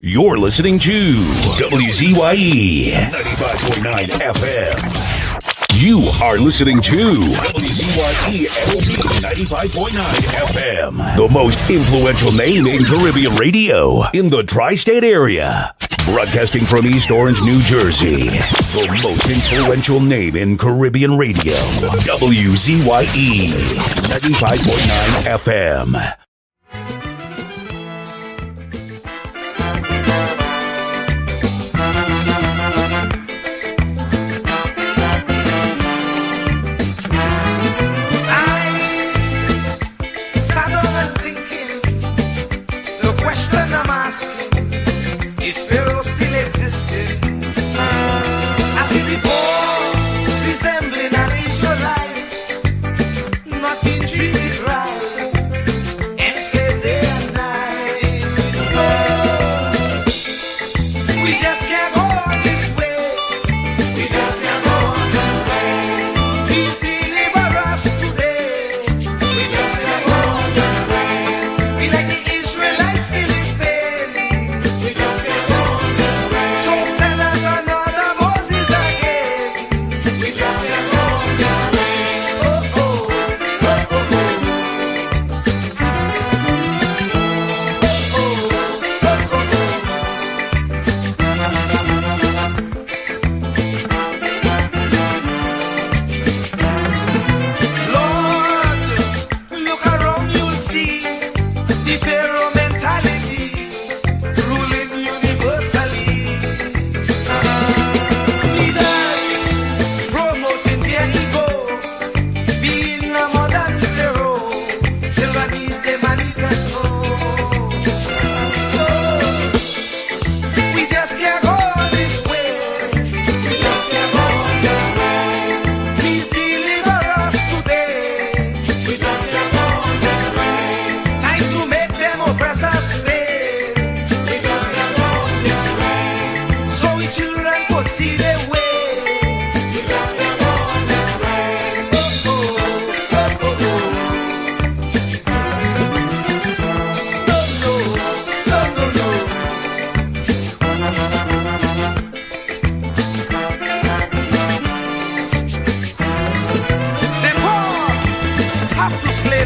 You're listening to WZYE 95.9 FM. You are listening to WZYE 95.9 FM. The most influential name in Caribbean radio in the tri-state area. Broadcasting from East Orange, New Jersey. The most influential name in Caribbean radio. WZYE 95.9 FM. Is Pharaoh still existing? As he before, resembling an Israelite, not being treated right, enslaved day and night. Oh, we just can't go on this way. We just can't go on this way. Please deliver us today. We just can't go on this way. We like the Israelites still in pain. We just can't.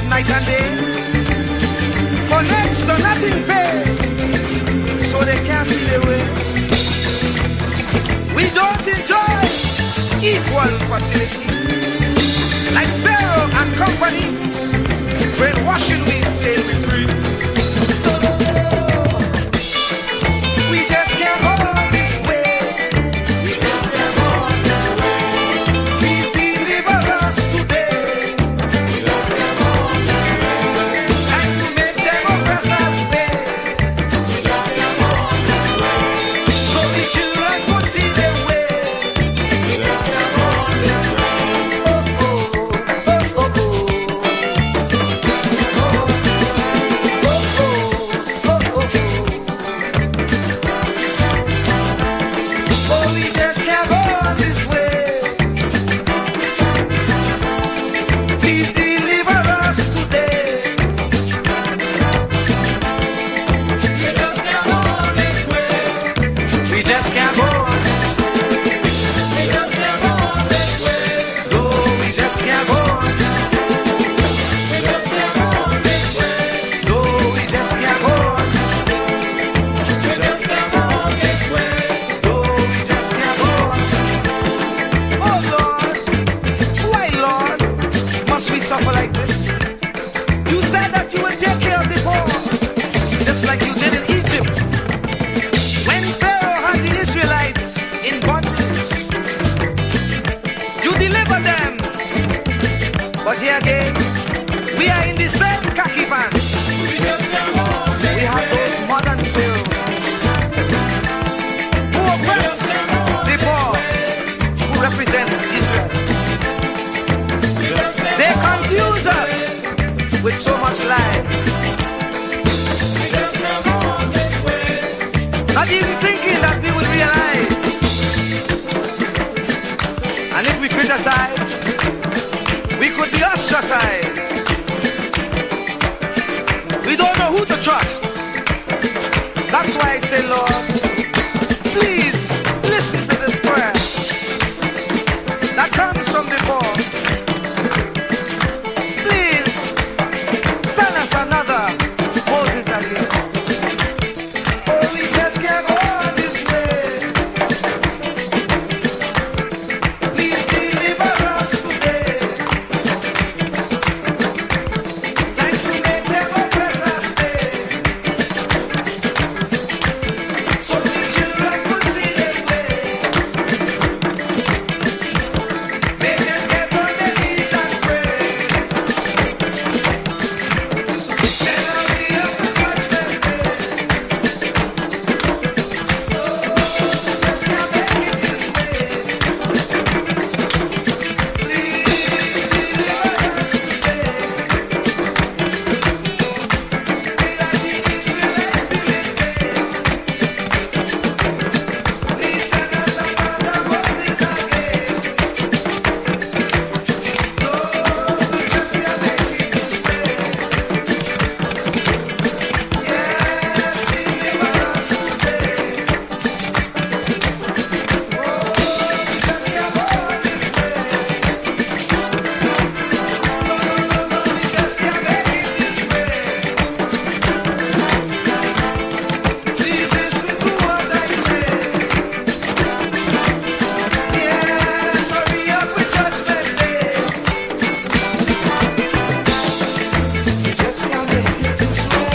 Night and day, for next to nothing pay, so they can't see the way. We don't enjoy equal facility, like Pharaoh and company, brainwashing we say we free. We just can't go on this way. We just can't go on this way. Please deliver us today. We just can't go. With so much life, just come on this way. Not even thinking that we would realize. And if we criticize, we could be ostracized. We don't know who to trust. That's why I say, Lord, please listen to this prayer that comes from before. Please send us another Moses again. Oh, we just can't go on this way. Please deliver us today. Time to make them oppress us pay. So the children could see their way. Make them get on their knees and pray. Then I'll be up to judgment day. Oh, just can't make it this way. Please deliver us today. Be like the Israelites did. Please send us another Moses again. Lord, we just can't make it this way. Yes, deliver us today. Oh, we just can't go on this way. No, we just can't make it this way. Please listen to what I say. Yes, hurry up with judgment day. We just can't make it this way.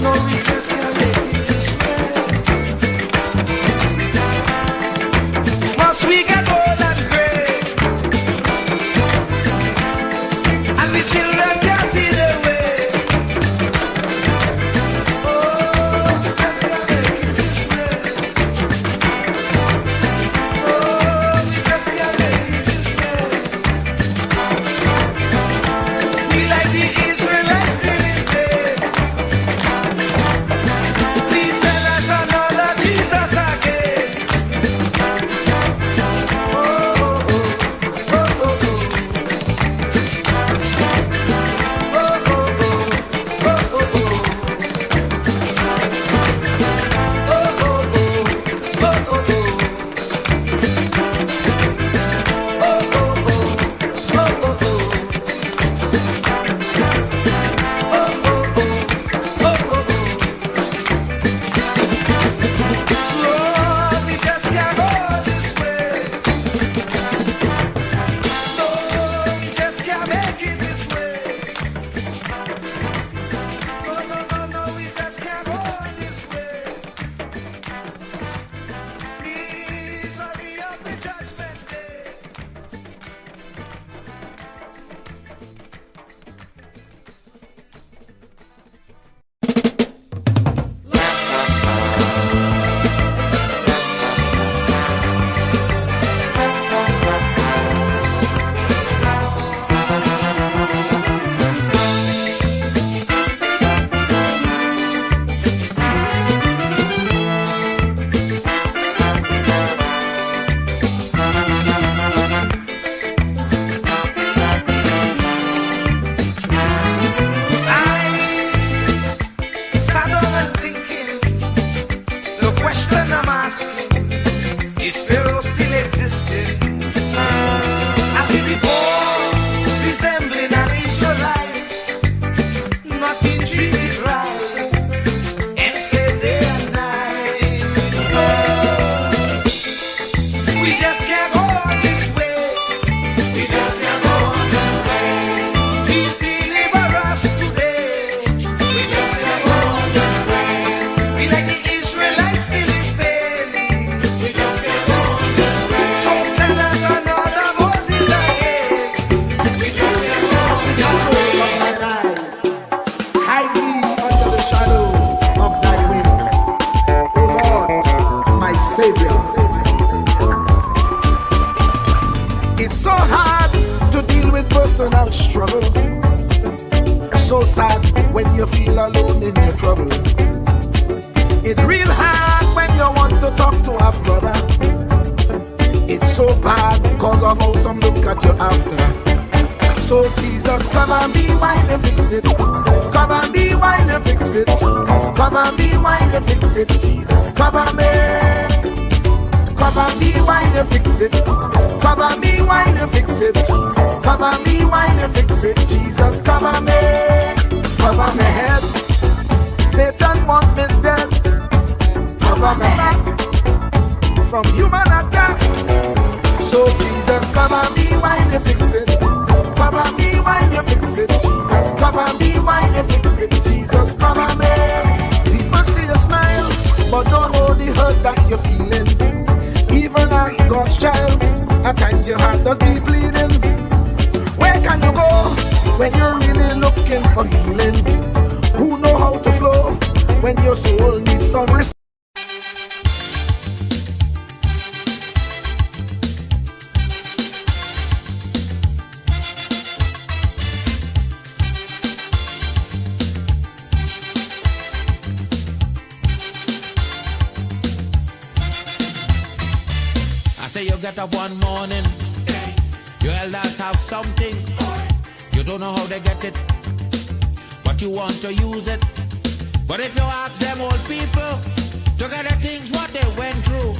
No, we just can't make it this way. Must we get old and gray? And the children can't see their way. Oh, we just can't make it this way. Oh, we just can't make it this way. We like the Israelites didn't they? Please send us another Jesus again. Oh, oh, oh, oh, oh, oh. Oh, oh, oh, oh, oh, oh. Oh, oh, oh, oh, oh, oh. Lord, we just can't go this way. Lord, we just can't make it this way. No, no, no, no, we just can't go this way. Please hurry up with judgment day. I sat down and thinking, the question I'm asking, is Pharaoh still existing? As he before, resembling an Israelite, not being treated right, enslaved day and night. Lord, we just can't go on this way. We just can't go on this way. Please deliver us today. We just can't go on this way. We like the Israelites feeling pain. We just can't go on this way. So send us another Moses again. We just can't go on this way. Hide me under the shadow of thy wing, O Lord, my Savior. It's so hard to deal with personal struggle. So sad when you feel alone in your trouble. It's real hard when you want to talk to a brother. It's so bad because of how some look at you after. So Jesus, come and be while you fix it. Come and be while you Cover me while you fix it, Jesus. Cover me. Cover me while you fix it. Cover me while you fix it, Jesus. Cover me while you fix it, Jesus. Cover me. Cover my head. Satan want me dead. Cover my back from human attack. So Jesus, cover me while you fix it. Cover me while you fix it, Jesus. Cover me while you fix it, Jesus. Cover me. People see you smile, but don't know the hurt that you're feeling. Even as God's child, at times your heart does be bleeding. Where can you go when you're really looking for healing? Who know how to flow when your soul needs some rest? You get up one morning, your elders have something, you don't know how they get it, but you want to use it. But if you ask them old people to get the things what they went through,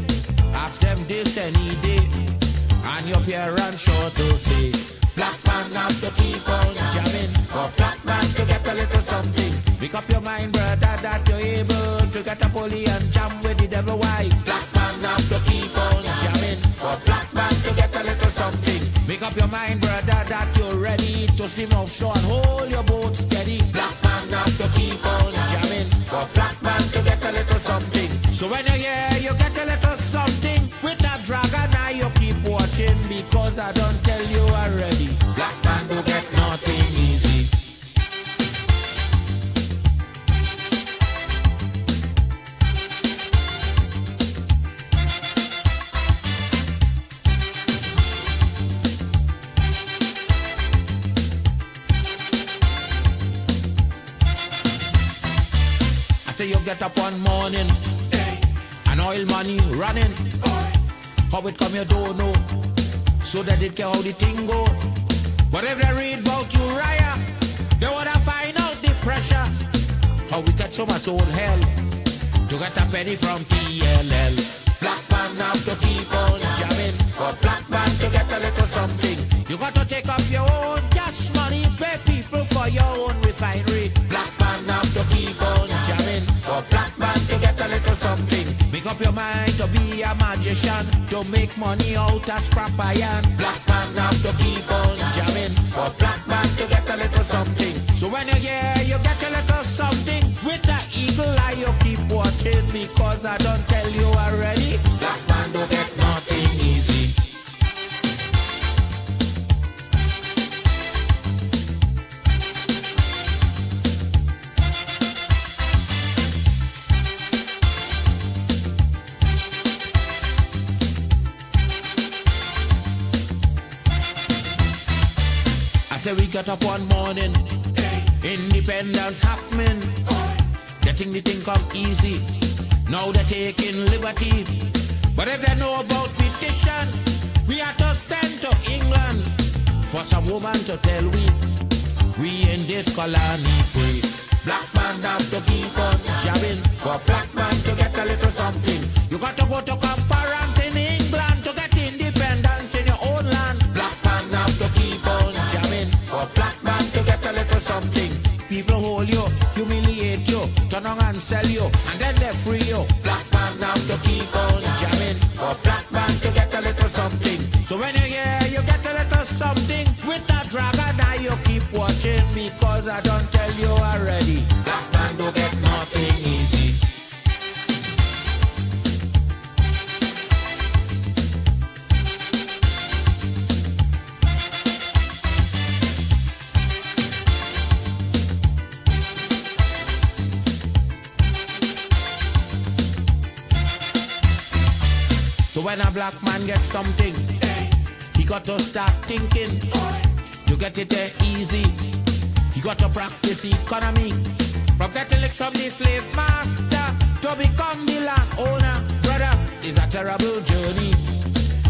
ask them this any day, and your parents sure to say, black man have to keep on jamming, for black man to get a little something. Make up your mind, brother, that you're able to get a pulley and jam with the devil. Why? Black man have to keep on jamming, for black man to get a little something. Make up your mind, brother, that you're ready to swim offshore and hold your boat steady. Black man have to keep on jamming, for black man to get a little something. So when you're here, you get a little something. With a dragon eye, you keep watching, because I don't tell you already. Black man do get nothing easy. You get up one morning, and oil money running. How it come you don't know, so they did care how the thing go. But if they read about Uriah, they wanna find out the pressure. How we get so much old hell to get a penny from TLL. Black man have to keep on jamming, for black man to get a little something. You got to take up your own cash money, pay people for your own refinery. Black man have to keep on jamming, for black man to get a little something. Make up your mind to be a magician, to make money out of scrap iron. Black man have to keep on jamming, for black man to get a little something. So when you're here, you get a little something. With that eagle eye, you keep watching, because I don't tell you already. Black man don't get nothing easy. We got up one morning, independence happening, getting the thing come easy. Now they're taking liberty, but if they know about petition, we are to send to England for some woman to tell we in this colony free. Black man have to keep on jabbing, for black man to get a little something. You got to go to conference in England to get independence in your own land. Black man have to keep on jamming, for black man to get a little something. People hold you, humiliate you, turn on and sell you, and then they free you. Black man have to keep on jamming, for black man to get a little something. So when you're here, you get a little something. With that dragon eye, you keep watching, because I don't tell you already. Black man don't get nothing easy. So when a black man gets something, he got to start thinking. You get it there easy. You got to practice economy. From getting licked from the slave master to become the landowner. Brother, it's a terrible journey,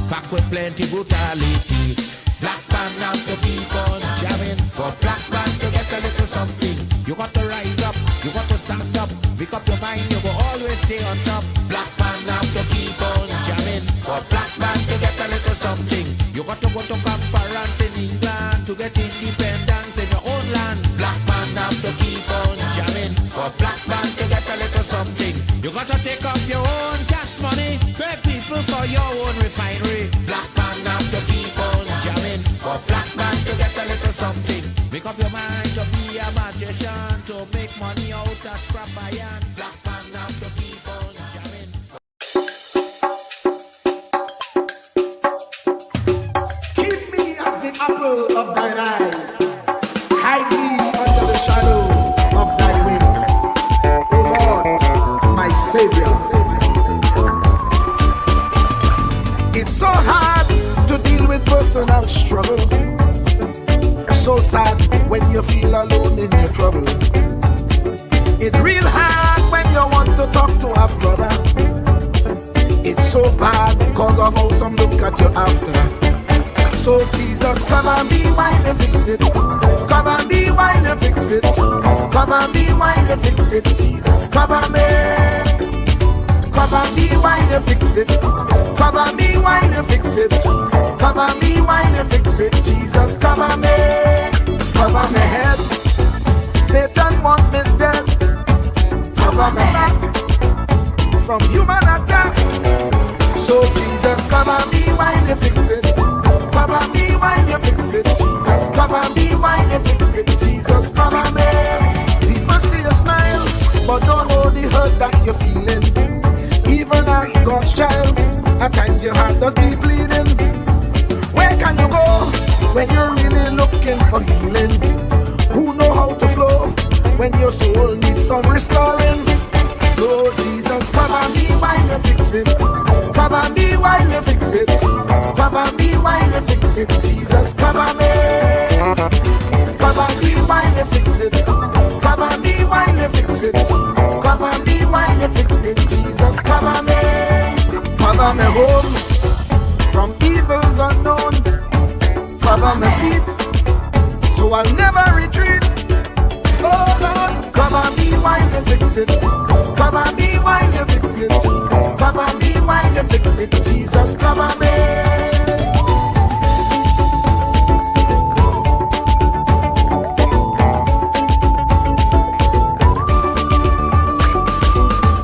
packed with plenty brutality. Black man have to keep on jamming, for black man to get a little something. You got to rise up, you got to stand up, because Make up your mind, you will always stay on top. Black man have to keep on jamming. For black man to get a little something, you got to go to conference in England to get independence in your own land. Black man have to keep on jamming. For black man to get a little something, you got to take up your own cash money, pay people for your own refinery. Black man have to keep on jamming. For black man to get a little something, make up your mind to be a magician, to make money out of scrap iron. Black man have to keep on jamming. Keep me as the apple of thine eye. Hide me under the shadow of thy wing. O Lord, my Savior. It's so hard to deal with personal struggle. So sad when you feel alone in your trouble. It's real hard when you want to talk to a brother. It's so bad because of how some look at you after. So Jesus, come and be while you fix it. Come and be while you fix it. Come and be while you fix it. Jesus, come and be. Come and be while you fix it. Come and be while you fix it. Come and be while you fix it. Jesus, come and be. Cover my head. Satan want me dead. Cover my back from human attack. So Jesus, come and be while you fix it. Come and be while you fix it. Jesus, come and be while you fix it. Jesus, come and be. People see you smile, but don't know the hurt that you're feeling. Even as God's child, at times your heart does be bleeding. Where can you go when you're really looking for healing? Who know how to flow when your soul needs some restoring? So Jesus, come and be while you fix it. Come and be while you fix it. Come and be while you fix it. Jesus, come and be. Come and be while you fix it. Come and be while you fix it. Come and be while you fix it. Jesus, come and be. Cover me home from evils unknown. Cover my feet so I'll never retreat. Oh Lord, come and be while you fix it. Come and be while you fix it. Come and be while you fix it. Jesus, come and be.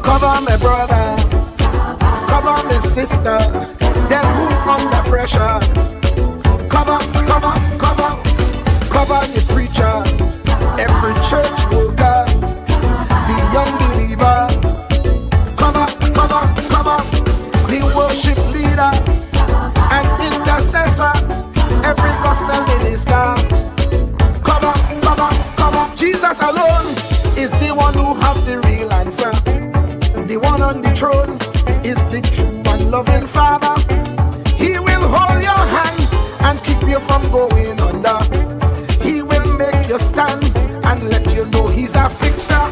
Cover my brother, cover my sister, them who under pressure. Cover the preacher, every church worker, the young believer. Cover the worship leader and intercessor, every gospel minister. Cover. Jesus alone is the one who have the real answer. The one on the throne is the true and loving Father. He will hold your hand and keep you from going under. He will make you stand and let you know he's a fixer.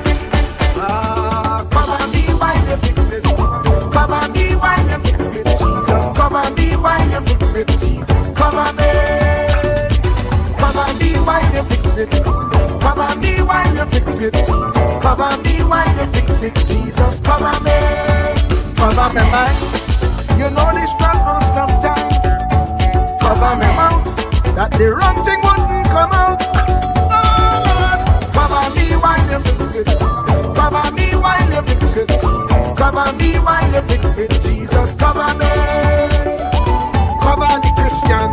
Come and be while you fix it. Come and be while you fix it. Jesus, come and be while you fix it. Jesus, come and be. Come and be while you fix it. Come and be while you fix it. Come and be while you fix it. Jesus, come and be. Cover my mind. You know the struggle sometimes. Cover my mouth, that the wrong thing wouldn't come out. Oh Lord, cover me while you fix it. Cover me while you fix it. Cover me while you fix it. Jesus, cover me. Cover the Christian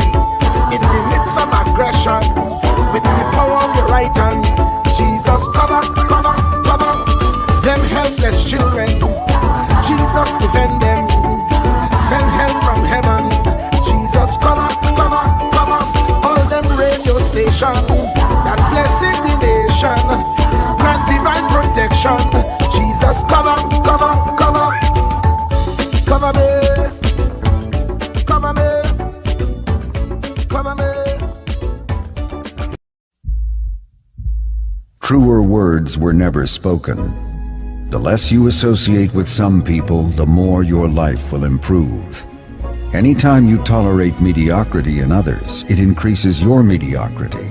in the midst of aggression with the power of your right hand. Jesus, cover them helpless children. Jesus, defend them. Send help from heaven. Jesus, cover all them radio stations that blessing the nation. Grant divine protection. Jesus, cover me. Truer words were never spoken. The less you associate with some people, the more your life will improve. Anytime you tolerate mediocrity in others, it increases your mediocrity.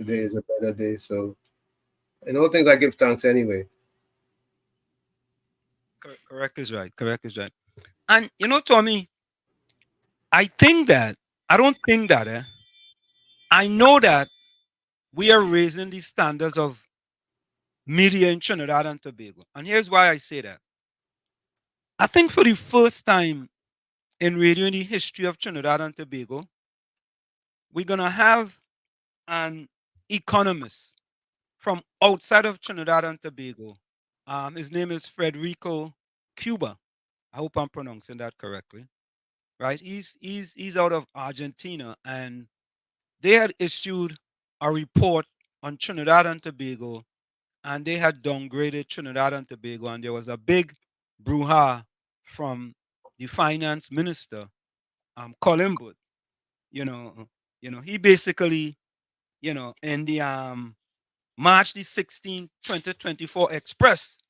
today is a better day. So, in all things, I give thanks anyway. Correct is right. Correct is right. And Tommy, I think that I don't think that. I know that we are raising the standards of media in Trinidad and Tobago, and here's why I say that. I think for the first time in radio in the history of Trinidad and Tobago, we're gonna have an economist from outside of Trinidad and Tobago. His name is Federico Cuba. I hope I'm pronouncing that correctly. Right? He's out of Argentina, and they had issued a report on Trinidad and Tobago, and they had downgraded Trinidad and Tobago, and there was a big brouhaha from the finance minister, Colin Booth. You know, he basically, in the March the 16th, 2024 Express,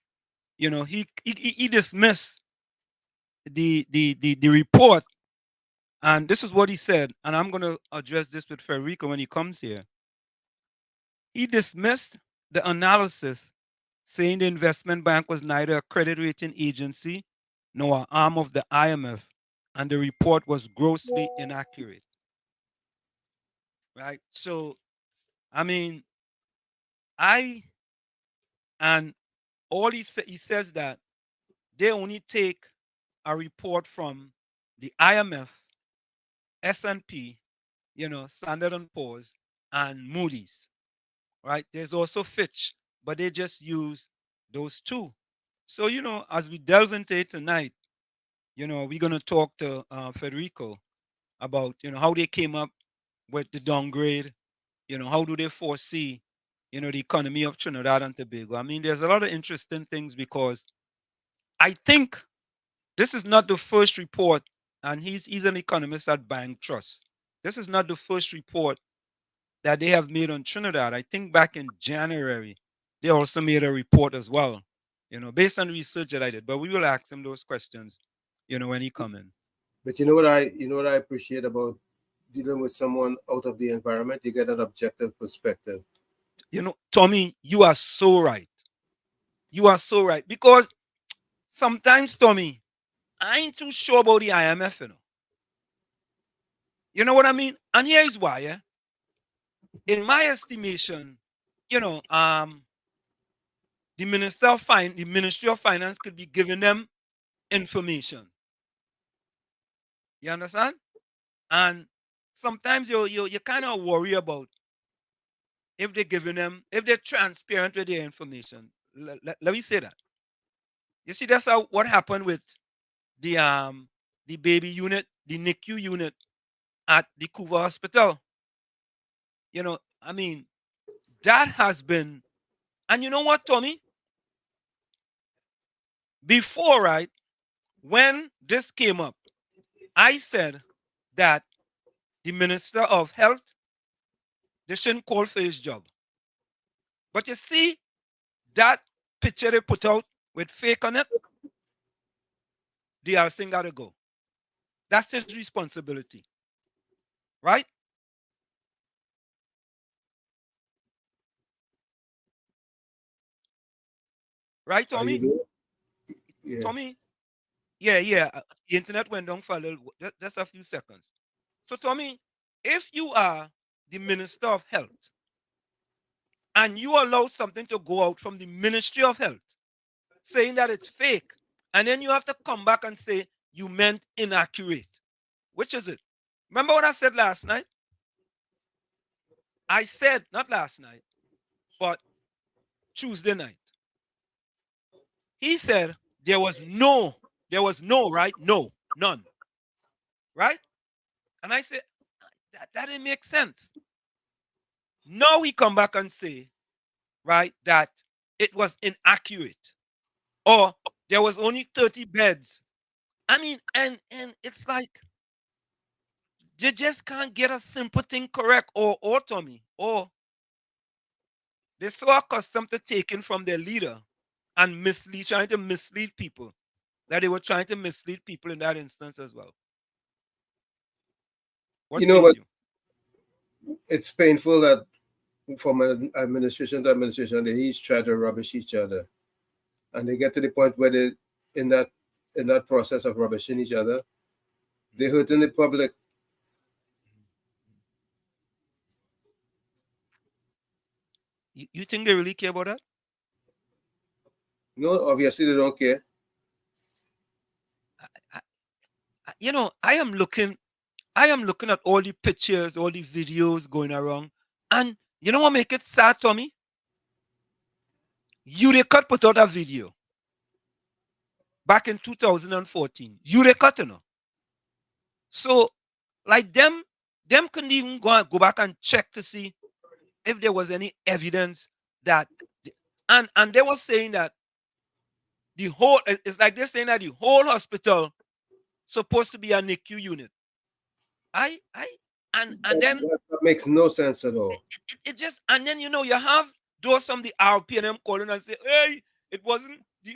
he dismissed the report. And this is what he said, and I'm going to address this with Federico when he comes here. He dismissed the analysis, saying the investment bank was neither a credit rating agency nor an arm of the IMF, and the report was grossly inaccurate. Right? So, I mean, I and all he says that they only take a report from the IMF, S&P, Standard and Poor's, and Moody's. Right? There's also Fitch, but they just use those two. So, as we delve into it tonight, we're going to talk to Federico about, how they came up with the downgrade, how do they foresee, the economy of Trinidad and Tobago. I mean, there's a lot of interesting things because I think this is not the first report, and he's an economist at BancTrust. This is not the first report that they have made on Trinidad. I think back in January, they also made a report as well, based on research that I did. But we will ask him those questions, when he come in. But you know what I appreciate about dealing with someone out of the environment. You get an objective perspective. Tommy, you are so right. You are so right. Because sometimes, Tommy, I ain't too sure about the IMF, You know what I mean? And here is why, in my estimation, the Ministry of Finance could be giving them information. You understand? And sometimes you kind of worry about if they're transparent with their information. Let me say that. You see, that's what happened with the baby unit, the NICU unit at the Cuba hospital. I mean, that has been, and you know what, Tommy? Before, right, when this came up, I said that the Minister of Health, they shouldn't call for his job. But you see, that picture they put out with fake on it, the other thing got to go. That's his responsibility. Right? Right, Tommy? Yeah. Tommy? Yeah. The internet went down for a little, just a few seconds. So, Tommy, if you are the Minister of Health and you allow something to go out from the Ministry of Health saying that it's fake, and then you have to come back and say you meant inaccurate, which is it? Remember what I said last night? I said, not last night, but Tuesday night. He said there was no, right? No, none. Right? And I said, that didn't make sense. Now he come back and say, right, that it was inaccurate. Or there was only 30 beds. I mean, and it's like you just can't get a simple thing correct, or Tommy, or they're so accustomed to taking from their leader and trying to mislead people, that they were trying to mislead people in that instance as well. What You know think what? It's painful that from administration to administration, they each try to rubbish each other, and they get to the point where they, in that process of rubbishing each other, they're hurting the public. You think they really care about that? No, obviously they don't care. I am looking at all the pictures, all the videos going around, and you know what make it sad, Tommy? Eureka put out a video back in 2014. Eureka, you know. So, like them couldn't even go back and check to see if there was any evidence that, and they were saying that the whole, it's like they're saying that the whole hospital supposed to be a NICU unit. And then that makes no sense at all. it just, and then you have those from the RPNM calling and say, hey, the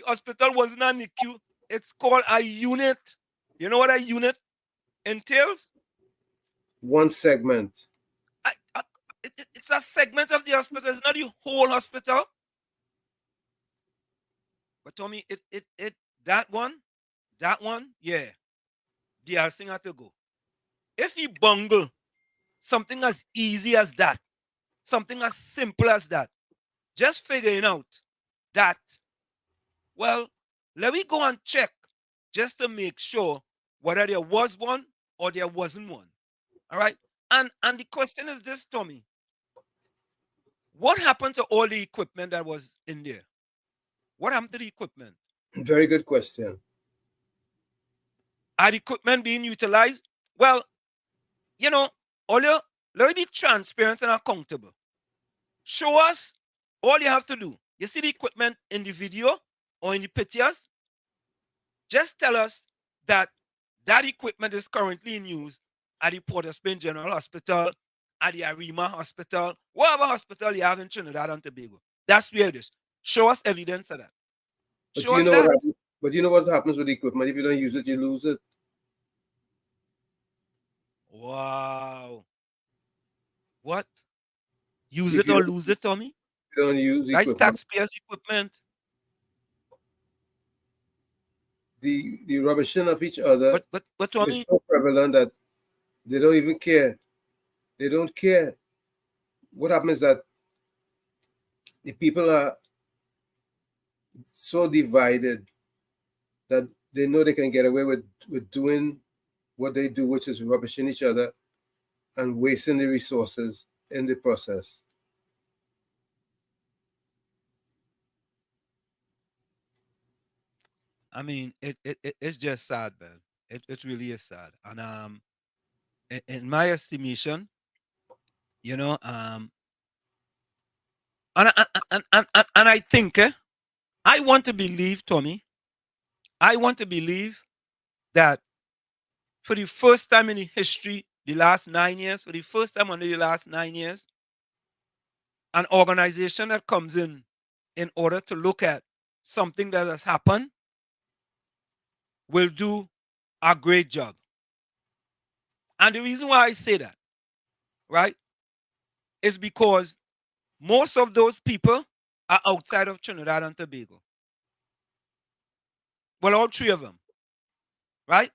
hospital wasn't a NICU, it's called a unit. You know what a unit entails? One segment. It's a segment of the hospital, it's not the whole hospital. But Tommy, that one, yeah, the other thing had to go. If you bungle something as easy as that, something as simple as that, just figuring out that, well, let me go and check just to make sure whether there was one or there wasn't one. All right? And the question is this, Tommy. What happened to all the equipment that was in there? What happened to the equipment? Very good question. Are the equipment being utilized? Well, let me be transparent and accountable. Show us all you have to do. You see the equipment in the video or in the pictures? Just tell us that equipment is currently in use at the Port of Spain General Hospital, at the Arima Hospital, whatever hospital you have in Trinidad and Tobago. That's where it is. Show us evidence of that. But you know what happens with the equipment? If you don't use it, you lose it. Wow. What? Use it or lose it, Tommy? You don't use that's equipment. Taxpayers' equipment. The rubbishing of each other but Tommy, is so prevalent that they don't even care. They don't care. What happens is that the people are so divided that they know they can get away with doing what they do, which is rubbishing each other and wasting the resources in the process. I mean, it's just sad, man. It really is sad. And in my estimation, and I think I want to believe, Tommy. I want to believe that for the first time in the history, the last 9 years, for the first time under the last 9 years, an organization that comes in order to look at something that has happened will do a great job. And the reason why I say that, right, is because most of those people are outside of Trinidad and Tobago. Well, all three of them, right?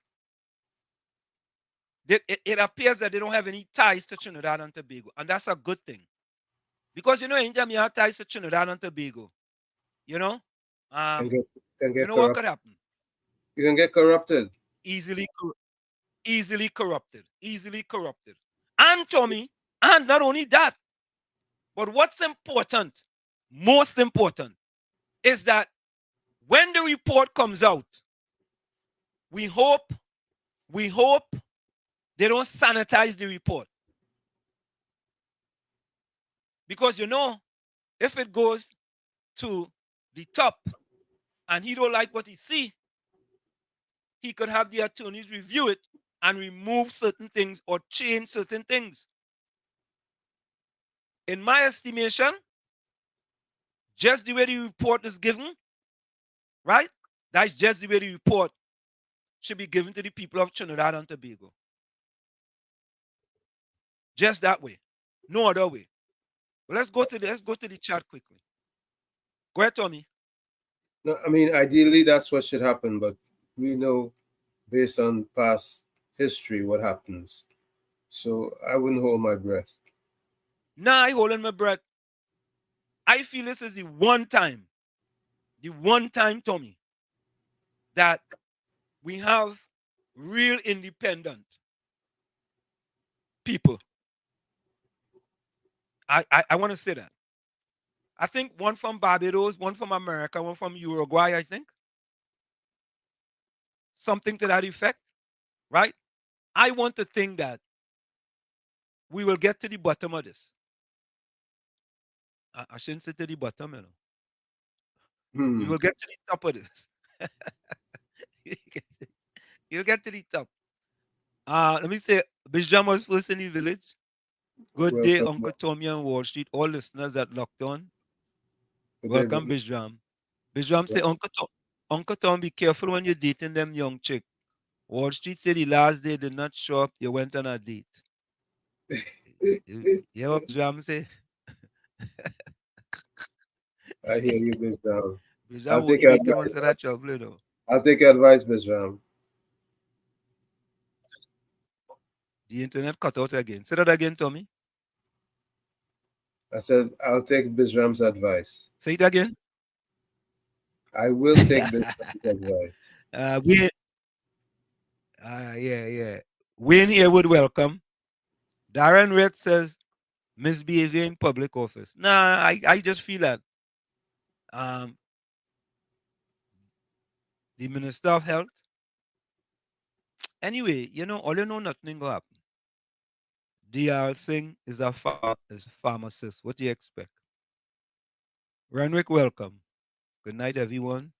It appears that they don't have any ties to Trinidad and Tobago, and that's a good thing. Because, anytime you have ties to Trinidad and Tobago, you know what could happen? You can get corrupted. Easily corrupted. And, Tommy, and not only that, but what's important, most important, is that when the report comes out, we hope they don't sanitize the report. Because, if it goes to the top and he don't like what he see, he could have the attorneys review it and remove certain things or change certain things. In my estimation, just the way the report is given, right? That's just the way the report should be given to the people of Trinidad and Tobago. Just that way. No other way. Well, let's go to the chat quickly. Go ahead, Tommy. No, I mean, ideally, that's what should happen, but we know based on past history what happens. So I wouldn't hold my breath. Nah, I holding my breath. I feel this is the one time, Tommy, that we have real independent people. I want to say that. I think one from Barbados, one from America, one from Uruguay, I think. Something to that effect, right? I want to think that we will get to the bottom of this. I shouldn't say to the bottom, you know. We Hmm. will get to the top of this. You'll get to the top. Let me say, Bijam was first in the village. Good day, Welcome. Uncle Tommy on Wall Street. All listeners that locked on. Good day, Welcome, brother. Bijam. Bijam say, Uncle Tom, be careful when you're dating them young chick. Wall Street said the last day did not show up, you went on a date. You hear what Bijam say? I hear you, Miss Brown. I'll Bijam won't take make you advice. answer that trouble, you know. I'll take advice, Miss Brown. The internet cut out again. Say that again, Tommy. I said I'll take Bisram's advice. Say it again. I will take Bisram's advice. We yeah. Wayne here would welcome. Darren Red says misbehavior in public office. Nah, I just feel that um the Minister of Health. Anyway, all you know nothing go happen. DR Singh is is a pharmacist. What do you expect? Renwick, welcome. Good night, everyone.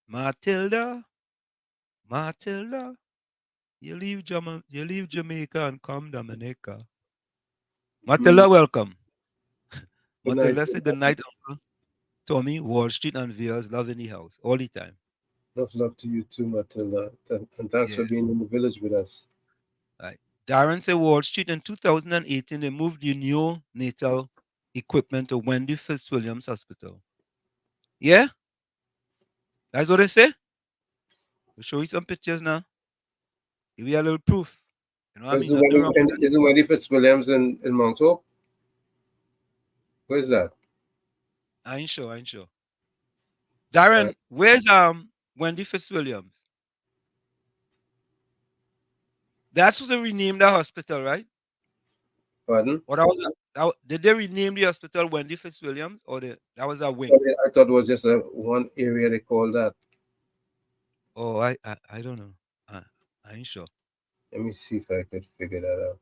Matilda, Matilda, you leave Jamaica and come Dominica. Hmm. Matilda, welcome. Good night. Matilda say good night, Uncle Tommy, Wall Street and viewers, love in the house all the time. Love to you too, Matilda. And thanks for Yeah, being in the village with us. right. Darren say Wall Street in 2018 they moved the neonatal equipment to Wendy Fitzwilliams Hospital. Yeah, that's what they say. We'll show you some pictures now. Give you a little proof. You know what I mean? Nothing wrong with that. Isn't Wendy Fitzwilliams in Mount Hope? Where's that? I ain't sure. Uh, Darren, where's Wendy Fitzwilliams? That's what they renamed the hospital, right? Pardon? Or did they rename the hospital Wendy Fitzwilliams, or that was a wing? I thought it was just a one area they call that. Oh, I don't know. I ain't sure. Let me see if I could figure that out.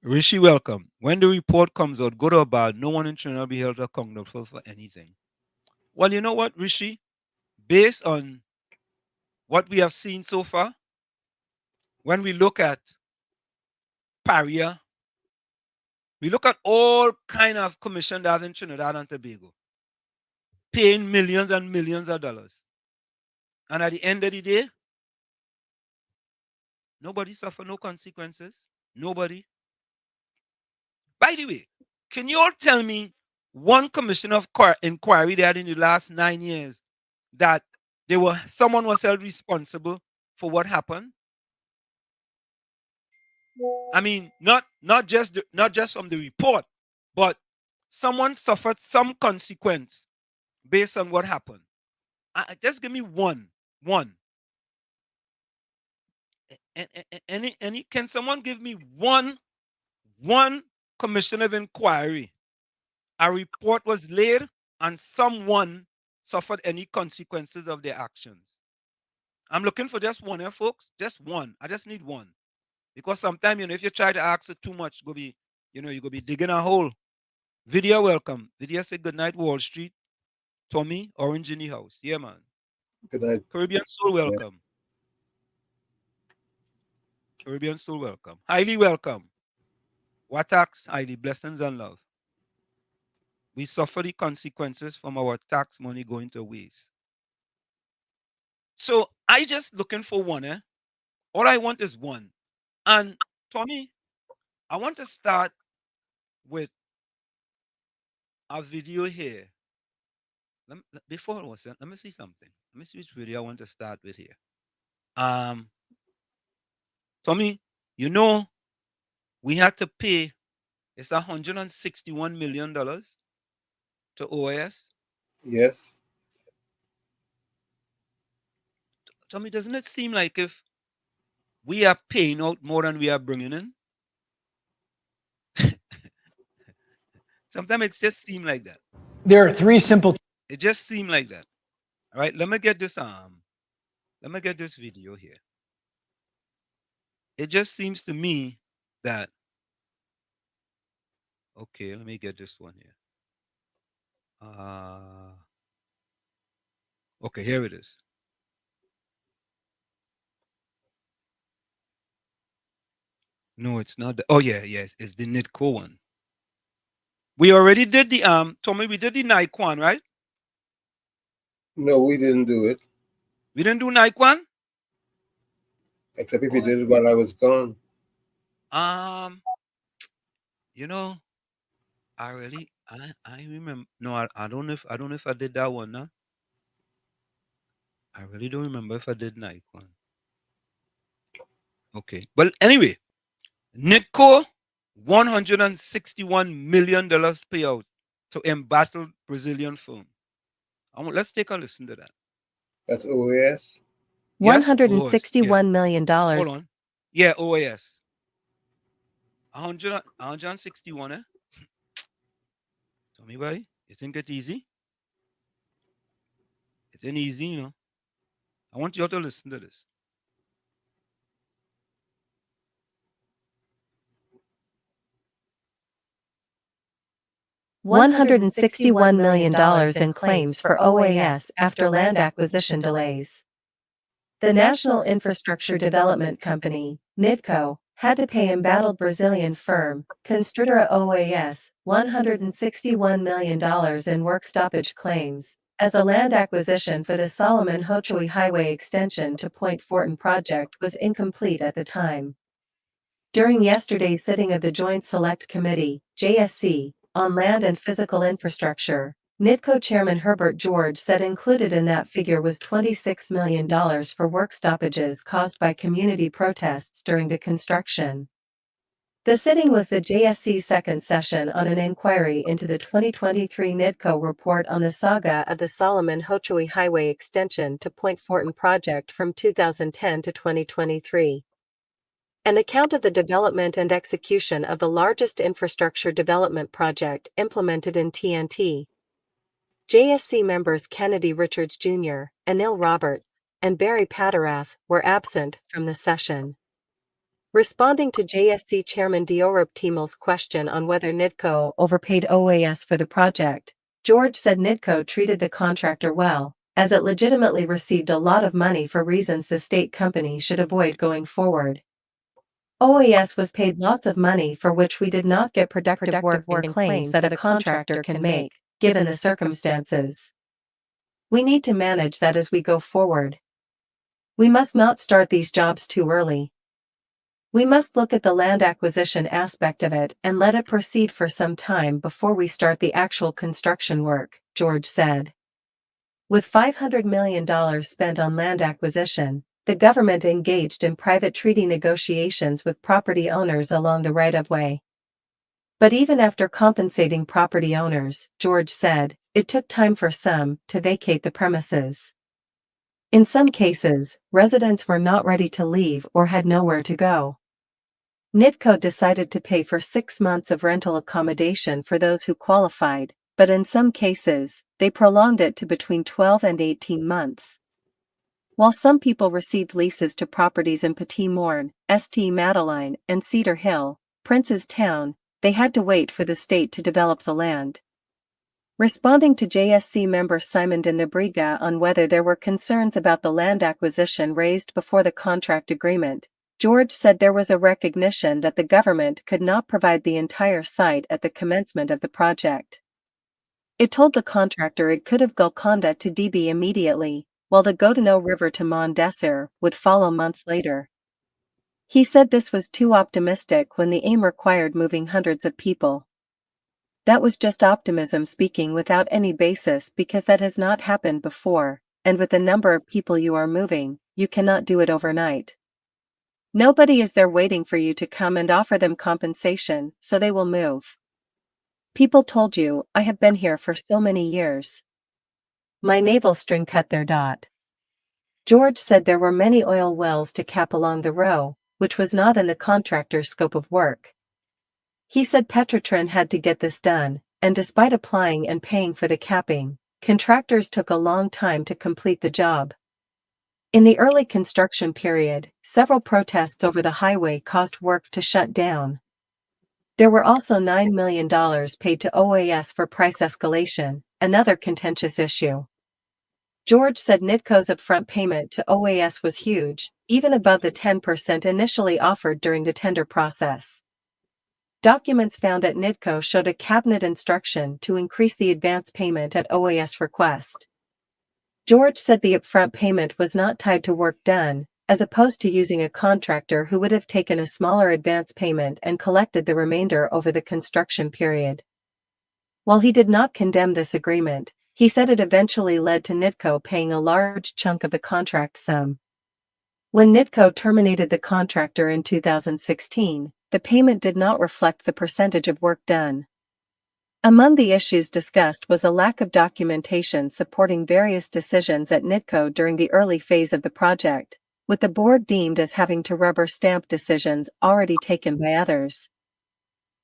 Rishi, welcome. When the report comes out, good or bad, no one in Trinidad will be held accountable for anything. Well, you know what, Rishi? Based on what we have seen so far, when we look at Paria, we look at all kind of commission they have in Trinidad and Tobago, paying millions and millions of dollars. And at the end of the day, nobody suffer no consequences. Nobody. By the way, can you all tell me one commission of inquiry they had in the last 9 years that someone was held responsible for what happened? I mean, not just from the report, but someone suffered some consequence based on what happened. Just give me one. Any? Can someone give me one commission of inquiry? A report was laid and someone suffered any consequences of their actions. I'm looking for just one, folks. Just one. I just need one. Because sometimes, if you try to ask it too much, you're gonna be digging a hole. Video welcome. Video say good night, Wall Street. Tommy, Orange in the house. Yeah, man. Good night. Caribbean Soul welcome. Caribbean Soul welcome. Highly welcome. Watax, highly blessings and love. We suffer the consequences from our tax money going to waste. So I just looking for one, eh? All I want is one. And Tommy, I want to start with a video here. Before it was sent, let me see something. Let me see which video I want to start with here. Um, Tommy, you know, we had to pay. It's $161 million to OAS. Yes. Tommy, doesn't it seem like if we are paying out more than we are bringing in? Sometimes it just seems like that. There are three simple. It just seems like that. All right, let me get this video here. It just seems to me that okay, let me get this one here. Okay, here it is. No, it's not. Oh yeah, yes, it's the Nitco one. We already did the Tommy. We did the Nikewan, right? No, we didn't do it. We didn't do Nikewan. Except if you did it while I was gone. You know, I remember. No, I don't know if I did that one. Now I really don't remember if I did Nikewan. Okay, but anyway, Nitco $161 million payout to embattled Brazilian firm. Let's take a listen to that. That's OAS. Yes? $161 million. Hold on. Yeah, OAS. 161, eh? Tell me, buddy, you think it's easy? It ain't easy, you know. I want you all to listen to this. $161 million in claims for OAS after land acquisition delays. The National Infrastructure Development Company, NIDCO, had to pay embattled Brazilian firm, Construtora OAS, $161 million in work stoppage claims, as the land acquisition for the Solomon Hochuli Highway extension to Point Fortin project was incomplete at the time. During yesterday's sitting of the Joint Select Committee, JSC, on Land and Physical Infrastructure, NIDCO Chairman Herbert George said included in that figure was $26 million for work stoppages caused by community protests during the construction. The sitting was the JSC's second session on an inquiry into the 2023 NIDCO report on the saga of the Solomon Hochuli Highway extension to Point Fortin project from 2010 to 2023. An account of the development and execution of the largest infrastructure development project implemented in TNT. JSC members Kennedy Richards Jr., Anil Roberts, and Barry Paterath were absent from the session. Responding to JSC Chairman Diorab Timel's question on whether NIDCO overpaid OAS for the project, George said NIDCO treated the contractor well, as it legitimately received a lot of money for reasons the state company should avoid going forward. OAS was paid lots of money for which we did not get productive work and claims that a contractor can make, given the circumstances. We need to manage that as we go forward. We must not start these jobs too early. We must look at the land acquisition aspect of it and let it proceed for some time before we start the actual construction work, George said. With $500 million spent on land acquisition, the government engaged in private treaty negotiations with property owners along the right-of-way. But even after compensating property owners, George said, it took time for some to vacate the premises. In some cases, residents were not ready to leave or had nowhere to go. NIDCO decided to pay for 6 months of rental accommodation for those who qualified, but in some cases, they prolonged it to between 12 and 18 months. While some people received leases to properties in Petit Morne, St. Madeleine, and Cedar Hill, Prince's Town, they had to wait for the state to develop the land. Responding to JSC member Simon de Nebriga on whether there were concerns about the land acquisition raised before the contract agreement, George said there was a recognition that the government could not provide the entire site at the commencement of the project. It told the contractor it could have Golconda to DB immediately, while the Gatineau River to Mont Desir would follow months later. He said this was too optimistic when the aim required moving hundreds of people. That was just optimism speaking without any basis because that has not happened before, and with the number of people you are moving, you cannot do it overnight. Nobody is there waiting for you to come and offer them compensation, so they will move. People told you, I have been here for so many years. My navel string cut their dot. George said there were many oil wells to cap along the row, which was not in the contractor's scope of work. He said Petrotrin had to get this done, and despite applying and paying for the capping, contractors took a long time to complete the job. In the early construction period, several protests over the highway caused work to shut down. There were also $9 million paid to OAS for price escalation, another contentious issue. George said NITCO's upfront payment to OAS was huge, even above the 10% initially offered during the tender process. Documents found at NITCO showed a cabinet instruction to increase the advance payment at OAS request. George said the upfront payment was not tied to work done, as opposed to using a contractor who would have taken a smaller advance payment and collected the remainder over the construction period. While he did not condemn this agreement, he said it eventually led to NITCO paying a large chunk of the contract sum. When NITCO terminated the contractor in 2016, the payment did not reflect the percentage of work done. Among the issues discussed was a lack of documentation supporting various decisions at NITCO during the early phase of the project, with the board deemed as having to rubber stamp decisions already taken by others.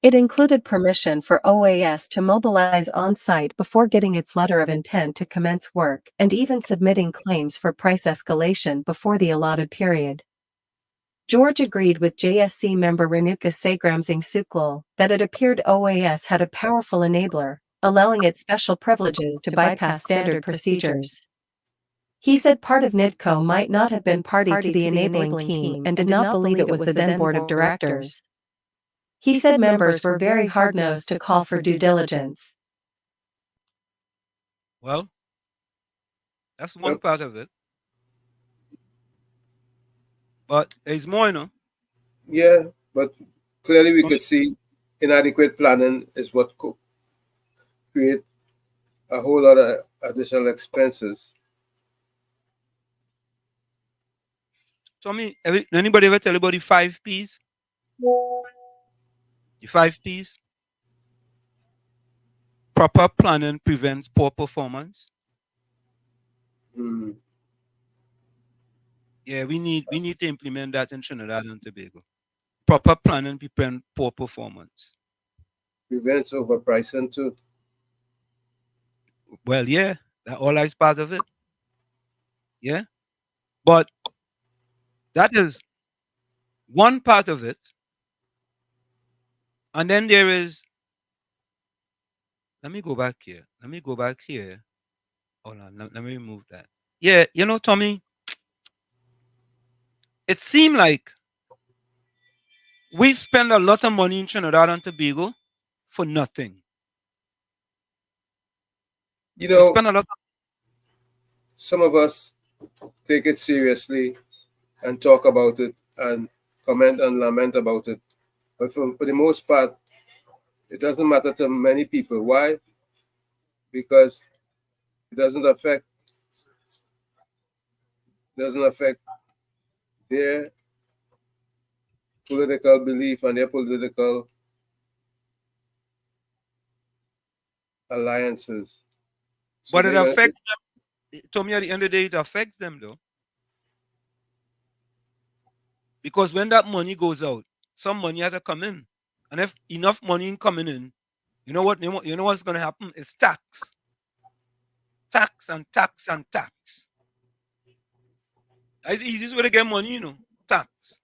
It included permission for OAS to mobilize on-site before getting its letter of intent to commence work and even submitting claims for price escalation before the allotted period. George agreed with JSC member Renuka Sagramsing Suklal that it appeared OAS had a powerful enabler, allowing it special privileges to bypass standard procedures. He said part of NITCO might not have been party to the enabling team and did not believe it was the then board of directors. He said members were very hard-nosed to call for due diligence. Well, that's one Yep. part of it. But there's more, Yeah, but clearly we could see inadequate planning is what could create a whole lot of additional expenses. Tommy, anybody ever tell you about the 5 Ps? The 5 Ps? Proper planning prevents poor performance. Mm. Yeah, we need to implement that in Trinidad and Tobago. Proper planning prevents poor performance. Prevents overpricing too. Well, yeah, that all is part of it. Yeah, but that is one part of it. And then there is, let me go back here. Hold on, let me remove that. Yeah, Tommy, it seemed like we spend a lot of money in Trinidad and Tobago for nothing. You We know, spend a lot of, some of us take it seriously and talk about it and comment and lament about it. But for the most part, it doesn't matter to many people. Why? Because it doesn't affect their political belief and their political alliances. So but it they're gonna- affects them. Tommy, at the end of the day, it affects them though. Because when that money goes out, some money has to come in. And if enough money in coming in, you know what's going to happen? It's tax. Tax and tax and tax. That's the easiest way to get money, tax.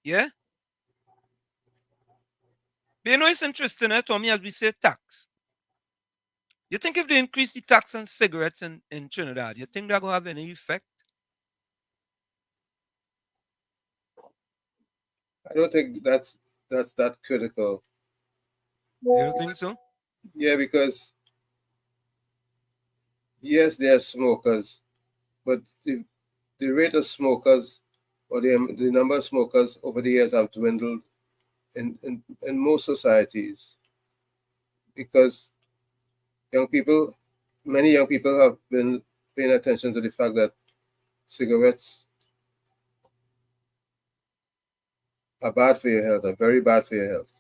Yeah? But it's interesting, Tommy, as we say tax. You think if they increase the tax on cigarettes in Trinidad, you think they're going to have any effect? I don't think that's that critical. You don't think so? Yeah, because yes, there are smokers, but the rate of smokers or the number of smokers over the years have dwindled in most societies, because young people, many young people have been paying attention to the fact that cigarettes are bad for your health, are very bad for your health.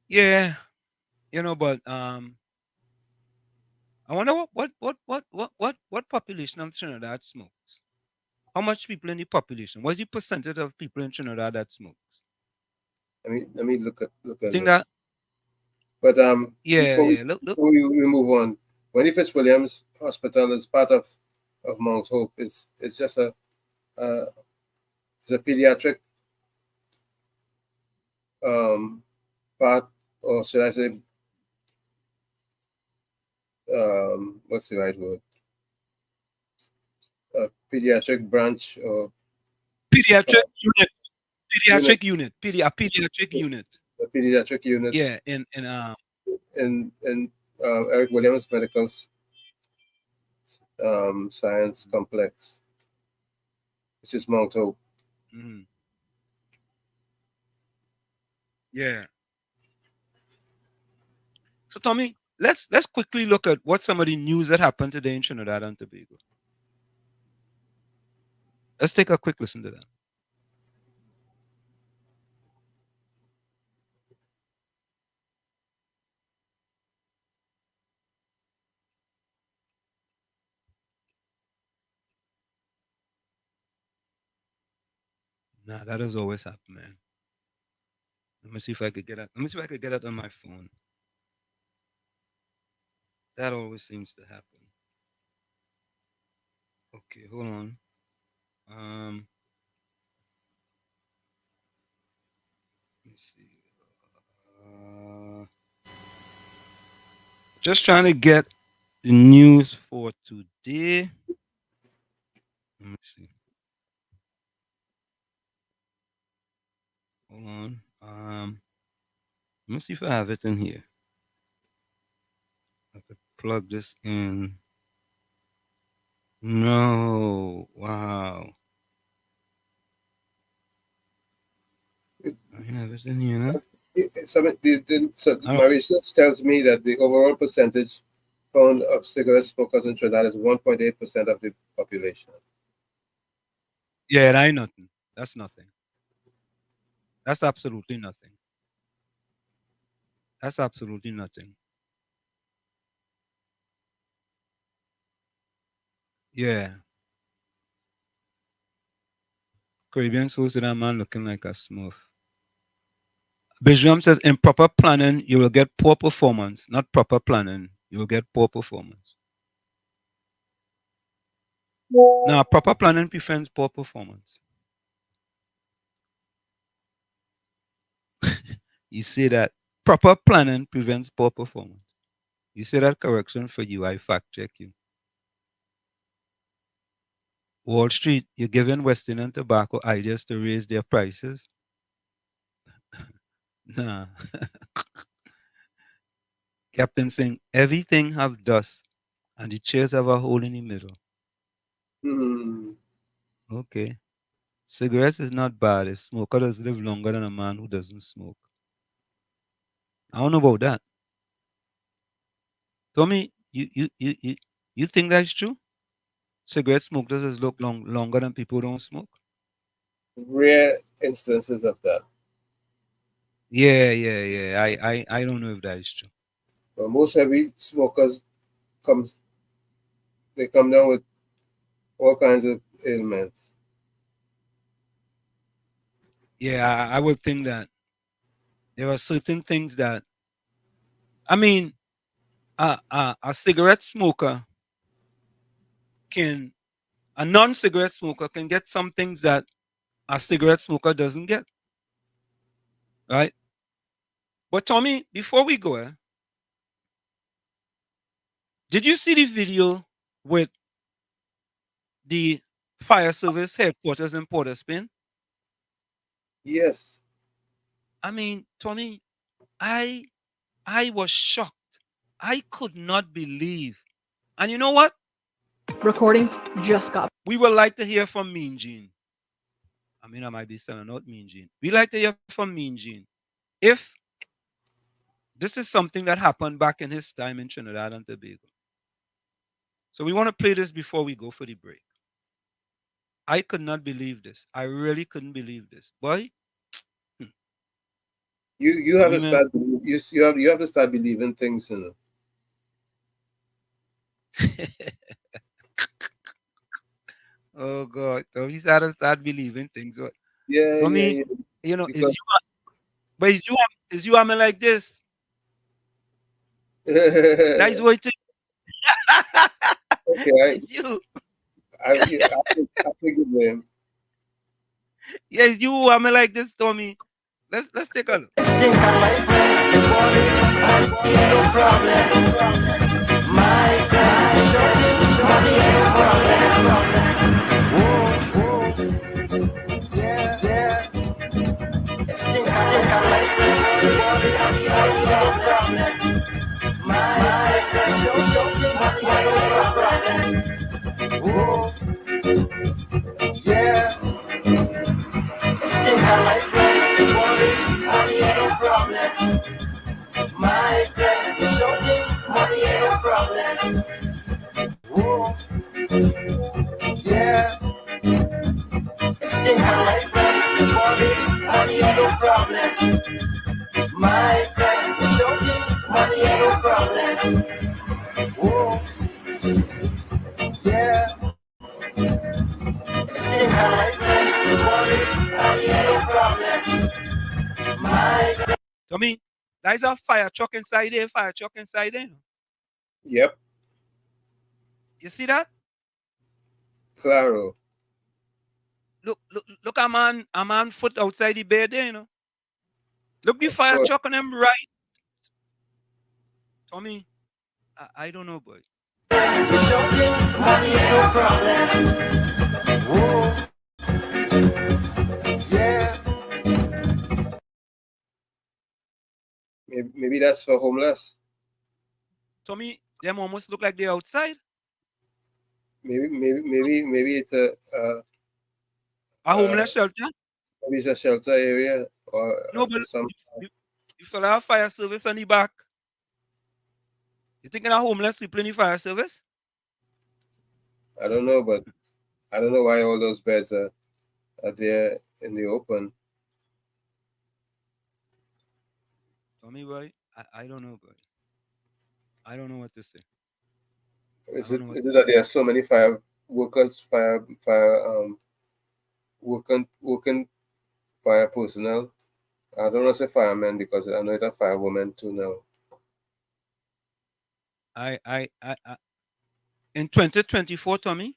Yeah, but I wonder what population of Trinidad smokes. How much people in the population? What's the percentage of people in Trinidad that smokes? Let me look at Think this. that? But Yeah, before we yeah. Look. we move on, Winnie Fitzwilliams Hospital is part of Mount Hope. It's just uh, it's a pediatric um, part, or should I say, what's the right word? A pediatric branch or Pediatric unit. unit, Pediatric unit. A pediatric unit. a pediatric unit Yeah, in in Eric Williams Medical Science Complex, which is Mount Hope. mhm. Yeah. So Tommy, let's quickly look at what some of the news that happened today in Trinidad and Tobago. Let's take a quick listen to that. Nah, that has always happened, man. Let me see if I could get it. Let me see if I could get it on my phone. That always seems to happen. Okay, hold on. Um, let me see. Uh, just trying to get the news for today. Let me see. Hold on. Let me see if I have it in here. I could plug this in. No. Wow. I didn't have it in here, no? So I don't. my research tells me that the overall percentage found of cigarette smokers in Trinidad is 1.8% of the population. Yeah, that ain't nothing. That's nothing. That's absolutely nothing. That's absolutely nothing. Yeah. Caribbean soul to that man looking like a smurf. Bijam says, in proper planning, you will get poor performance. Not proper planning, you will get poor performance. Now, proper planning prevents poor performance. You say that proper planning prevents poor performance. You say that correction for you, I fact check you. Wall Street, you're giving Western and Tobacco ideas to raise their prices. Nah. Captain saying everything have dust and the chairs have a hole in the middle. Hmm. Okay. Cigarettes is not bad. A smoker does live longer than a man who doesn't smoke. I don't know about that. Tommy, you think that's true? Cigarette smokers is look longer than people who don't smoke? Rare instances of that. Yeah. I don't know if that is true. But most heavy smokers comes they come down with all kinds of ailments. Yeah, I would think that there are certain things that I mean, a cigarette smoker can a non-cigarette smoker can get some things that a cigarette smoker doesn't get, right? But Tommy, before we go, did you see the video with the fire service headquarters in Port of Spain? Yes. I mean, Tommy, I I was shocked. I could not believe. And you know what? recordings just got. We would like to hear from Mean Gene. I mean, I might be selling out Mean Gene. We like to hear from Mean Gene. If this is something that happened back in his time in Trinidad and Tobago. So we want to play this before we go for the break. I could not believe this. I really couldn't believe this. Boy. You have to start you have to start believing things, you know. Oh God. So he's had to start believing things. Yeah, you know, because is you I'm like this? That's what it is. Okay, It's you. I think the name. Yes, you I'm like this, Tommy. Let's take a look. My friend, shorting money ain't a problem. Whoa, yeah. Still have my friend, money ain't a problem. My friend, shorting money ain't a problem. Whoa, yeah. Still have my friend, money ain't a problem. My friend. Tommy, there's a fire truck inside there, Yep. You see that? Claro. Look, a man foot outside the bed there, you know. Look the fire truck on them right. Tommy, I don't know, boy. Yeah. Maybe that's for homeless. Tommy, them almost look like they're outside. Maybe it's a homeless shelter. Maybe it's a shelter area or no, but some. You still have fire service on the back. You thinking of homeless people in the fire service? I don't know, but I don't know why all those beds are there in the open. Tommy, boy, I don't know, boy. I don't know what to say. Is it that there are so many fire workers, working fire personnel? I don't want to say firemen because I know it's a firewoman too now. In 2024, Tommy,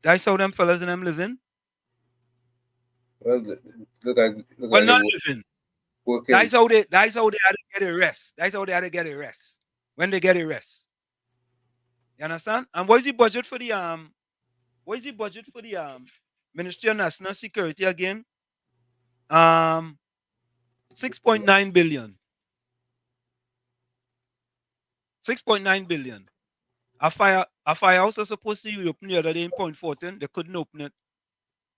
that's how them fellas and them living. Well, look like not living. Working. That's how they had to get a rest. That's how they had to get a rest. When they get a rest. You understand? And what is the budget for the Ministry of National Security again? 6.9 billion. 6.9 billion. A firehouse was supposed to be open the other day in Point Fortin. They couldn't open it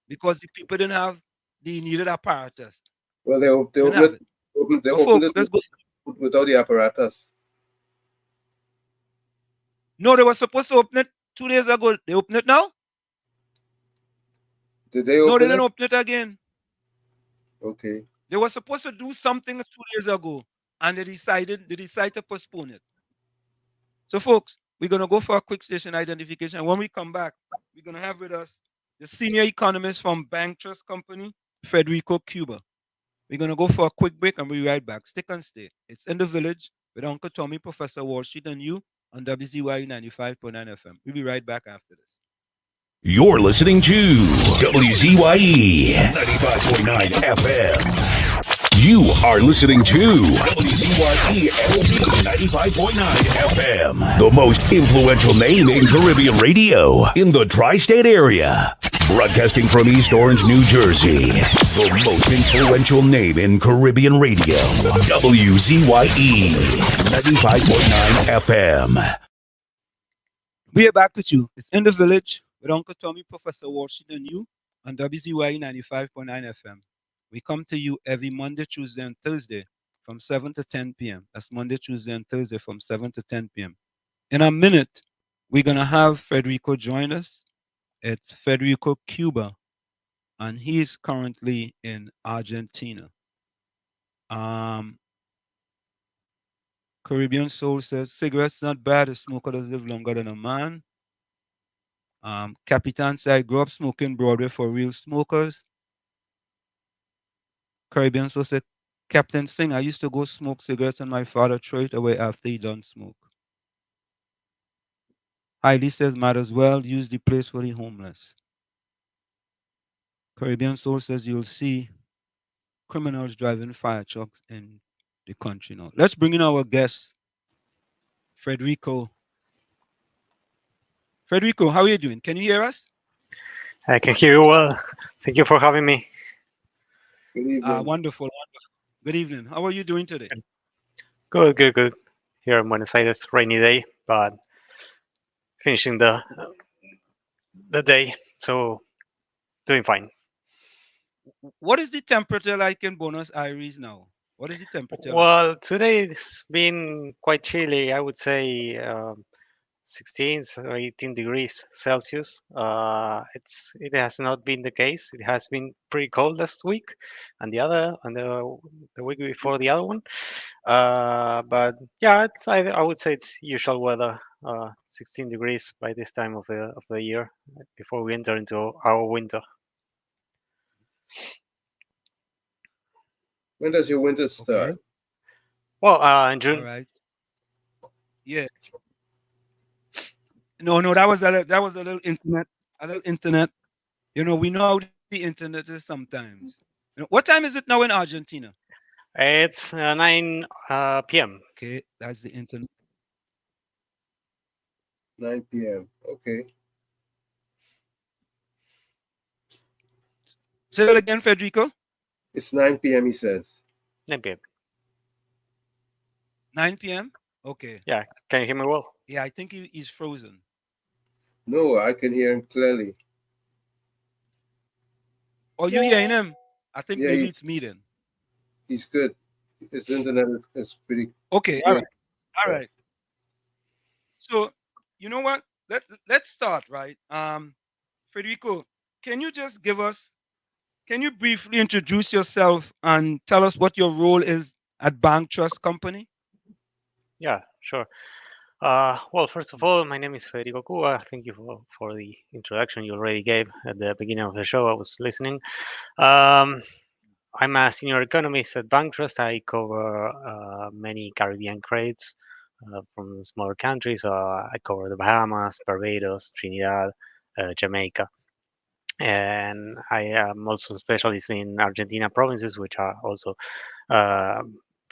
because the people didn't have the needed apparatus. Well, they opened it without the apparatus. No, they were supposed to open it 2 days ago. They open it now? Did they open it? No, they didn't open it again. Okay. They were supposed to do something 2 days ago, and they decided to postpone it. So, folks, we're going to go for a quick station identification. When we come back, we're going to have with us the senior economist from BancTrust Company, Federico, Cuba. We're going to go for a quick break and we'll be right back. Stick and stay. It's In the Village with Uncle Tommy, Professor Wall Street, and you on WZYE 95.9 FM. We'll be right back after this. You're listening to WZYE 95.9 FM. You are listening to WZYE 95.9 FM, the most influential name in Caribbean radio in the tri-state area. Broadcasting from East Orange, New Jersey, the most influential name in Caribbean radio, WZYE 95.9 FM. We are back with you. It's In the Village with Uncle Tommy, Professor Washington U on WZYE 95.9 FM. We come to you every Monday, Tuesday, and Thursday from 7 to 10 p.m. That's Monday, Tuesday, and Thursday from 7 to 10 p.m. In a minute, we're going to have Federico join us. It's Federico Cuba, and he's currently in Argentina. Um, Caribbean Soul says, cigarettes not bad. A smoker does live longer than a man. Capitan said, I grew up smoking Broadway for real smokers. Caribbean Soul said, Captain Singh, I used to go smoke cigarettes and my father threw it away after he done smoke. Heidi says, might as well use the place for the homeless. Caribbean Soul says, you'll see criminals driving fire trucks in the country now. Let's bring in our guest, Federico. Federico, how are you doing? Can you hear us? I can hear you well. Thank you for having me. Good evening. Wonderful. Good evening. How are you doing today? Good, good, good. Here in Buenos Aires, rainy day, but finishing the day, so doing fine. What is the temperature like in Buenos Aires now? What is the temperature like? Well, today it's been quite chilly. I would say 16 or 18 degrees Celsius. It has not been the case. It has been pretty cold last week, and the week before the other one. But yeah, I would say it's usual weather. 16 degrees by this time of the year before we enter into our winter. When does your winter start? Okay. Well, in June. All right. Yeah. No, that was a little internet. A little internet. You know, we know how the internet is sometimes. You know, what time is it now in Argentina? It's 9 p.m. Okay, that's the internet. 9 p.m. Okay. Say that again, Federico. It's 9 p.m. He says. 9 p.m. 9 p.m. Okay. Yeah, can you hear me well? Yeah, I think he's frozen. No, I can hear him clearly. Oh, you hearing him? I think Yeah, maybe it's me then. He's good. His internet is pretty Okay, good. all right. So, you know what? Let's start, right? Federico, can you briefly introduce yourself and tell us what your role is at BancTrust Company? Yeah, sure. Well, first of all, my name is Federico Cuba. Thank you for the introduction you already gave at the beginning of the show. I was listening. I'm a senior economist at BancTrust. I cover many Caribbean credits from smaller countries. I cover the Bahamas, Barbados, Trinidad, Jamaica. And I am also specialist in Argentina provinces, which are also uh,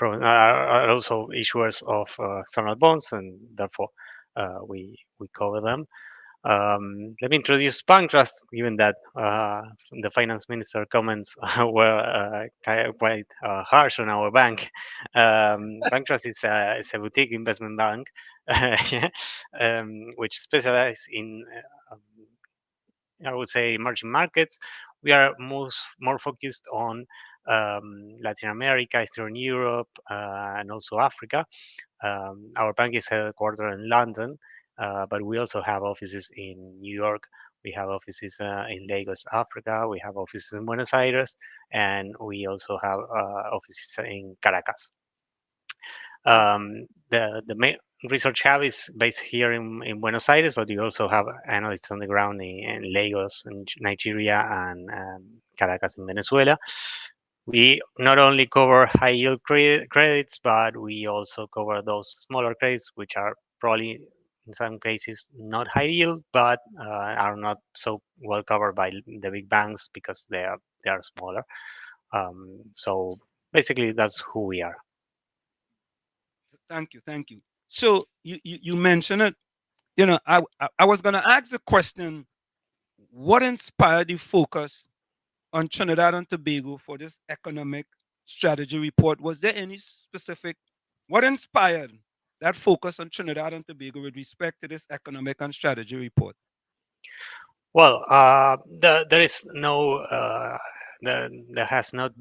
are also issuers of external bonds, and therefore we cover them. Let me introduce BancTrust, given that the finance minister comments were quite harsh on our bank. BancTrust is a boutique investment bank yeah, which specializes in I would say emerging markets. We are more focused on Latin America, Eastern Europe, and also Africa. Our bank is headquartered in London, but we also have offices in New York. We have offices in Lagos, Africa. We have offices in Buenos Aires, and we also have offices in Caracas. The main research hub is based here in Buenos Aires, but you also have analysts on the ground in Lagos, in Nigeria, and Caracas in Venezuela. We not only cover high yield credits, but we also cover those smaller credits, which are probably in some cases not high yield, but are not so well covered by the big banks because they are smaller. So basically, that's who we are. Thank you. So you mentioned it. You know, I was gonna ask the question: what inspired the focus on Trinidad and Tobago for this economic strategy report? Was there any specific? What inspired that focus on Trinidad and Tobago with respect to this economic and strategy report? Well, there is no, there has not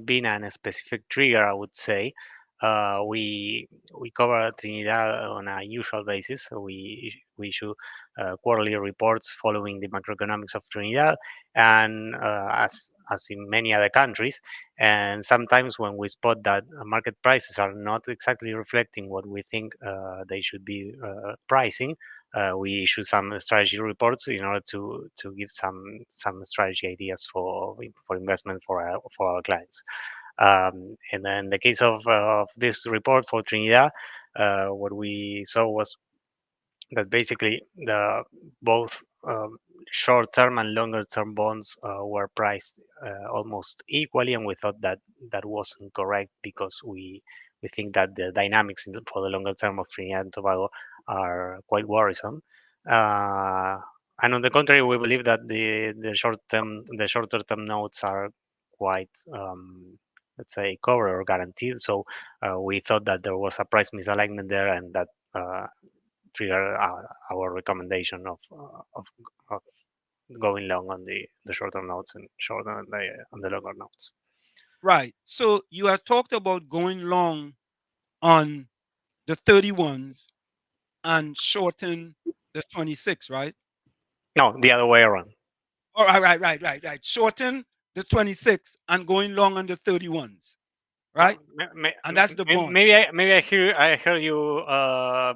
been a specific trigger, I would say. We cover Trinidad on a usual basis. So we issue quarterly reports following the macroeconomics of Trinidad, and as in many other countries. And sometimes when we spot that market prices are not exactly reflecting what we think they should be pricing, we issue some strategy reports in order to give some strategy ideas for investment for our clients. And then in the case of this report for Trinidad, what we saw was that basically the both short-term and longer-term bonds were priced almost equally, and we thought that that wasn't correct because we think that the dynamics for the longer term of Trinidad and Tobago are quite worrisome. Uh, and on the contrary, we believe that the shorter term notes are quite let's say covered or guaranteed. So we thought that there was a price misalignment there, and that trigger our recommendation of going long on the shorter notes and short on the longer notes. Right. So you have talked about going long on the 31s and shorten the 26, right? No, the other way around. All right, right. Shorten the 26 and going long on the 31s, right? And that's the bond. Maybe I heard you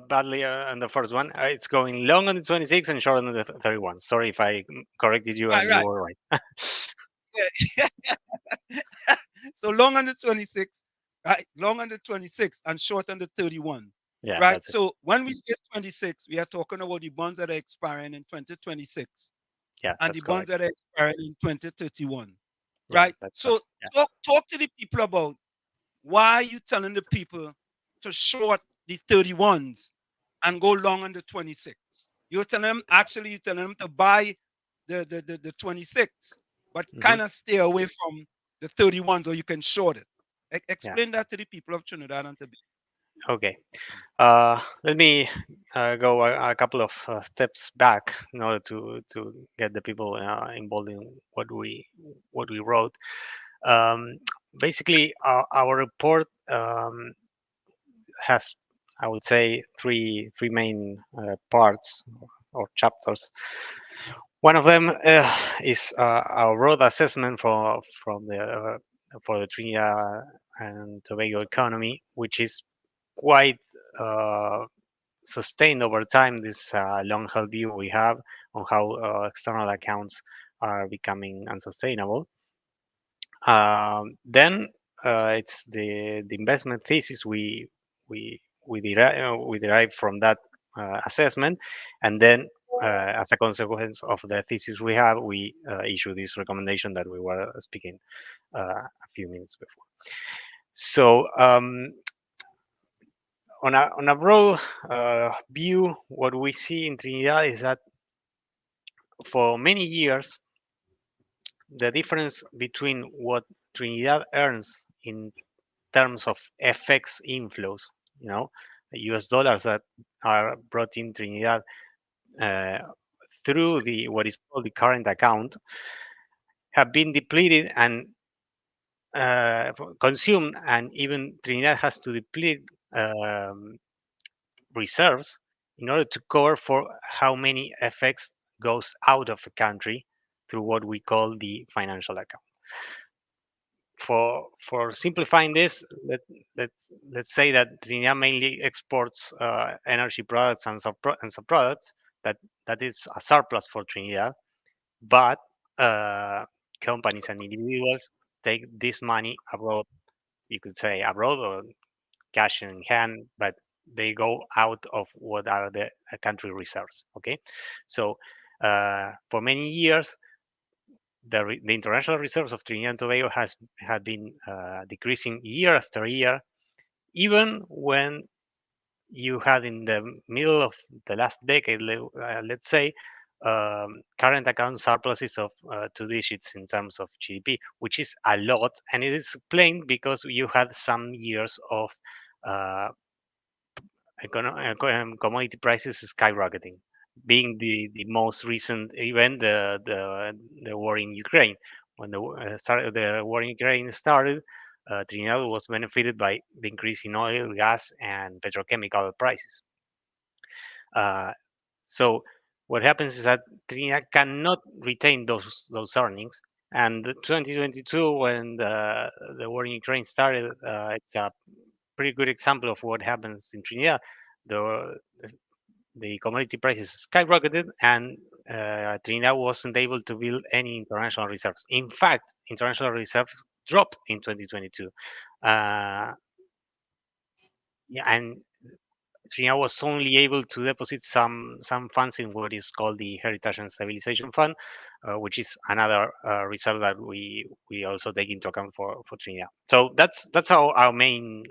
badly on the first one. It's going long on the 26 and short on the 31. Sorry if I corrected you and you Right. were right. Yeah. So long on the 26, right? Long on the 26 and short on the 31, Yeah, right? that's it. So when we say 26, we are talking about the bonds that are expiring in 2026 Yeah, and the that's bonds correct. that are expiring in 2031, Yeah, right? that's So correct. Yeah. talk to the people about why are you telling the people to short the 31s and go long on the 26? You're telling them, actually, you're telling them to buy the 26, but Hmm. kind of stay away from the 31s, or you can short it. Yeah. Explain that to the people of Trinidad and Tobago. Okay. Let me go a couple of steps back in order to get the people involved in what we wrote. Um, Basically, our report has, I would say, three main parts or chapters. One of them is our broad assessment for the Trinidad and Tobago economy, which is quite sustained over time. This long-held view we have on how external accounts are becoming unsustainable. Then it's the investment thesis we derive from that assessment, and then as a consequence of the thesis we have, we issue this recommendation that we were speaking a few minutes before. So on a broad view, what we see in Trinidad is that for many years, the difference between what Trinidad earns in terms of FX inflows, you know, US dollars that are brought in Trinidad uh, through the what is called the current account, have been depleted and consumed, and even Trinidad has to deplete um, reserves in order to cover for how many FX goes out of the country through what we call the financial account. For simplifying this, let's say that Trinidad mainly exports energy products and some products that is a surplus for Trinidad, but uh, companies and individuals take this money abroad. You could say abroad or cash in hand, but they go out of what are the country reserves. Okay, so for many years the international reserves of Trinidad and Tobago has had been decreasing year after year, even when you had in the middle of the last decade, let's say, current account surpluses of 2 digits in terms of GDP, which is a lot, and it is explained because you had some years of uh, commodity prices skyrocketing, being the most recent event, the war in Ukraine. When the war in Ukraine started, Trinidad was benefited by the increase in oil, gas, and petrochemical prices. Uh, so what happens is that Trinidad cannot retain those earnings. And 2022, when the war in Ukraine started, it's a pretty good example of what happens in Trinidad. The the commodity prices skyrocketed, and Trinidad wasn't able to build any international reserves. In fact, international reserves dropped in 2022. Uh, yeah, and Trinidad was only able to deposit some funds in what is called the Heritage and Stabilization Fund, which is another reserve that we also take into account for Trinidad. So that's our main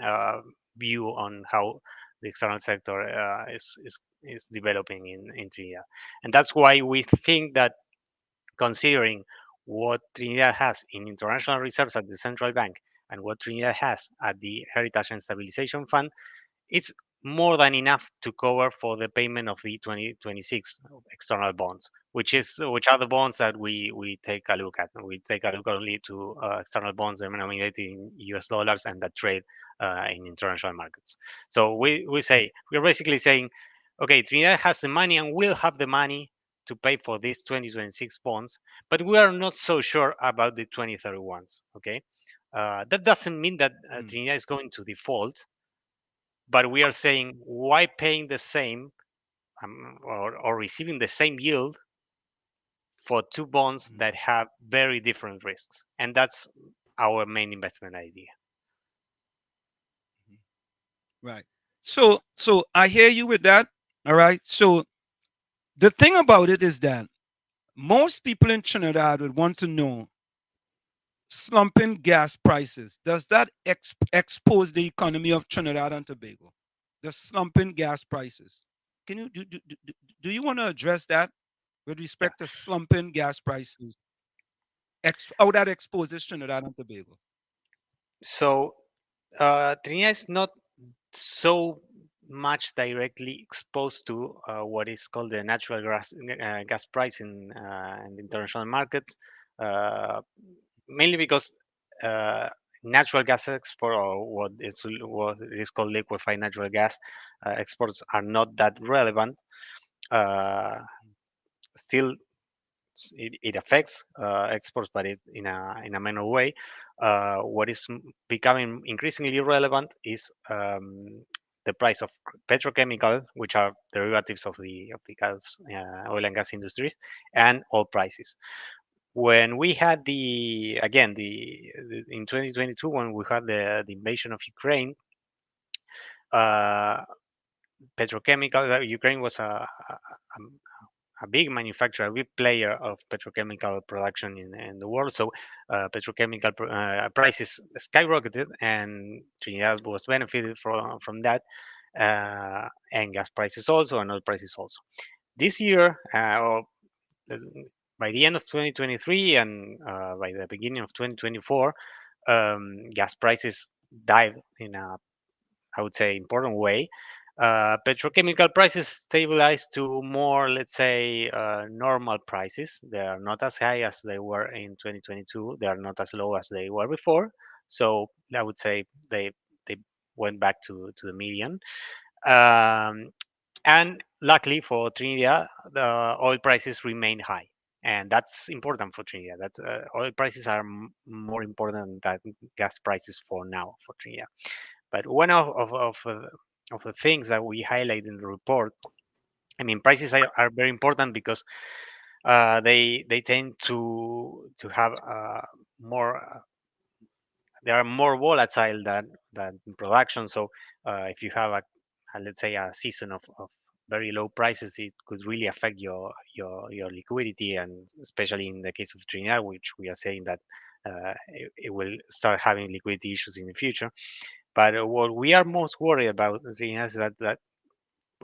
view on how the external sector is developing in Trinidad, and that's why we think that, considering what Trinidad has in international reserves at the central bank and what Trinidad has at the Heritage and Stabilization Fund, it's more than enough to cover for the payment of the 2026 external bonds, which are the bonds that we take a look at. We take a look only to external bonds denominated in US dollars and that trade in international markets. So we say, we're basically saying, okay, Trinidad has the money and will have the money to pay for these 2026 bonds, but we are not so sure about the 2031s. Okay, that doesn't mean that Trinidad is going to default, but we are saying, why paying the same, or receiving the same yield for two bonds that have very different risks? And that's our main investment idea. Right. So I hear you with that. All right. So the thing about it is that most people in Trinidad would want to know slumping gas prices. Does that expose the economy of Trinidad and Tobago? The slumping gas prices. Can you do you want to address that with Yeah. respect to slumping gas prices? How that exposes Trinidad and Tobago? So Trinidad is not so much directly exposed to what is called the natural gas price in the international markets, uh, mainly because uh, natural gas export, or what is called liquefied natural gas exports, are not that relevant. Uh, Still, it affects exports, but in a minor way. What is becoming increasingly relevant is the price of petrochemical, which are derivatives of the gas, oil and gas industries, and oil prices. When we had the in 2022, when we had the invasion of Ukraine, uh, petrochemical, Ukraine was a big manufacturer, a big player of petrochemical production in the world. So petrochemical prices skyrocketed, and Trinidad was benefited from that, and gas prices also, and oil prices also. This year, or by the end of 2023 and by the beginning of 2024, gas prices dive in a, I would say, important way. Petrochemical prices stabilized to more, let's say, normal prices. They are not as high as they were in 2022. They are not as low as they were before. So I would say they went back to the median. Um, and luckily for Trinidad, the oil prices remain high. And that's important for Trinidad. That oil prices are more important than gas prices for now for Trinidad. But one of the things that we highlight in the report, I mean, prices are very important because they tend to have more. They are more volatile than production. So if you have let's say a season of very low prices, it could really affect your liquidity, and especially in the case of Trinidad, which we are saying that it will start having liquidity issues in the future. But what we are most worried about is that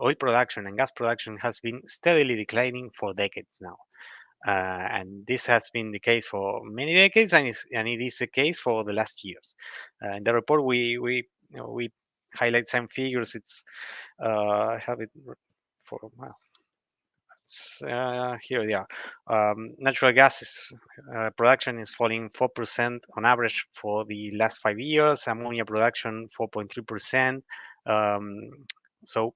oil production and gas production has been steadily declining for decades now. And this has been the case for many decades, and it is the case for the last years. In the report, we highlight some figures. It's I have it for well, here they are. Natural gas production is falling 4% on average for the last 5 years. Ammonia production 4.3%. Um, so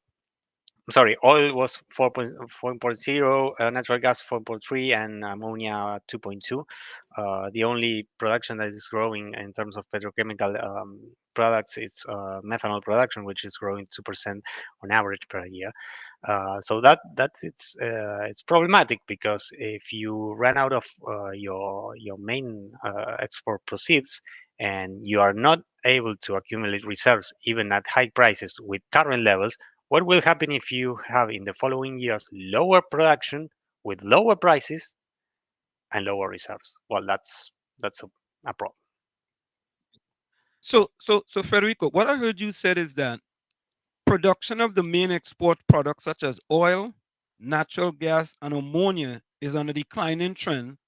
sorry, oil was 4.0, natural gas 4.3, and ammonia 2.2. The only production that is growing in terms of petrochemical products is methanol production, which is growing 2% on average per year. So that's it's problematic, because if you run out of your main export proceeds, and you are not able to accumulate reserves even at high prices with current levels, what will happen if you have in the following years lower production with lower prices and lower reserves? Well, that's a problem. So Federico, what I heard you said is that production of the main export products such as oil, natural gas, and ammonia is on a declining trend.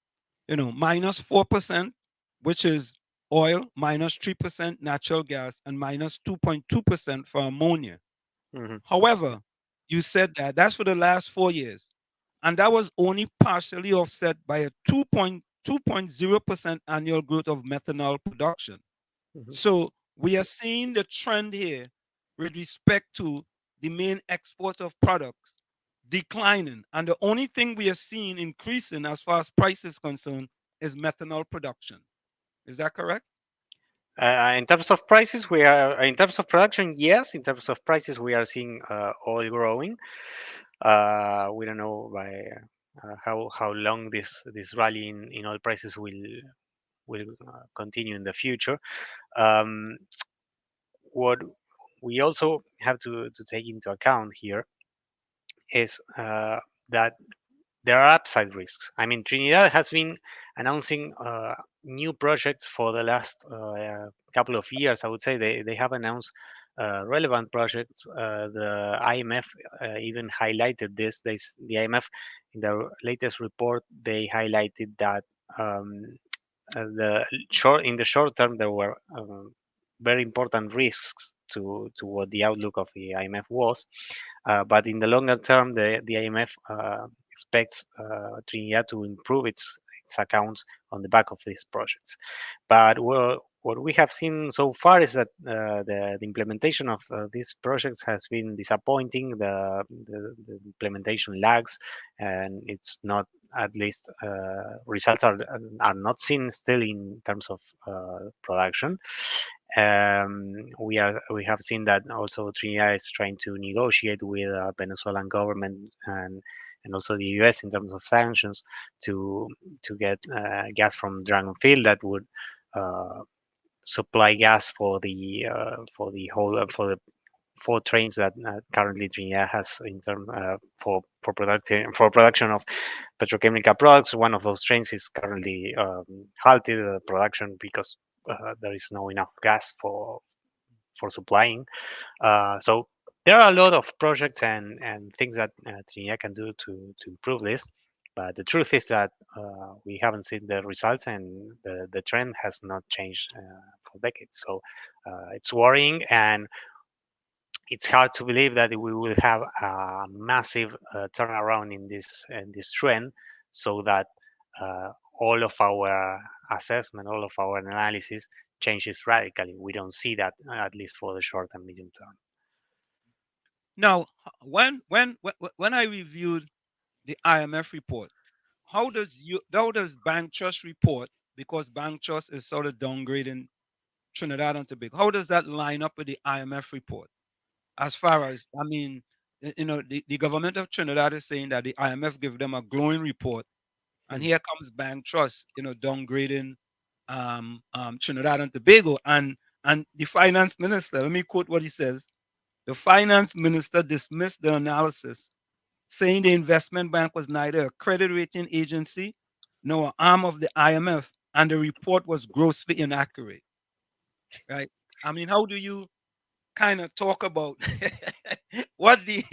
4%, which is oil, -3% natural gas, and -2.2% for ammonia. Mhm, However, you said that that's for the last 4 years, and that was only partially offset by a 2.0% annual growth of methanol production. mhm. So we are seeing the trend here with respect to the main export of products declining. And the only thing we are seeing increasing as far as price is concerned is methanol production. Is that correct? In terms of prices, we are in terms of production, yes. In terms of prices, we are seeing oil growing. We don't know by how long this rally in oil prices will continue in the future. Um, what we also have to take into account here is that there are upside risks. I mean, Trinidad has been announcing new projects for the last couple of years. I would say they have announced relevant projects. The IMF even highlighted this. The IMF, in their latest report, they highlighted that in the short term there were very important risks to what the outlook of the IMF was, but in the longer term, the IMF expects Trinidad to improve its accounts on the back of these projects. But what we have seen so far is that the implementation of these projects has been disappointing. The implementation lags, and it's not, at least results are not seen still in terms of production. We have seen that also Trinidad is trying to negotiate with Venezuelan government and also the US in terms of sanctions to get gas from Dragon Field that would uh, supply gas for the whole for the four trains that currently Trinidad has in term for production of petrochemical products. One of those trains is currently halted production because there is no enough gas for supplying. So there are a lot of projects and things that Trinidad can do to improve this. But the truth is that we haven't seen the results, and the trend has not changed for decades. So it's worrying, and it's hard to believe that we will have a massive turnaround in this trend, so that uh, all of our assessment, all of our analysis changes radically. We don't see that, at least for the short and medium term. Now, when I reviewed the IMF report, how does BancTrust report, because BancTrust is sort of downgrading Trinidad and Tobago? How does that line up with the IMF report? As far as, I mean, the government of Trinidad is saying that the IMF give them a glowing report, and Mm. here comes BancTrust, downgrading Trinidad and Tobago, and the finance minister. Let me quote what he says. The finance minister dismissed the analysis, saying the investment bank was neither a credit rating agency nor an arm of the IMF, and the report was grossly inaccurate. Right? I mean, how do you kind of talk about what the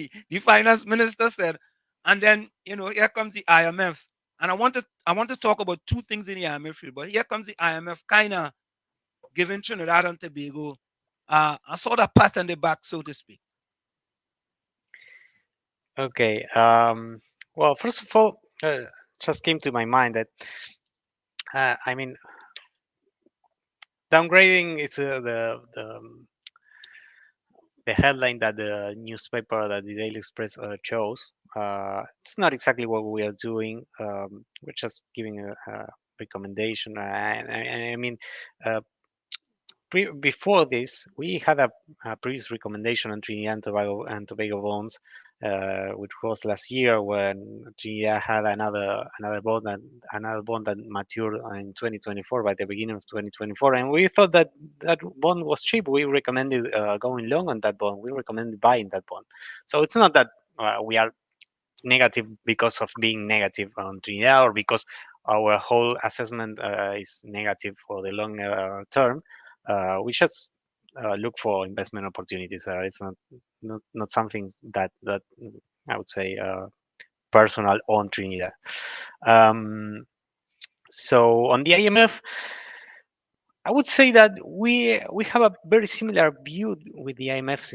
finance minister said, and then here comes the IMF, and I want to talk about two things in the IMF field, but here comes the IMF kind of giving Trinidad and Tobago a sort of pat on the back, so to speak. Okay. Well, first of all, just came to my mind that I mean, downgrading is the headline that the newspaper, that the Daily Express chose. It's not exactly what we are doing. We're just giving a recommendation. I mean, uh, before this, we had a previous recommendation on Trinidad and Tobago bonds, which was last year when Trinidad had another bond that matured in 2024, by the beginning of 2024, and we thought that that bond was cheap. We recommended going long on that bond. We recommended buying that bond. So it's not that we are negative because of being negative on Trinidad, or because our whole assessment is negative for the longer term. We just look for investment opportunities. It's not something that I would say personal on Trinidad. Um, so on the IMF, I would say that we have a very similar view with the IMF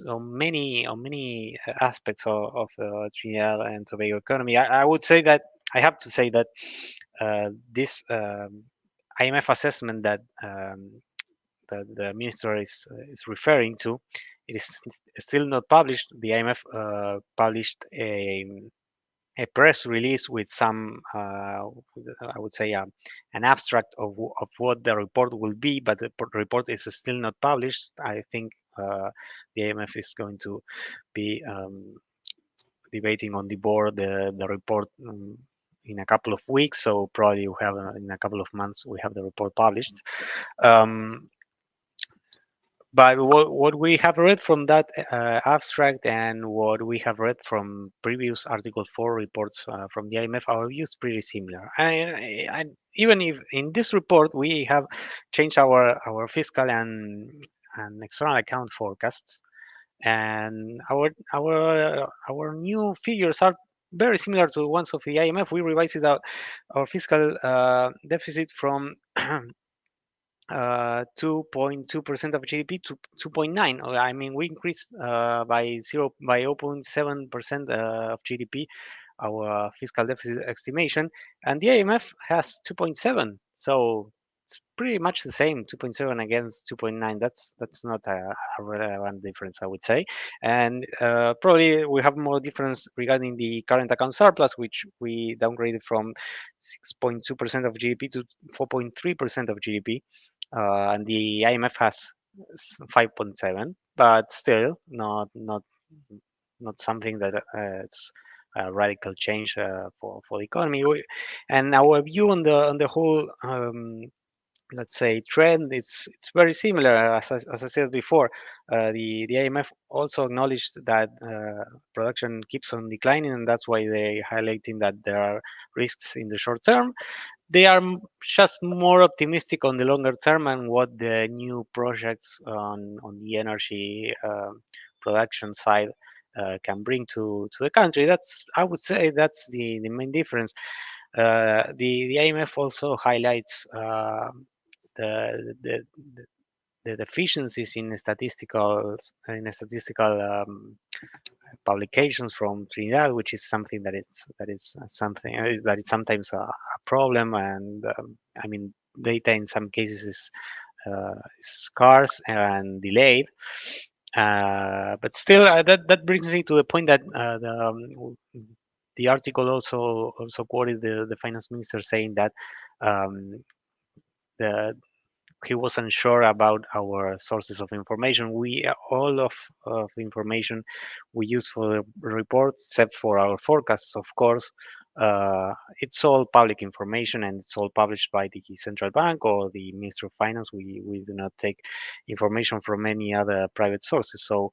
on many aspects of the Trinidad and Tobago economy. I would say that I have to say that this IMF assessment that the minister is referring to, it is still not published. The IMF published a press release with some, I would say, an abstract of what the report will be, but the report is still not published. I think the IMF is going to be debating on the board the report in a couple of weeks. So probably we have in a couple of months we have the report published. Um, but what we have read from that abstract, and what we have read from previous Article 4 reports from the IMF, our view is pretty similar. Even if in this report we have changed our fiscal and external account forecasts, and our new figures are very similar to the ones of the IMF. We revised our fiscal deficit from 2.2% of GDP to 2.9. I mean, we increased by 0.7% of GDP our fiscal deficit estimation, and the IMF has 2.7. So it's pretty much the same, 2.7 against 2.9. That's not a relevant difference, I would say. And probably we have more difference regarding the current account surplus, which we downgraded from 6.2% of GDP to 4.3% of GDP, and the IMF has 5.7, but still not something that it's a radical change for the economy. And our view on the whole, let's say, trend, it's very similar. As I said before, the IMF also acknowledged that production keeps on declining, and that's why they highlighting that there are risks in the short term. They are just more optimistic on the longer term and what the new projects on the energy production side can bring to the country. That's, I would say, that's the main difference. The IMF also highlights the the deficiencies in statistical publications from Trinidad, which is something that is sometimes a problem, and I mean, data in some cases is scarce and delayed. But still, that brings me to the point that the article also quoted the finance minister saying that um, the he wasn't sure about our sources of information. We all of the information we use for the report, except for our forecasts, of course, it's all public information, and it's all published by the central bank or the Ministry of Finance. We do not take information from any other private sources. So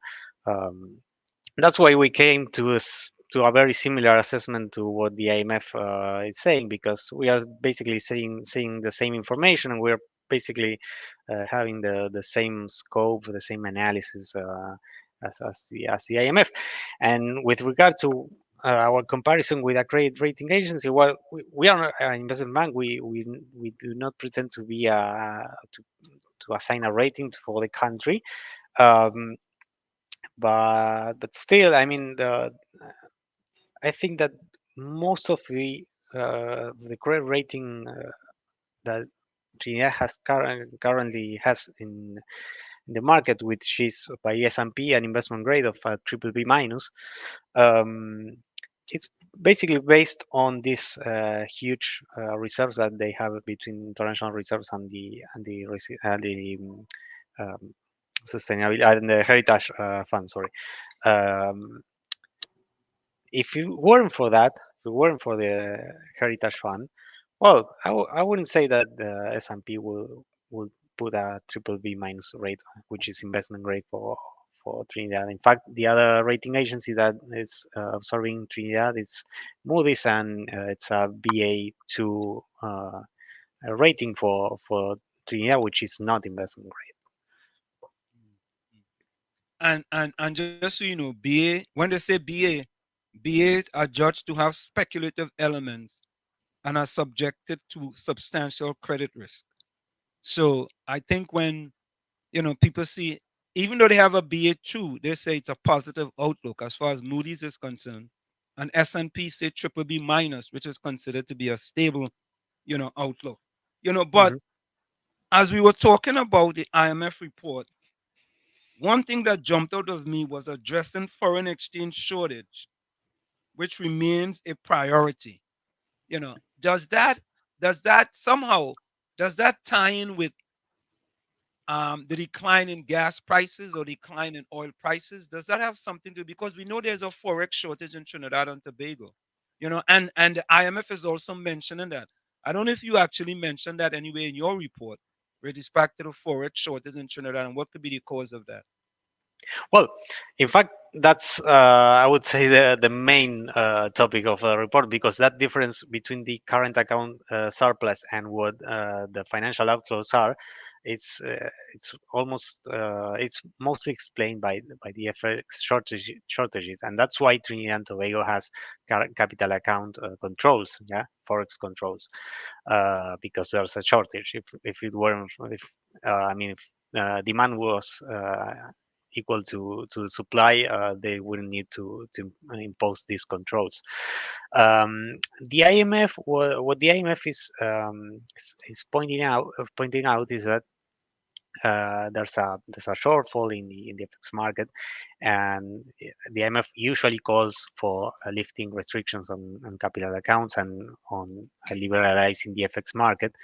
that's why we came to a very similar assessment to what the IMF is saying, because we are basically seeing the same information, and we're basically having the same scope, the same analysis as the IMF. And with regard to our comparison with a credit rating agency, well, we are an investment bank. We do not pretend to be to to assign a rating for the country. Um, but still, I mean, I think that most of the credit rating that Trinidad has currently has in the market, which is by S&P an investment grade of triple B minus. Um, it's basically based on these huge reserves that they have between international reserves and the um, sustainability and the heritage fund. Sorry. Um, if it weren't for that, if it weren't for the heritage fund, well, I wouldn't say that the S&P will put a triple B minus rate, which is investment grade for Trinidad. In fact, the other rating agency that is observing Trinidad is Moody's, and it's a BA2 rating for Trinidad, which is not investment grade. And just so you know, BA, when they say BAs are judged to have speculative elements and are subjected to substantial credit risk. So I think when people see, even though they have a BA2, they say it's a positive outlook as far as Moody's is concerned, and S&P say triple B minus, which is considered to be a stable, outlook. But Mhm. as we were talking about the IMF report, one thing that jumped out of me was addressing foreign exchange shortage, which remains a priority. Does that somehow does that tie in with the decline in gas prices or decline in oil prices? Does that have something to, because we know there's a forex shortage in Trinidad and Tobago, and the IMF is also mentioning that. I don't know if you actually mentioned that anyway in your report with respect to the forex shortage in Trinidad and what could be the cause of that. Well, in fact, that's I would say the main topic of the report, because that difference between the current account surplus and what the financial outflows are, it's mostly explained by the FX shortages, and that's why Trinidad and Tobago has capital account controls, yeah, forex controls, because there's a shortage. If it weren't, if I mean, if demand was equal to the supply, they wouldn't need to impose these controls. The IMF, what the IMF is pointing out is that there's a shortfall in the FX market, and the IMF usually calls for lifting restrictions on capital accounts and on liberalizing the FX market.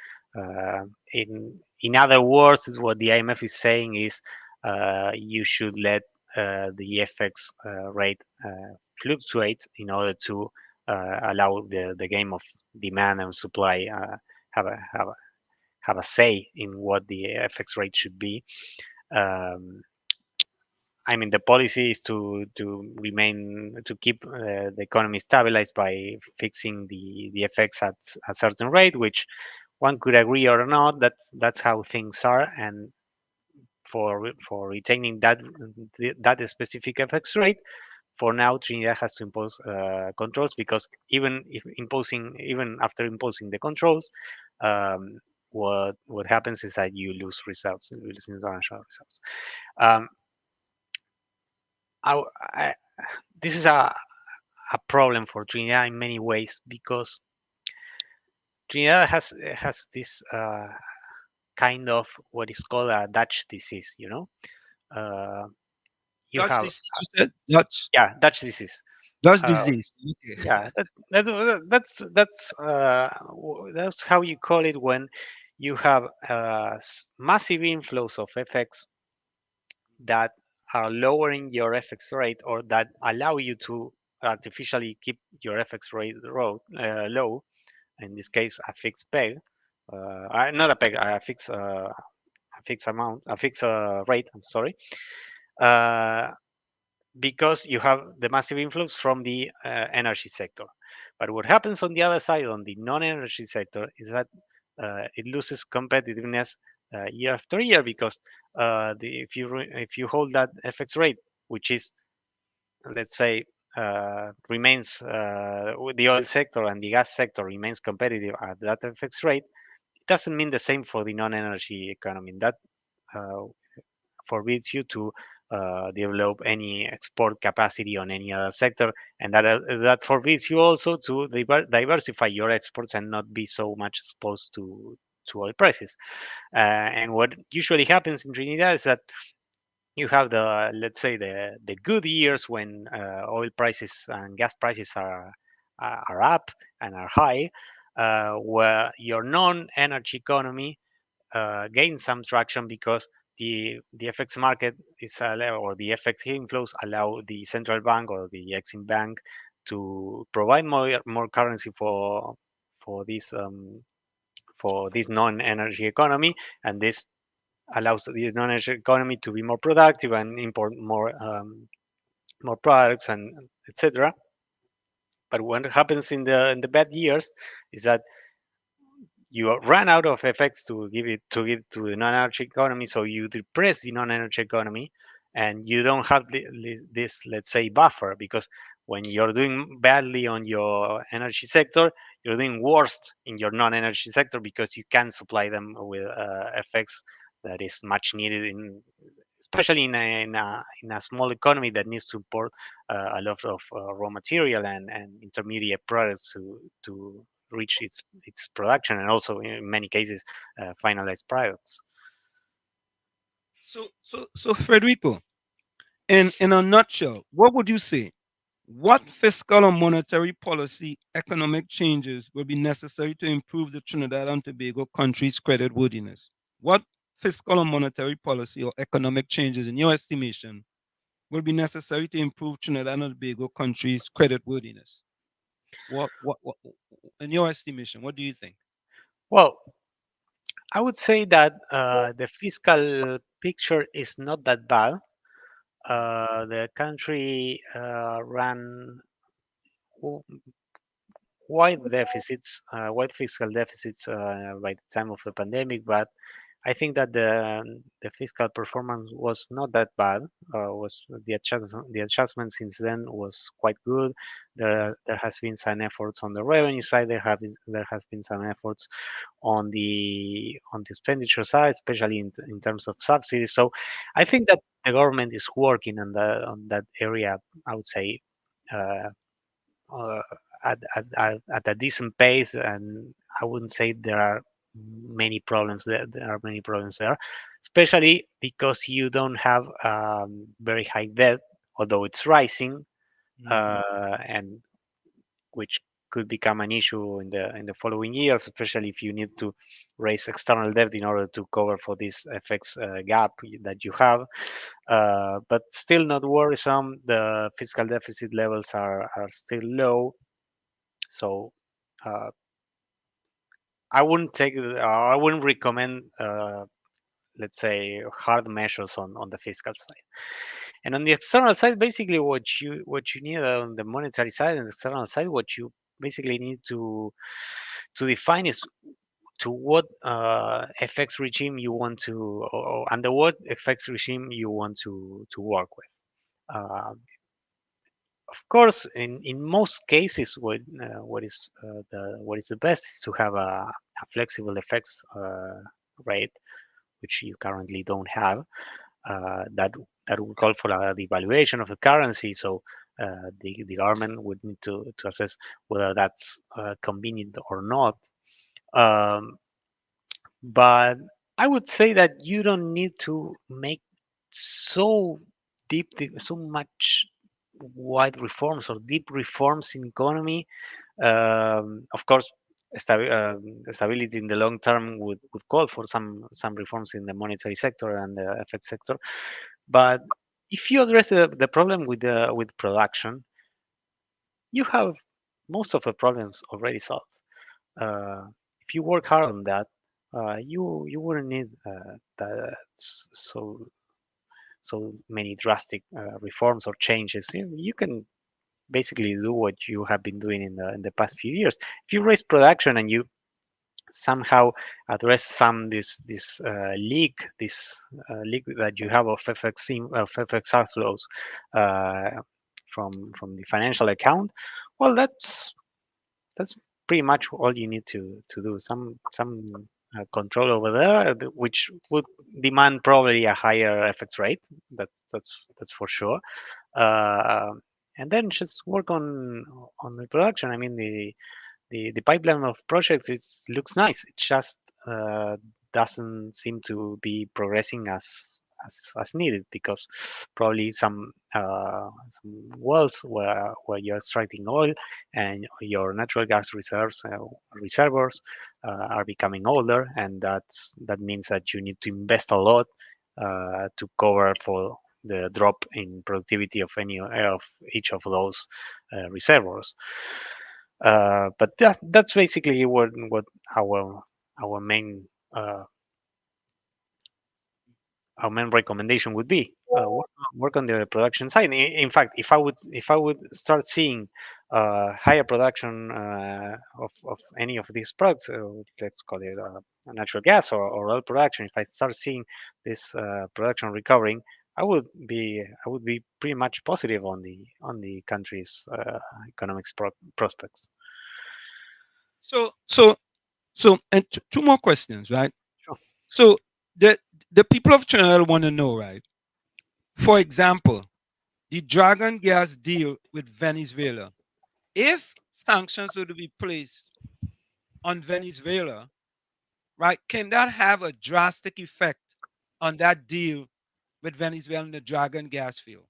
In other words, what the IMF is saying is you should let the FX rate fluctuate in order to allow the game of demand and supply have a have a have a say in what the FX rate should be. Um, I mean, the policy is to keep the economy stabilized by fixing the FX at a certain rate, which one could agree or not. That's how things are, and for retaining that specific FX rate, for now Trinidad has to impose controls, because even after imposing the controls, um, what happens is that you lose reserves, you lose international reserves. Um, I, I, this is a problem for Trinidad in many ways, because Trinidad has this kind of what is called a Dutch disease. Uh, you Dutch have disease, you said? Dutch. yeah, Dutch disease. Dutch Uh, disease. Okay. yeah, that's how you call it when you have massive inflows of FX that are lowering your FX rate, or that allow you to artificially keep your FX rate low. In this case, a fixed peg, not a peg, a fixed rate. I'm sorry. Uh, because you have the massive influx from the energy sector. But what happens on the other side, on the non-energy sector, is that it loses competitiveness year after year, because if you hold that FX rate, which is, let's say, remains the oil sector and the gas sector remains competitive at that FX rate, it doesn't mean the same for the non-energy economy. uh, forbids you to develop any export capacity on any other sector, and that forbids you also to diversify your exports and not be so much exposed to oil prices. And what usually happens in Trinidad is that you have the, let's say, the good years when oil prices and gas prices are up and are high, where your non-energy economy gain some traction because the FX market is or the FX inflows allow the central bank or the Exim Bank to provide more currency for this non-energy economy, and this allows the non-energy economy to be more productive and import more products and etc. But what happens in the bad years is that you run out of effects to give to the non-energy economy, so you depress the non-energy economy, and you don't have this, let's say, buffer, because when you're doing badly on your energy sector, you're doing worst in your non-energy sector because you can supply them with effects that is much needed in, especially in a small economy that needs to import a lot of raw material and intermediate products to reach its production, and also in many cases finalized products. So Federico, in a nutshell, what would you say? What fiscal and monetary policy economic changes will be necessary to improve the Trinidad and Tobago country's credit worthiness? What fiscal and monetary policy or economic changes, in your estimation, will be necessary to improve Trinidad and Tobago country's credit worthiness? What, in your estimation, what do you think? Well, I would say that the fiscal picture is not that bad. The country ran w- wide fiscal deficits by the time of the pandemic, but I think that the fiscal performance was not that bad. Was the adjustment since then was quite good. There has been some efforts on the revenue side. There has been some efforts on the expenditure side, especially in terms of subsidies. So I think that the government is working on that area. I would say uh, uh, at a decent pace, and I wouldn't say there are many problems there. There are many problems there, especially because you don't have very high debt, although it's rising, Mhm. and which could become an issue in the following years, especially if you need to raise external debt in order to cover for this FX gap that you have. But still not worrisome. The fiscal deficit levels are still low, so uh, I wouldn't recommend, let's say, hard measures on the fiscal side. And on the external side, basically what you need on the monetary side and the external side, what you basically need to define is to what FX regime you want to, or under what FX regime you want to work with. Of course, in most cases, what is the best is to have a flexible FX rate, which you currently don't have. That would call for a devaluation of the currency. So the government would need to assess whether that's convenient or not. Um, but I would say that you don't need to make so so much wide reforms or deep reforms in economy. Of course, stability in the long term would call for some reforms in the monetary sector and the FX sector. But if you address the problem with production, you have most of the problems already solved. Uh, if you work hard on that, you wouldn't need so many drastic reforms or changes. You can basically do what you have been doing in the past few years. If you raise production and you somehow address this leak that you have of FX outflows from the financial account, well, that's pretty much all you need to do. Some control over there, which would demand probably a higher FX rate. That's for sure. Uh, and then just work on the production. I mean, the pipeline of projects looks nice. It just doesn't seem to be progressing as needed, because probably some wells where you're extracting oil and your natural gas reservoirs are becoming older, and that means that you need to invest a lot to cover for the drop in productivity of any of each of those reservoirs. But that's basically what our our main uh, our main recommendation would be. Work on the production side. In fact, if I would start seeing higher production of any of these products, let's call it natural gas or oil production, if I start seeing this production recovering, I would be pretty much positive on the country's economics prospects. So, and two more questions, right? Sure. So, the the people of Trinidad want to know, right? For example, the Dragon Gas deal with Venezuela. If sanctions were to be placed on Venezuela, right, can that have a drastic effect on that deal with Venezuela and the Dragon Gas field?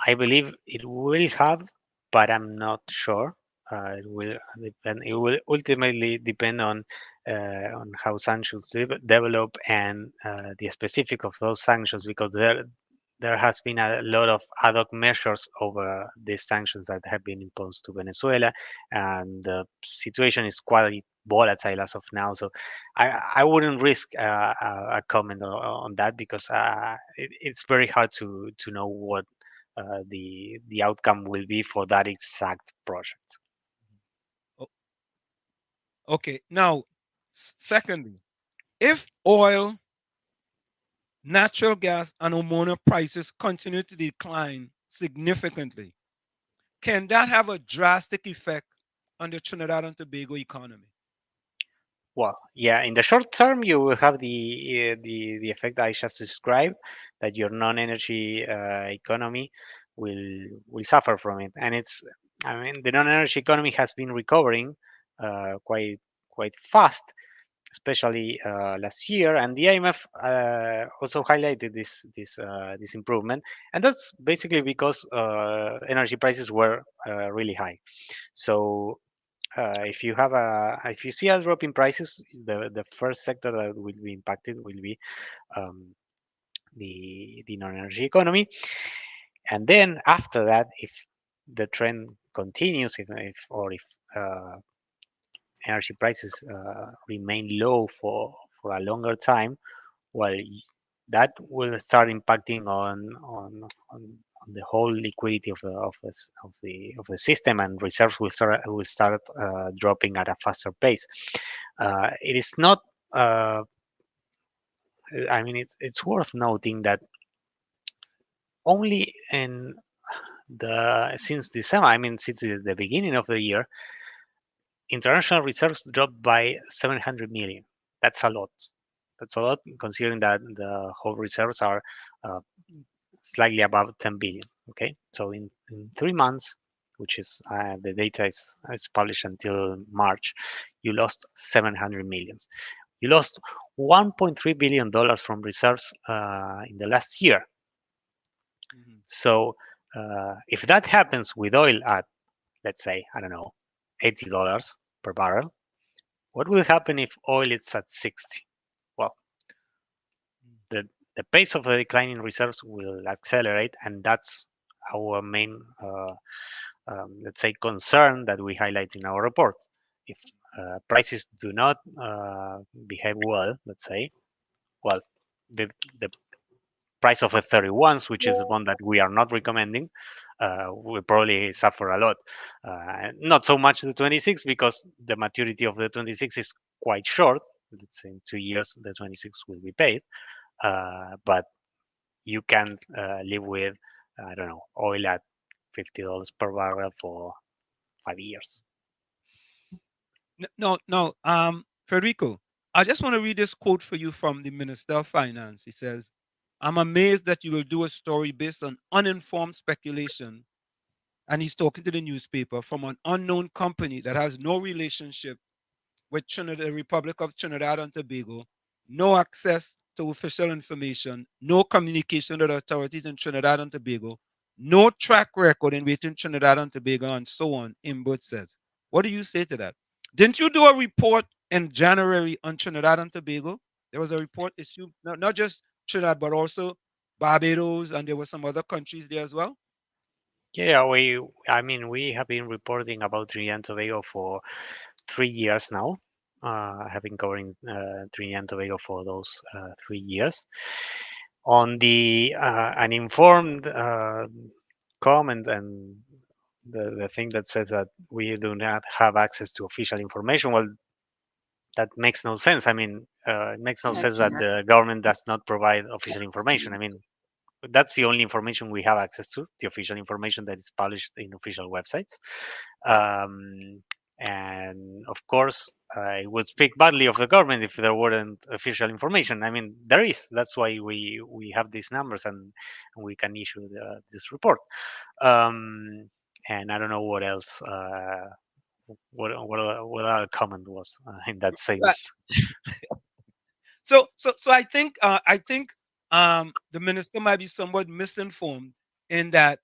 I believe it will have, but I'm not sure. It will depend. It will ultimately depend on how sanctions develop and the specific of those sanctions, because there has been a lot of ad hoc measures over these sanctions that have been imposed to Venezuela, and the situation is quite volatile as of now. So I wouldn't risk a comment on that, because it's very hard to know what the outcome will be for that exact project. O- Okay. Now, secondly, if oil, natural gas, and ammonia prices continue to decline significantly, can that have a drastic effect on the Trinidad and Tobago economy? Well, yeah, in the short term, you will have the effect I just described, that your non-energy economy will suffer from it, and I mean, the non-energy economy has been recovering quite fast, especially last year, and the IMF also highlighted this improvement, and that's basically because energy prices were really high. So if you see a drop in prices, the first sector that will be impacted will be um, the non-energy economy, and then after that, if the trend continues, if uh, energy prices remain low for a longer time, well, that will start impacting on the whole liquidity of the system, and reserves will start dropping at a faster pace. It is not. Uh, I mean, it's worth noting that only in the since December, I mean, since the beginning of the year, international reserves dropped by 700 million. That's a lot. That's a lot, considering that the whole reserves are uh, slightly above 10 billion. Okay, so in 3 months, which is the data is published until March, you lost 700 million. You lost 1.3 billion dollars from reserves in the last year. Mhm. So if that happens with oil at, let's say, I don't know, $80 per barrel, what will happen if oil is at 60? Well, the the pace of the decline in reserves will accelerate, and that's our main, let's say, concern that we highlight in our report. If prices do not behave well, let's say, well, the price of the 31s, which is the one that we are not recommending, will probably suffer a lot. Not so much the 26, because the maturity of the 26 is quite short. Let's say in 2 years, the 26 will be paid. But you can live with, I don't know, oil at $50 per barrel for 5 years. No, no. Federico, I just want to read this quote for you from the Minister of Finance. He says, I'm amazed that you will do a story based on uninformed speculation. And he's talking to the newspaper from an unknown company that has no relationship with Trinidad, the Republic of Trinidad and Tobago, no access to official information, no communication with authorities in Trinidad and Tobago, no track record in waiting Trinidad and Tobago, and so on, Imbert says. What do you say to that? Didn't you do a report in January on Trinidad and Tobago? There was a report issued, not just Trinidad, but also Barbados, and there were some other countries there as well. Yeah, we have been reporting about Trinidad and Tobago for 3 years now. I have been covering Trinidad and Tobago for those 3 years. On the uninformed comment and the thing that says that we do not have access to official information, well, that makes no sense. I mean, it makes no sense that the government does not provide official information. I mean, that's the only information we have access to, the official information that is published in official websites. Um, and of course, I would speak badly of the government if there weren't official information. I mean, there is. That's why we have these numbers and we can issue this report. Um, and I don't know what else. What other comment was in that statement? So I think the minister might be somewhat misinformed in that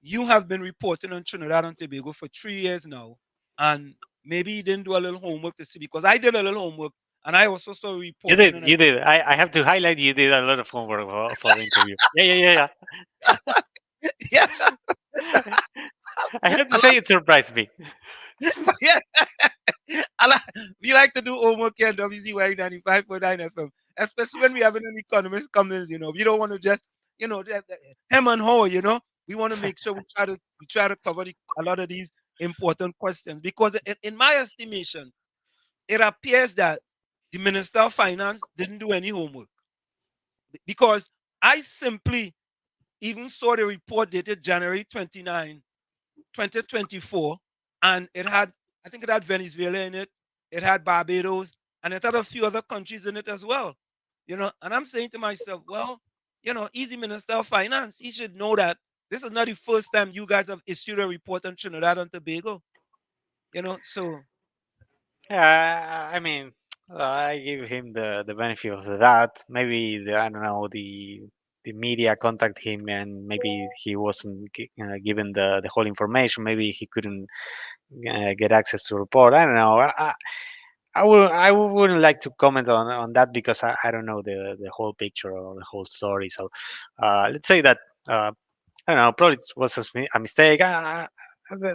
you have been reporting on Trinidad and Tobago for 3 years now, and maybe you didn't do a little homework to see, because I did a little homework and I also saw You reporting did, and you did. I have to highlight you did a lot of homework for the interview. Yeah. yeah, I have to I say it surprised me. yeah. We like to do homework here at WZYE 95.9 FM, especially when we have an economist comes. We don't want to just, hem and haw. We want to make sure we try to cover a lot of these important questions, because in my estimation, it appears that the Minister of Finance didn't do any homework, because I simply even saw the report dated January 29, 2024, and I think it had Venezuela in it, it had Barbados, and it had a few other countries in it as well. And I'm saying to myself, well, easy Minister of Finance, he should know that this is not the first time you guys have issued a report on Trinidad and Tobago. So I mean, I give him the benefit of the doubt. Maybe I don't know, the media contact him and maybe he wasn't given the whole information. Maybe he couldn't get access to the report. I don't know. I wouldn't like to comment on that because I don't know the whole picture or the whole story. So let's say that I don't know. Probably it was a mistake.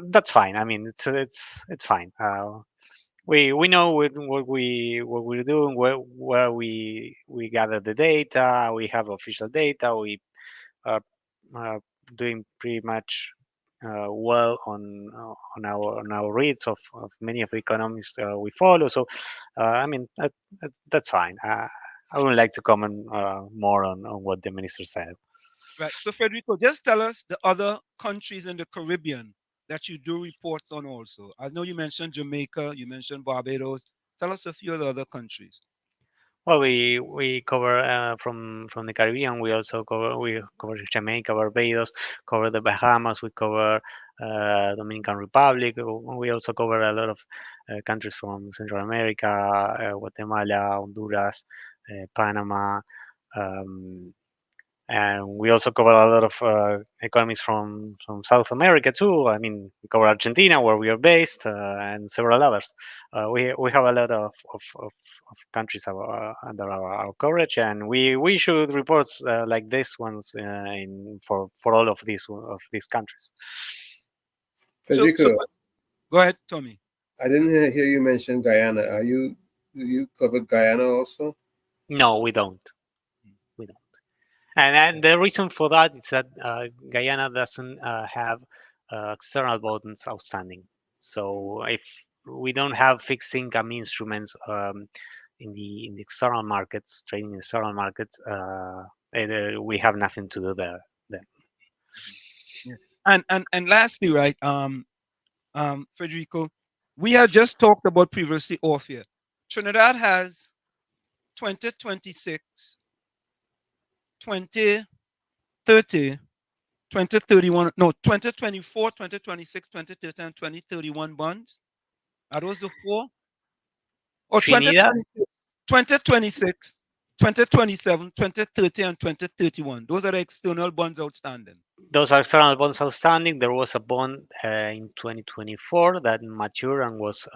That's fine. I mean, it's fine. We know what we're doing, where we gather the data. We have official data. We are doing pretty much well on our reads of many of the economists we follow. So I mean that's fine. I would like to comment more on what the minister said. right. So Federico, just tell us the other countries in the Caribbean that you do reports on also. I know you mentioned Jamaica, you mentioned Barbados. Tell us a few of the other countries. Well, we cover from the Caribbean. We cover Jamaica, Barbados, cover the Bahamas. We cover Dominican Republic. We also cover a lot of countries from Central America, Guatemala, Honduras, Panama. Um, and we also cover a lot of economies from South America too. I mean, we cover Argentina, where we are based, and several others. We have a lot of countries under our coverage, and we should reports like this ones for all of these countries. So Federico, go ahead, Tommy. I didn't hear you mention Guyana. Do you cover Guyana also? No, we don't. We don't. And the reason for that is that Guyana doesn't have external bonds outstanding. So if we don't have fixed income instruments in the external markets, trading in external markets, we have nothing to do there. Yeah. And lastly, right, Federico, we had just talked about previously off here Trinidad has 2026, 2030, 2031, no, 2024, 2026, 2030, and 2031 bonds. Are those the four? Or Trinidad, 2026, 2026, 2027, 2030, and 2031. Those are the external bonds outstanding. those are external bonds outstanding. There was a bond in 2024 that matured and was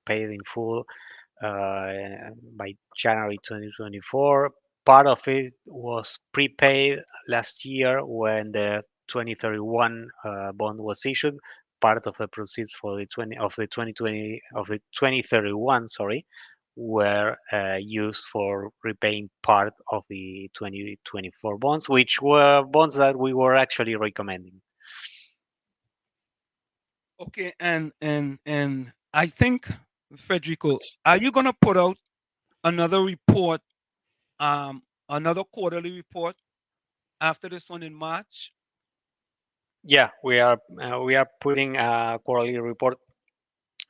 paid in full by January 2024. Part of it was prepaid last year when the 2031 bond was issued. Part of the proceeds for the 2031, sorry, were used for repaying part of the 2024 bonds, which were bonds that we were actually recommending. Okay, and I think, Federico, are you gonna put out another report, another quarterly report after this one in March? Yeah, we are putting a quarterly report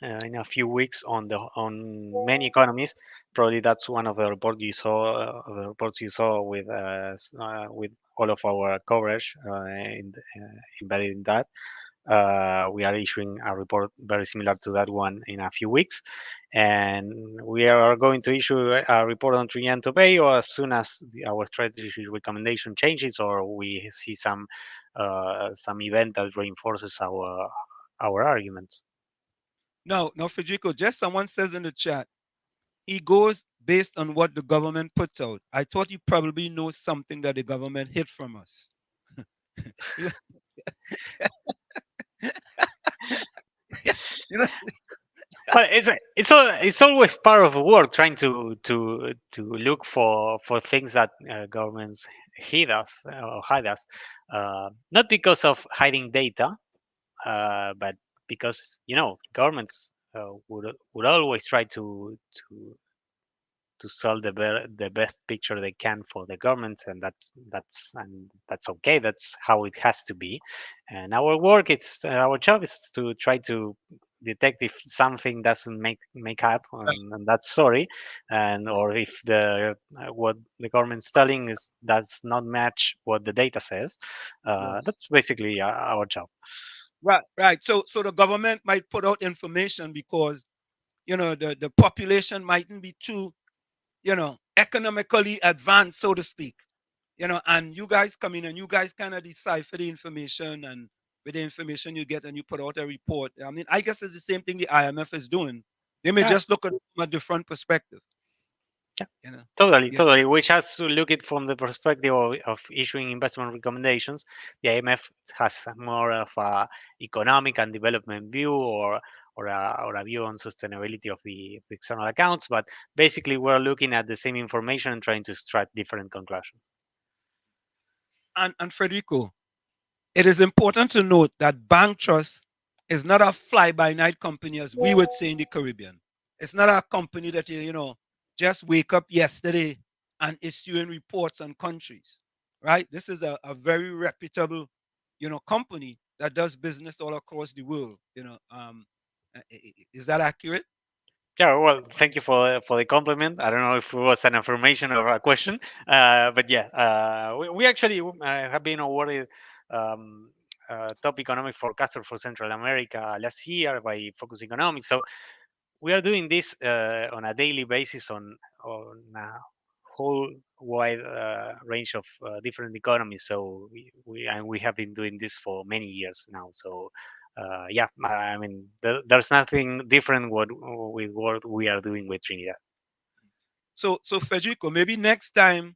in a few weeks on many economies. Probably that's one of the reports you saw with all of our coverage embedded in that. We are issuing a report very similar to that one in a few weeks, and we are going to issue a report on Trinidad and Tobago as soon as our strategy recommendation changes or we see some event that reinforces our arguments. No, no, Federico, just someone says in the chat, he goes based on what the government puts out. I thought you probably know something that the government hid from us. you know, Well, it's always part of the work trying to look for things that governments hide us, not because of hiding data, but because governments would always try to sell the best picture they can for the government, and that's okay. That's how it has to be. And our job is to try to detect if something doesn't make up, and that's sorry, and or if the what the government's telling is does not match what the data says. yes. That's basically our job. Right, right. So the government might put out information because the population mightn't be too economically advanced, so to speak. And you guys come in and you guys kind of decipher the information, and with the information you get and you put out a report. I mean, I guess it's the same thing the IMF is doing. They may Yeah, just look at it from a different perspective. yeah. You know. Totally, Yeah. totally. Which has to look it from the perspective of issuing investment recommendations. The IMF has more of a economic and development view, or a view on sustainability of the external accounts. But basically, we're looking at the same information and trying to extract different conclusions. And Federico, it is important to note that BancTrust is not a fly-by-night company as we would say in the Caribbean. It's not a company that just wake up yesterday and issuing reports on countries, right? This is a very reputable, company that does business all across the world. Is that accurate? Yeah, well, thank you for the compliment. I don't know if it was an affirmation or a question, but yeah, we actually have been awarded um, top economic forecaster for Central America last year by Focus Economics. So we are doing this on a daily basis on a whole wide range of different economies. So we have been doing this for many years now. So yeah, I mean, there's nothing different with what we are doing with Trinidad. So Federico, maybe next time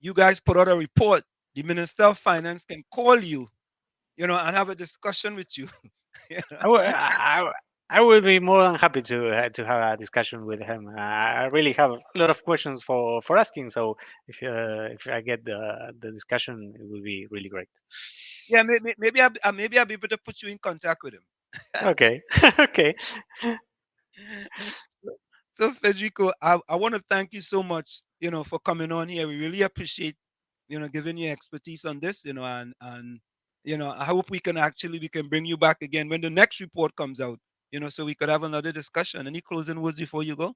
you guys put out a report, the Minister of Finance can call you, and have a discussion with you. you know? I, will- I will be more than happy to have a discussion with him. I really have a lot of questions for asking. So if I get the discussion, it will be really great. Yeah, maybe I'll be able to put you in contact with him. Okay, okay. So Federico, I want to thank you so much, for coming on here. We really appreciate, giving your expertise on this, and I hope we can bring you back again when the next report comes out. so we could have another discussion. Any closing words before you go?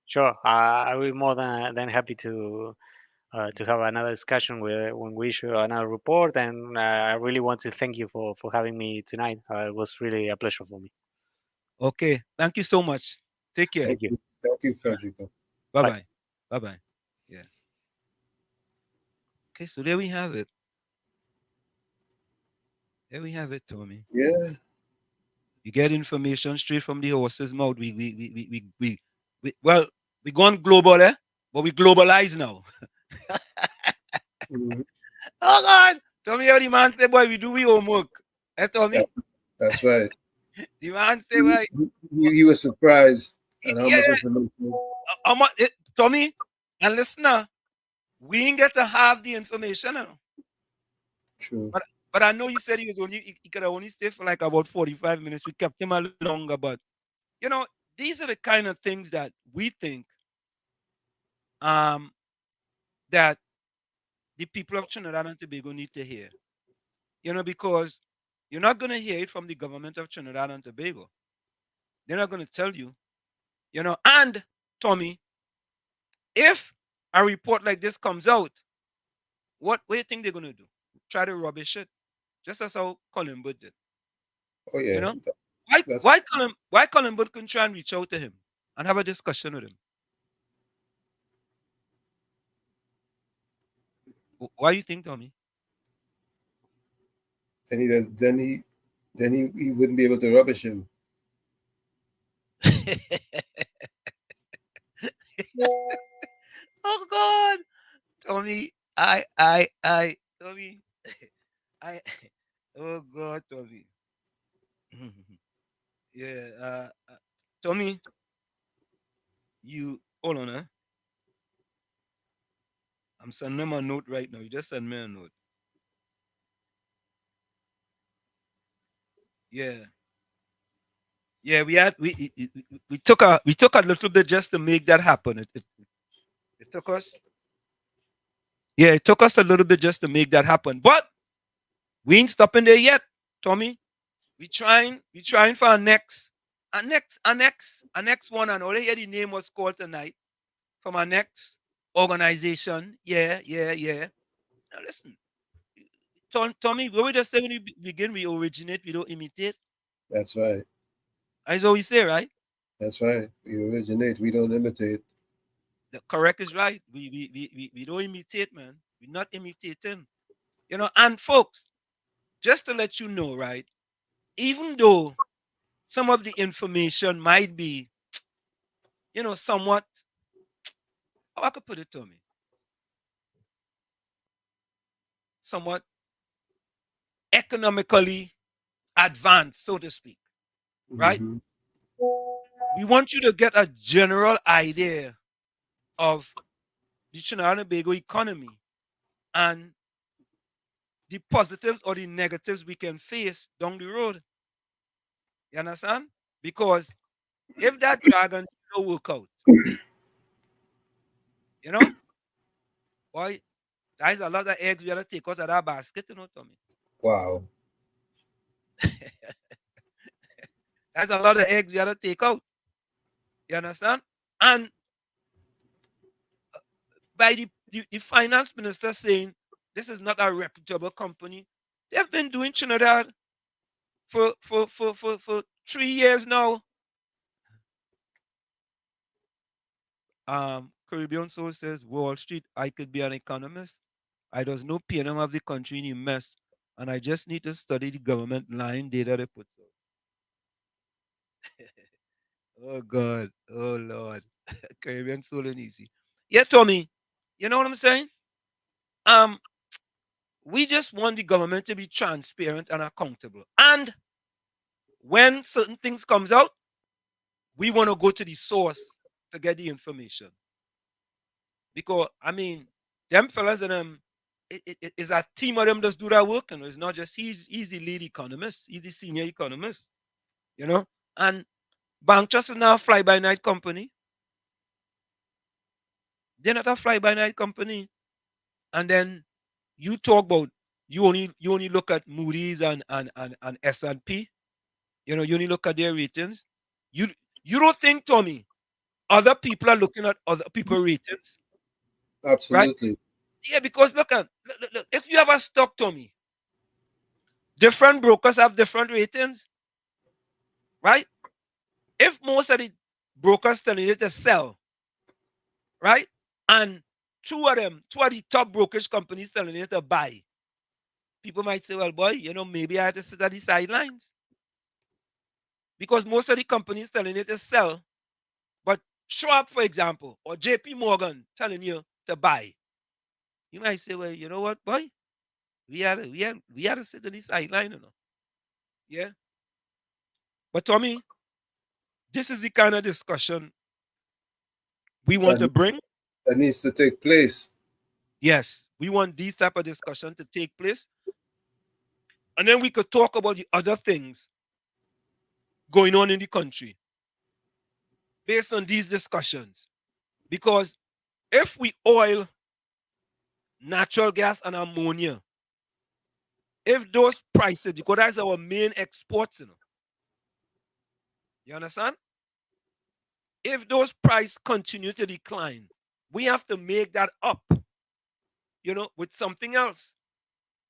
Sure. I will be more than happy to have another discussion when we issue another report. And I really want to thank you for having me tonight. It was really a pleasure for me. Okay. Thank you so much. Take care. Thank you. Thank you, Federico. Bye Bye. bye. Bye bye. Yeah. Okay, so there we have it. There we have it, Tommy. Yeah. You get information straight from the horse's mouth. Well, we gone global, eh? But we globalize now. Mhm. Oh God. Tommy, how the man say, boy, we do we homework. Eh, Yeah, Tommy? that's right. The man say, boy, He was surprised at how yeah, much information. how much, Tommy, and listen now, we ain't get to have the information now. True. But I know you said he could have only stayed for like about 45 minutes. We kept him a little longer, but you know, these are the kind of things that we think um that the people of Trinidad and Tobago need to hear. Because you're not gonna hear it from the government of Trinidad and Tobago. They're not gonna tell you, and Tommy, if a report like this comes out, what do you think they're gonna do? Try to rubbish it. Just as how Colin Bud did. Oh You yeah, know? Why that's why Colin Bud couldn't try and reach out to him and have a discussion with him? Why you think, Tommy? then he does, then he wouldn't be able to rubbish him. Oh God, Tommy, Tommy, I, oh God, Tommy, yeah, Tommy, you hold on, I'm sending him a note right now. You just send me a note. Yeah, yeah, we took a little bit just to make that happen. It took us, yeah, it took us a little bit just to make that happen, but we ain't stopping there yet, Tommy. We trying for our next one, and only hear the name was called tonight from our next organization. Yeah, yeah, yeah. Now listen, Tommy, what we just say when we begin, we originate, we don't imitate. That's right. That's what we say, right? That's right. We originate. We don't imitate. The correct is right. We don't imitate, man. We're not imitating. And folks, just to let you know, right? Even though some of the information might be, somewhat, how I could put it, Tommy, somewhat economically advanced, so to speak, right? Hmm. We want you to get a general idea of the Trinidad and Tobago economy and the positives or the negatives we can face down the road. You understand? Because if that dragon don't work out, you know, boy, there's a lot of eggs we gotta take out of that basket, Tommy. Wow. There's a lot of eggs we gotta take out. You understand? And by the finance minister saying this is not a reputable company, they've been doing Trinidad for 3 years now. Caribbean Soul says Wall Street, I could be an economist. I does no PNM of the country in a mess, and I just need to study the government line data they put out. Oh God, oh Lord, Caribbean Soul and easy. Yeah, Tommy, you know what I'm saying? Um, we just want the government to be transparent and accountable. And when certain things comes out, we want to go to the source to get the information. Because I mean, them fellas and them, it is a team of them just do that work, and it's not just he's the lead economist, he's the senior economist, you know. And BancTrust is now a fly by night company. They're not a fly by night company. And then you talk about you only look at Moody's and S&P. You know, you only look at their ratings. You don't think, Tommy, other people are looking at other people's ratings, right? Absolutely. Yeah, because look. If you have a stock, Tommy, different brokers have different ratings, right? If most of the brokers telling you to sell, right, and two of the top brokerage companies telling you to buy, people might say, well, boy, you know, maybe I have to sit at the sidelines. Because most of the companies telling you to sell, but Schwab, for example, or JP Morgan telling you to buy. You might say, well, you know what, boy? We had to sit on the sideline, you know. Yeah. But Tommy, this is the kind of discussion we want to bring. That needs to take place. Yes, we want these type of discussion to take place. And then we could talk about the other things going on in the country based on these discussions. Because if we oil, natural gas, and ammonia, if those prices, because that's our main exports, you know. You understand? If those prices continue to decline, we have to make that up, you know, with something else.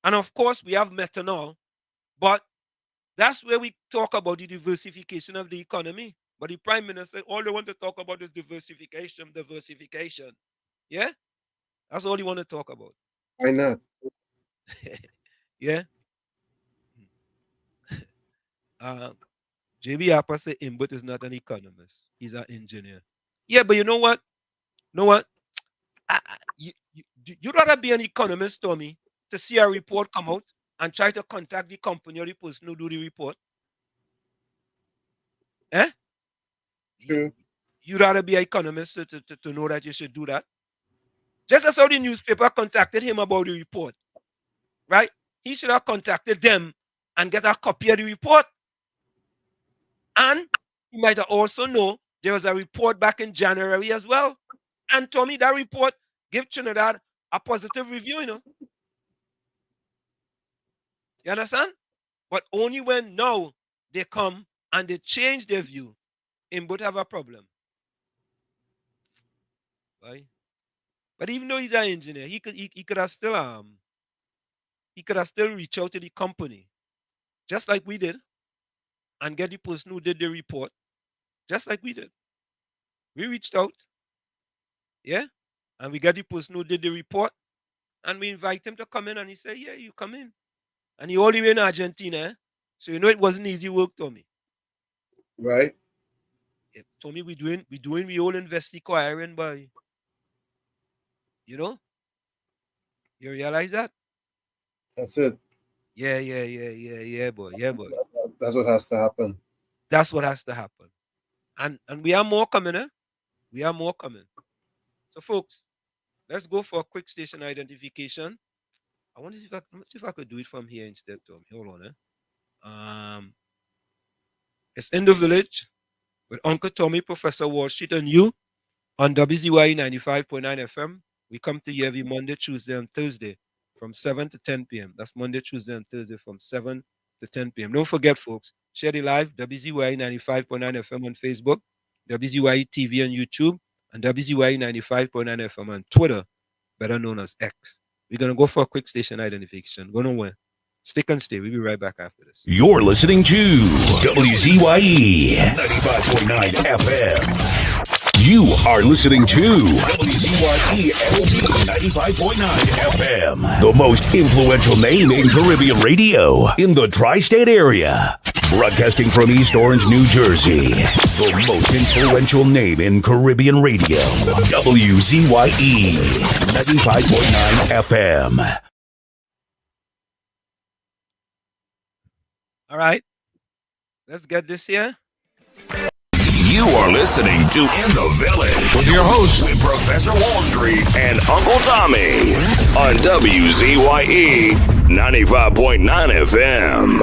And of course, we have methanol, but that's where we talk about the diversification of the economy. But the Prime Minister, all they want to talk about is diversification. Yeah? That's all you want to talk about. Why not? Yeah? JB Appa said Imbut is not an economist. He's an engineer. Yeah, but you know what? You'd rather be an economist, Tommy, to see a report come out and try to contact the company or the person who do the report. Eh? True. You'd rather be an economist to know that you should do that. Just as how the newspaper contacted him about the report, right? He should have contacted them and get a copy of the report. And he might have also know there was a report back in January as well. And Tommy, that report give Trinidad a positive review, you know. You understand? But only when now they come and they change their view, Imbut have a problem. Right? But even though he's an engineer, he could have still reach out to the company, just like we did, and get the person who did the report, just like we did. We reached out, yeah, and we got the person who did the report, and we invite him to come in, and he said, yeah, you come in. And he all the way in Argentina, eh? So you know it wasn't easy work, Tommy. Right. Yeah, Tommy, we doing we all investigating, boy. You know? You realize that? That's it. Yeah, boy. Yeah, boy. That's what has to happen. That's what has to happen. And we have more coming, eh? We have more coming. So folks, let's go for a quick station identification. I want to see if I could do it from here instead, Tommy. Hold on, eh? It's In the Village with Uncle Tommy, Professor Wall Street, and you on WZYE 95.9 FM. We come to you every Monday, Tuesday, and Thursday from 7 to 10 p.m. That's Monday, Tuesday, and Thursday from 7 to 10 p.m. Don't forget, folks, share the live, WZYE 95.9 FM on Facebook, WZYE TV on YouTube, and WZYE 95.9 FM on Twitter, better known as X. We're going to go for a quick station identification. Go nowhere. Stick and stay. We'll be right back after this. You're listening to WZYE 95.9 FM. You are listening to WZYE 95.9 FM, the most influential name in Caribbean radio in the tri-state area. Broadcasting from East Orange, New Jersey, the most influential name in Caribbean radio, WZYE 95.9 FM. All right. Let's get this here. You are listening to In the Village with your host, Professor Wall Street and Uncle Tommy on WZYE 95.9 FM.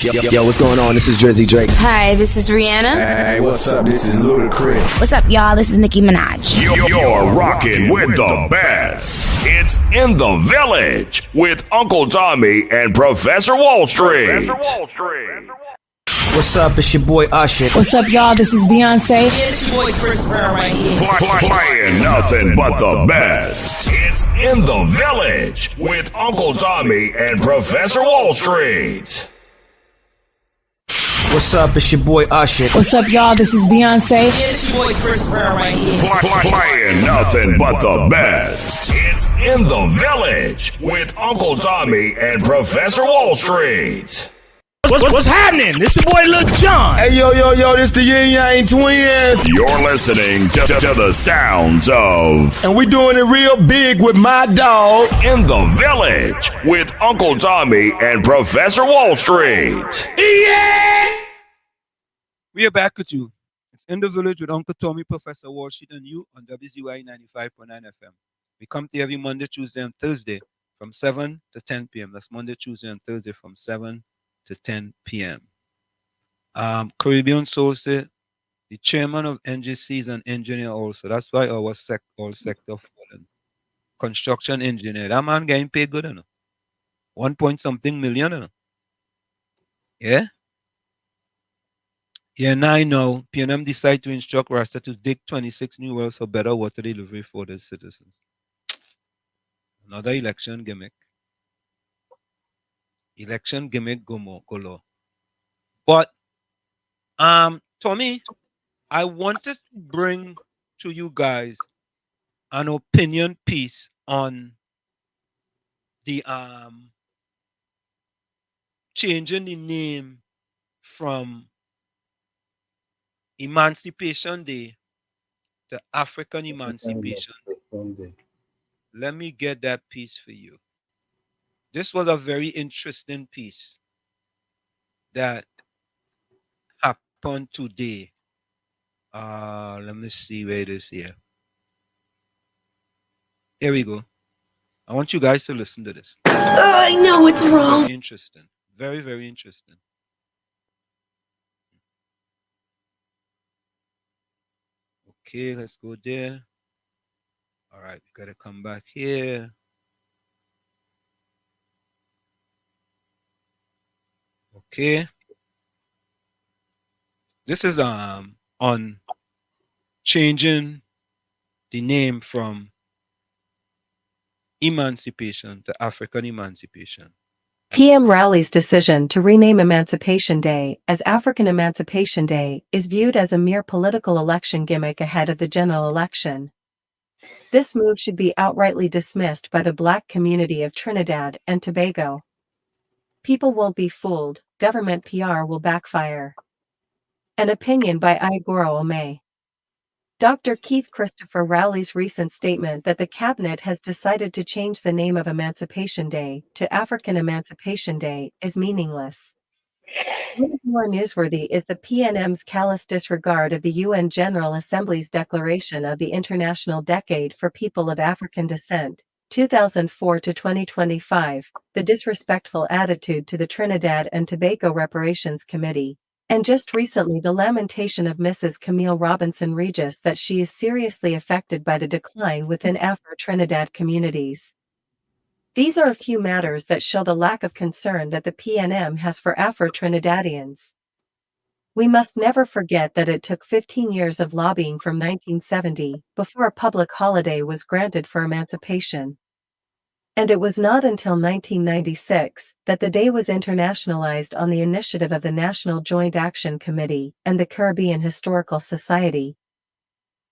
Yo, what's going on? This is Drizzy Drake. Hi, this is Rihanna. Hey, what's up? This is Ludacris. What's up, y'all? This is Nicki Minaj. You're rocking with the best. It's In the Village with Uncle Tommy and Professor Wall Street. What's up? It's your boy Usher. What's up, y'all? This is Beyonce. It's your boy Chris Brown right here. Playing nothing but the best. It's In the Village with Uncle Tommy and Professor Wall Street. What's up? It's your boy Usher. What's up, y'all? This is Beyonce. It's your boy Chris Brown right here. Playing nothing but the best. It's In the Village with Uncle Tommy and Professor Wall Street. What's happening? This your boy Lil Jon. Hey, yo, this the Yin Yang Twins. You're listening to the sounds of... And we doing it real big with my dog. In the Village with Uncle Tommy and Professor Wall Street. Yeah! We are back with you. It's In the Village with Uncle Tommy, Professor Wall Street, and you on WZYE 95.9 FM. We come to you every Monday, Tuesday, and Thursday from 7 to 10 p.m. That's Monday, Tuesday, and Thursday from 7 to 10 p.m. Caribbean Source, the chairman of NGC is an engineer also. That's why our all sector fallen. Construction engineer. That man getting paid good enough. 1 point something million enough. Yeah? Yeah, now I know PNM decide to instruct Rasta to dig 26 new wells for better water delivery for the citizens. Another election gimmick. Election gimmick golo. But Tommy, I wanted to bring to you guys an opinion piece on the changing the name from Emancipation Day to African Emancipation Day. Let me get that piece for you. This was a very interesting piece that happened today. Let me see where it is here. Here we go. I want you guys to listen to this. I know what's wrong. Very interesting. Very, very interesting. Okay, let's go there. All right, we gotta come back here. Okay. This is on changing the name from emancipation to African emancipation. PM Rowley's decision to rename Emancipation Day as African Emancipation Day is viewed as a mere political election gimmick ahead of the general election. This move should be outrightly dismissed by the Black community of Trinidad and Tobago. People won't be fooled, government PR will backfire. An opinion by Igoro Ome. Dr. Keith Christopher Rowley's recent statement that the cabinet has decided to change the name of Emancipation Day to African Emancipation Day is meaningless. What is more newsworthy is the PNM's callous disregard of the UN General Assembly's declaration of the International Decade for People of African Descent, 2004 to 2025, the disrespectful attitude to the Trinidad and Tobago Reparations Committee, and just recently the lamentation of Mrs. Camille Robinson Regis that she is seriously affected by the decline within Afro-Trinidad communities. These are a few matters that show the lack of concern that the PNM has for Afro-Trinidadians. We must never forget that it took 15 years of lobbying from 1970 before a public holiday was granted for emancipation. And it was not until 1996 that the day was internationalized on the initiative of the National Joint Action Committee and the Caribbean Historical Society.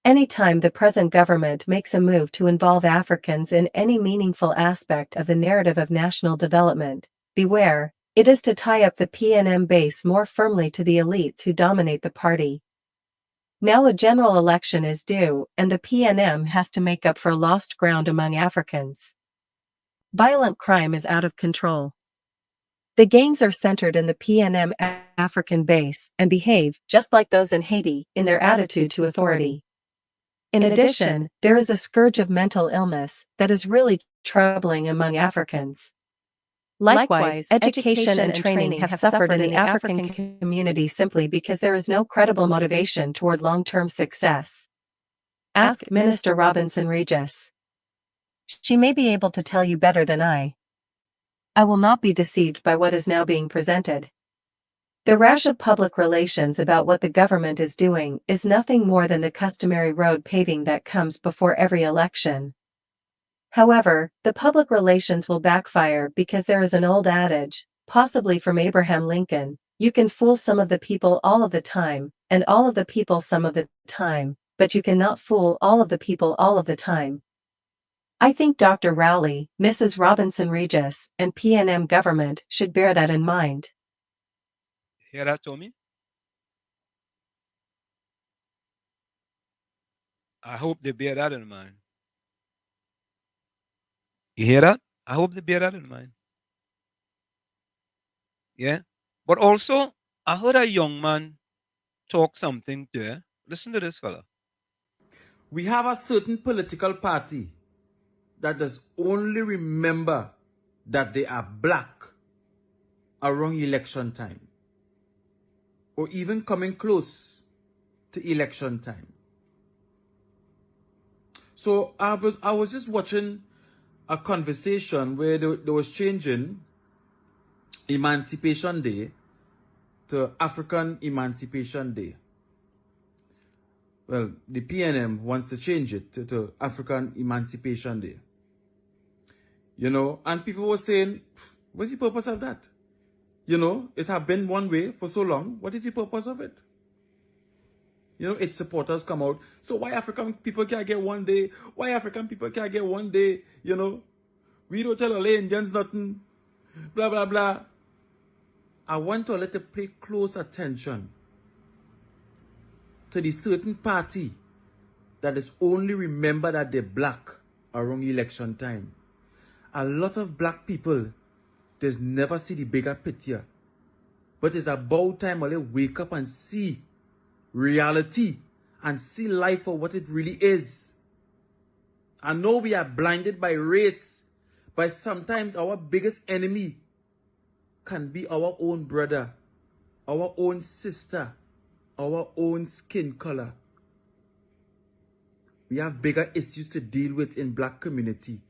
Anytime the present government makes a move to involve Africans in any meaningful aspect of the narrative of national development, beware, it is to tie up the PNM base more firmly to the elites who dominate the party. Now a general election is due, and the PNM has to make up for lost ground among Africans. Violent crime is out of control. The gangs are centered in the PNM African base and behave just like those in Haiti in their attitude to authority. In addition, there is a scourge of mental illness that is really troubling among Africans. Likewise, education and training have suffered in the African community simply because there is no credible motivation toward long-term success. Ask Minister Robinson Regis. She may be able to tell you better than I. I will not be deceived by what is now being presented. The rash of public relations about what the government is doing is nothing more than the customary road paving that comes before every election. However, the public relations will backfire because there is an old adage, possibly from Abraham Lincoln: you can fool some of the people all of the time, and all of the people some of the time, but you cannot fool all of the people all of the time. I think Dr. Rowley, Mrs. Robinson Regis, and PNM government should bear that in mind. Hear that, Tommy? I hope they bear that in mind. You hear that? I hope they bear that in mind. Yeah? But also, I heard a young man talk something there. Listen to this fella. We have a certain political party that does only remember that they are black around election time, or even coming close to election time. So I was just watching a conversation where they was changing Emancipation Day to African Emancipation Day. Well, the PNM wants to change it to African Emancipation Day. You know, and people were saying, what's the purpose of that? You know, it has been one way for so long. What is the purpose of it? You know, its supporters come out. So why African people can't get one day? Why African people can't get one day? You know, we don't tell all Indians nothing. Blah, blah, blah. I want to let you pay close attention to the certain party that is only remember that they're black around election time. A lot of black people, there's never see the bigger picture. But it's about time they wake up and see reality and see life for what it really is. I know we are blinded by race, but sometimes our biggest enemy can be our own brother, our own sister, our own skin color. We have bigger issues to deal with in black community,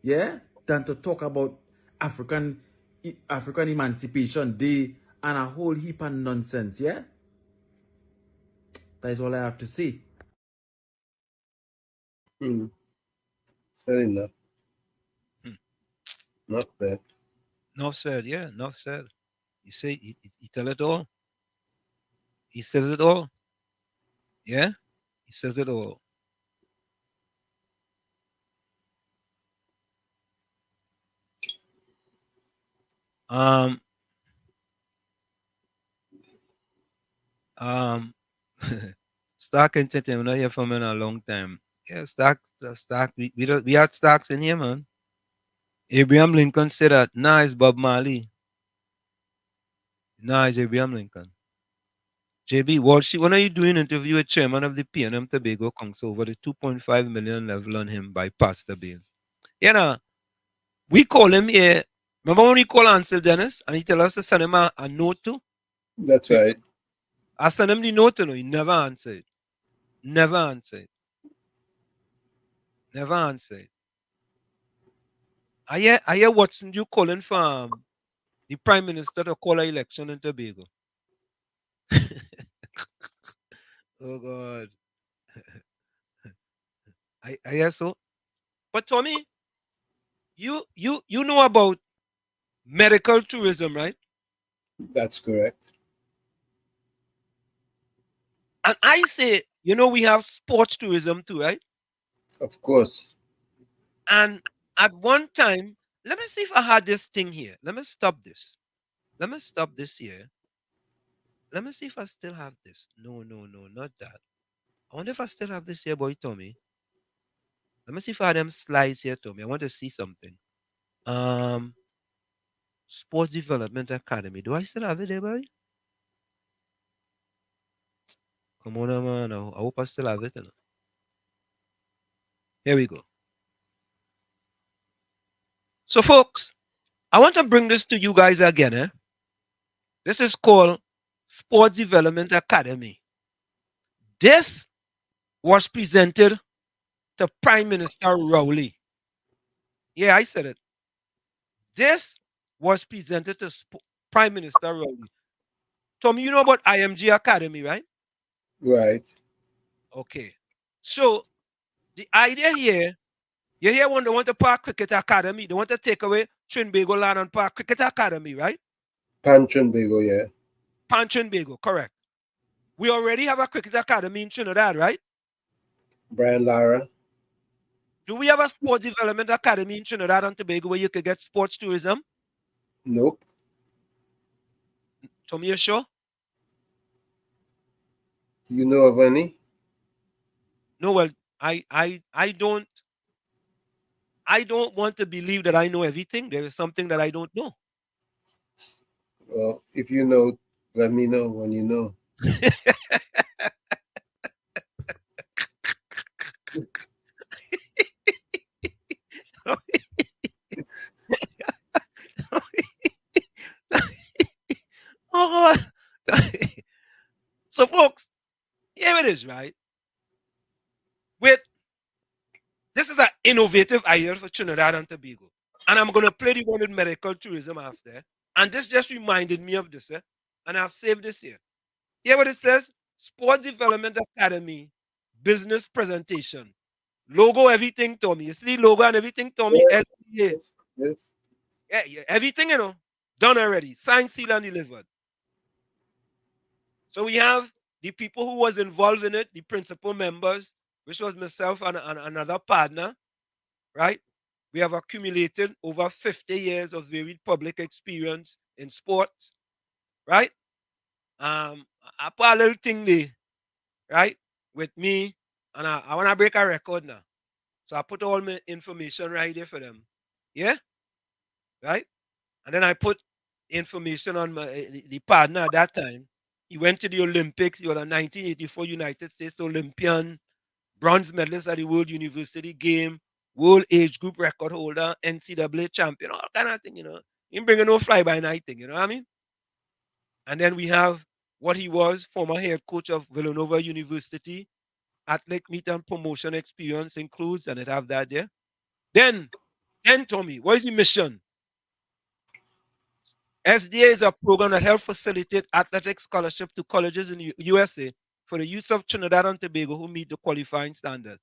yeah, than to talk about African Emancipation Day and a whole heap of nonsense, yeah? That is all I have to say. Said enough. Not fair. Enough said, yeah, enough said. He say he tell it all. He says it all. Yeah? He says it all. Um Stock Entertainment, I hear from him in a long time. Yeah, Stock, we had Stocks in here, man. Abraham Lincoln said that, nah, it's Bob Marley. Nah, it's Abraham Lincoln. JB, when are you doing an interview with chairman of the PNM Tobago Council over the 2.5 million level on him by Pastor Baines? You know, we call him here. Remember when we call Ansel Dennis and he tell us to send him a note to? That's right. I sent him the note to, he never answered. Never answered. Never answered. I hear Watson you calling for the Prime Minister to call an election in Tobago. Oh God. I hear so. But Tommy, you know about medical tourism, right? That's correct. And I say, we have sports tourism too, right? Of course. And at one time, let me see if I had this thing here. Let me stop this. Let me stop this here. Let me see if I still have this. No, not that. I wonder if I still have this here, boy, Tommy. Let me see if I have them slides here, Tommy. I want to see something. Sports Development Academy. Do I still have it there, boy? Come on, man. I hope I still have it. Here we go. So, folks, I want to bring this to you guys again. This is called Sports Development Academy. This was presented to Prime Minister Rowley. Yeah, I said it. This was presented to Prime Minister Rowley. Tom, you know about IMG Academy, right? Right. Okay. So the idea here, you hear when they want to Park Cricket Academy, they want to take away Trinbago Land and Park Cricket Academy, right? Trinbago, yeah. Trinbago, correct. We already have a cricket academy in Trinidad, right? Brian Lara. Do we have a sports development academy in Trinidad and Tobago where you could get sports tourism? Nope. Tommy, you sure? You know of any? No, well, I don't want to believe that I know everything. There is something that I don't know. Well, if you know, let me know when you know. Oh, so, folks, here it is, right? This is an innovative idea for Trinidad and Tobago. And I'm going to play the one with medical tourism after. And this just reminded me of this. And I've saved this here. Hear what it says? Sports Development Academy business presentation. Logo, everything, Tommy. You see logo and everything, Tommy? Yes. SDA. Yes. Yeah, everything, done already. Signed, sealed, and delivered. So we have the people who was involved in it, the principal members, which was myself and another partner, right? We have accumulated over 50 years of varied public experience in sports, right? I put a little thing there, right, with me, and I want to break a record now. So I put all my information right there for them. Yeah? Right? And then I put information on the partner at that time. He went to the Olympics. He was a 1984 United States Olympian, bronze medalist at the World University Game, World Age Group record holder, NCAA champion, all kind of thing, He bringing no fly by night thing, you know what I mean? And then we have what he was, former head coach of Villanova University, athletic meet and promotion experience includes, and it have that there. Then Tommy, what is the mission? SDA is a program that helps facilitate athletic scholarship to colleges in the USA for the youth of Trinidad and Tobago who meet the qualifying standards.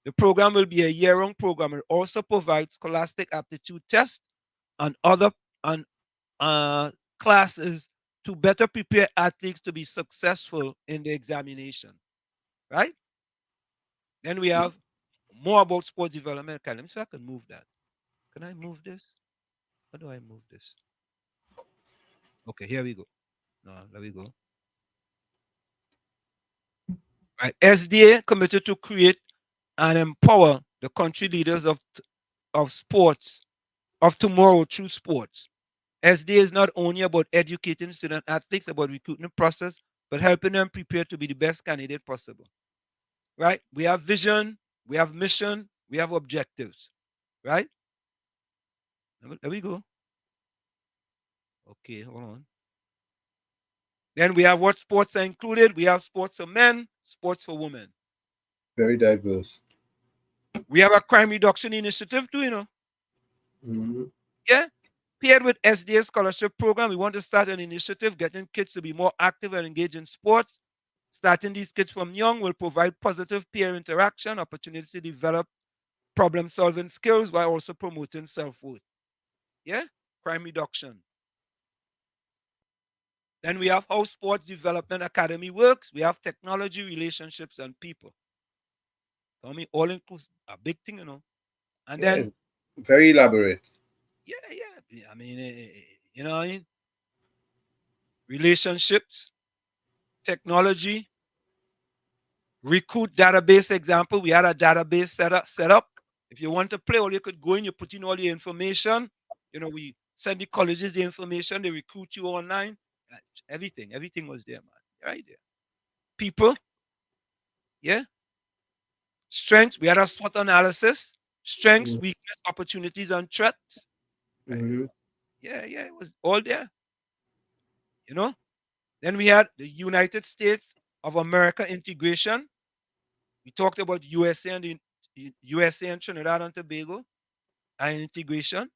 The program will be a year-round program and also provides scholastic aptitude tests and other classes to better prepare athletes to be successful in the examination. Right? Then we have more about sports development academy. Let me see if I can move that. Can I move this? How do I move this? Okay, here we go. No, there we go. Right. SDA committed to create and empower the country leaders of sports of tomorrow through sports. SDA is not only about educating student athletes about recruitment process, but helping them prepare to be the best candidate possible. Right? We have vision, we have mission, we have objectives. Right? There we go. Okay, hold on. Then we have what sports are included. We have sports for men, sports for women. Very diverse. We have a crime reduction initiative too, Mm-hmm. Yeah. Paired with SDA scholarship program, we want to start an initiative getting kids to be more active and engaged in sports. Starting these kids from young will provide positive peer interaction, opportunities to develop problem-solving skills while also promoting self-worth. Yeah? Crime reduction. Then we have how Sports Development Academy works. We have technology, relationships, and people. I mean, all inclusive, a big thing, And then, it's very elaborate. Yeah. I mean, you know what I mean? Relationships, technology, recruit database example. We had a database set up. If you want to play, all you could go in, you put in all your information. We send the colleges the information, they recruit you online. Everything was there, man. Right there. People, yeah. Strengths, we had a SWOT analysis. Strengths, weakness, opportunities, and threats. Mm-hmm. Yeah, it was all there. You know. Then we had the United States of America integration. We talked about USA and the USA and Trinidad and Tobago and integration.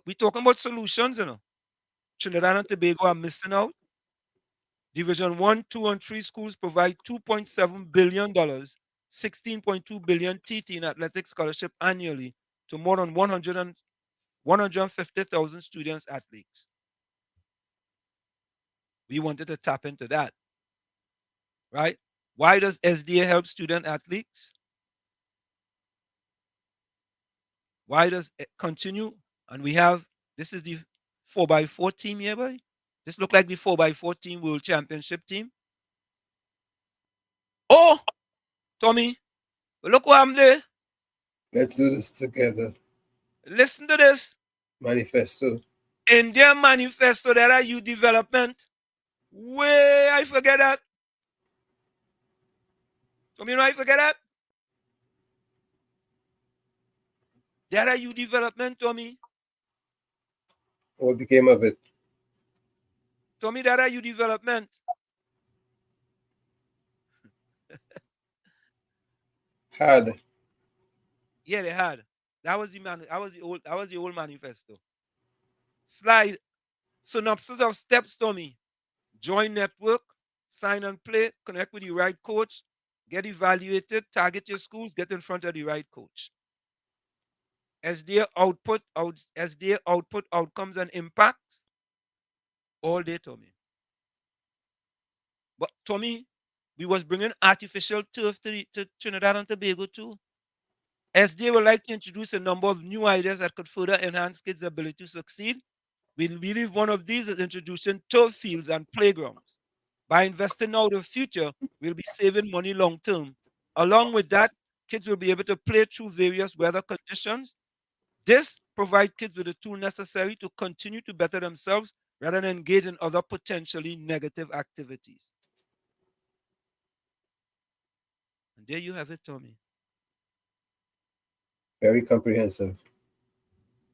We talking about solutions, you know. Trinidad and Tobago are missing out. Division 1, 2, and 3 schools provide $2.7 billion, 16.2 billion TT in athletic scholarship annually to more than 150,000 students athletes. We wanted to tap into that, right? Why does SDA help student athletes? Why does it continue? And we have, this is the 4x4 team here, boy. This look like the 4x4 team world championship team. Oh, Tommy, look what I'm there. Let's do this together. Listen to this. Manifesto. In their manifesto, there are youth development. Way, I forget that. Tommy, you know I forget that? There are youth development, Tommy. What became of it? Tommy, there are youth development. Had. Yeah, they had. That was the old manifesto. Slide synopsis of steps, Tommy. Join network, sign and play, connect with the right coach, get evaluated, target your schools, get in front of the right coach. SDA output outcomes and impacts all day, Tommy. But Tommy, we was bringing artificial turf to Trinidad and Tobago too. SDA would like to introduce a number of new ideas that could further enhance kids' ability to succeed. We believe one of these is introducing turf fields and playgrounds. By investing now in the future, we'll be saving money long term. Along with that, kids will be able to play through various weather conditions. This provides kids with the tool necessary to continue to better themselves rather than engage in other potentially negative activities. And there you have it, Tommy. Very comprehensive.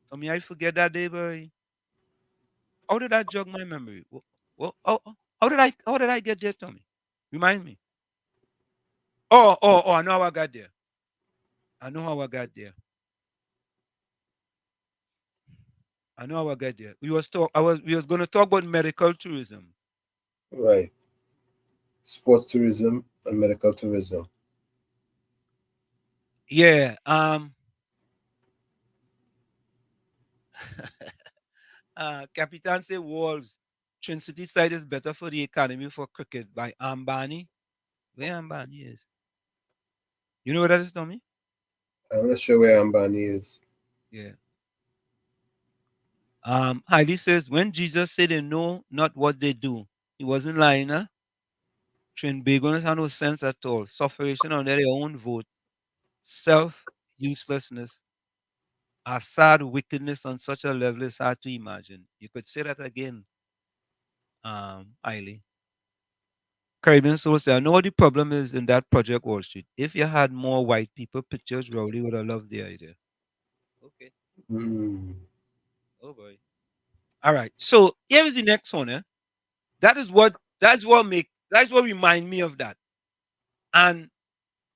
Tommy, I forget that day, boy. How did I jog my memory? How did I get there, Tommy? Remind me. Oh, I know how I got there. I know how I got there. I know how I got there. We was going to talk about medical tourism. Right. Sports tourism and medical tourism. Yeah. Capitan say Wolves. Trinity side is better for the economy for cricket by Ambani. Where Ambani is? You know what that is, Tommy? I'm not sure where Ambani is. Yeah. Heidi says when Jesus said they know not what they do, he wasn't lying, huh? Trinbagonists have no sense at all. Sufferation on their own vote, self uselessness, a sad wickedness on such a level is hard to imagine. You could say that again, Eiley. Caribbean Soul said, I know what the problem is in that Project Wall Street. If you had more white people pictures, Rowley would have loved the idea. Okay. Oh boy. All right. So here is the next one. That's what remind me of that. And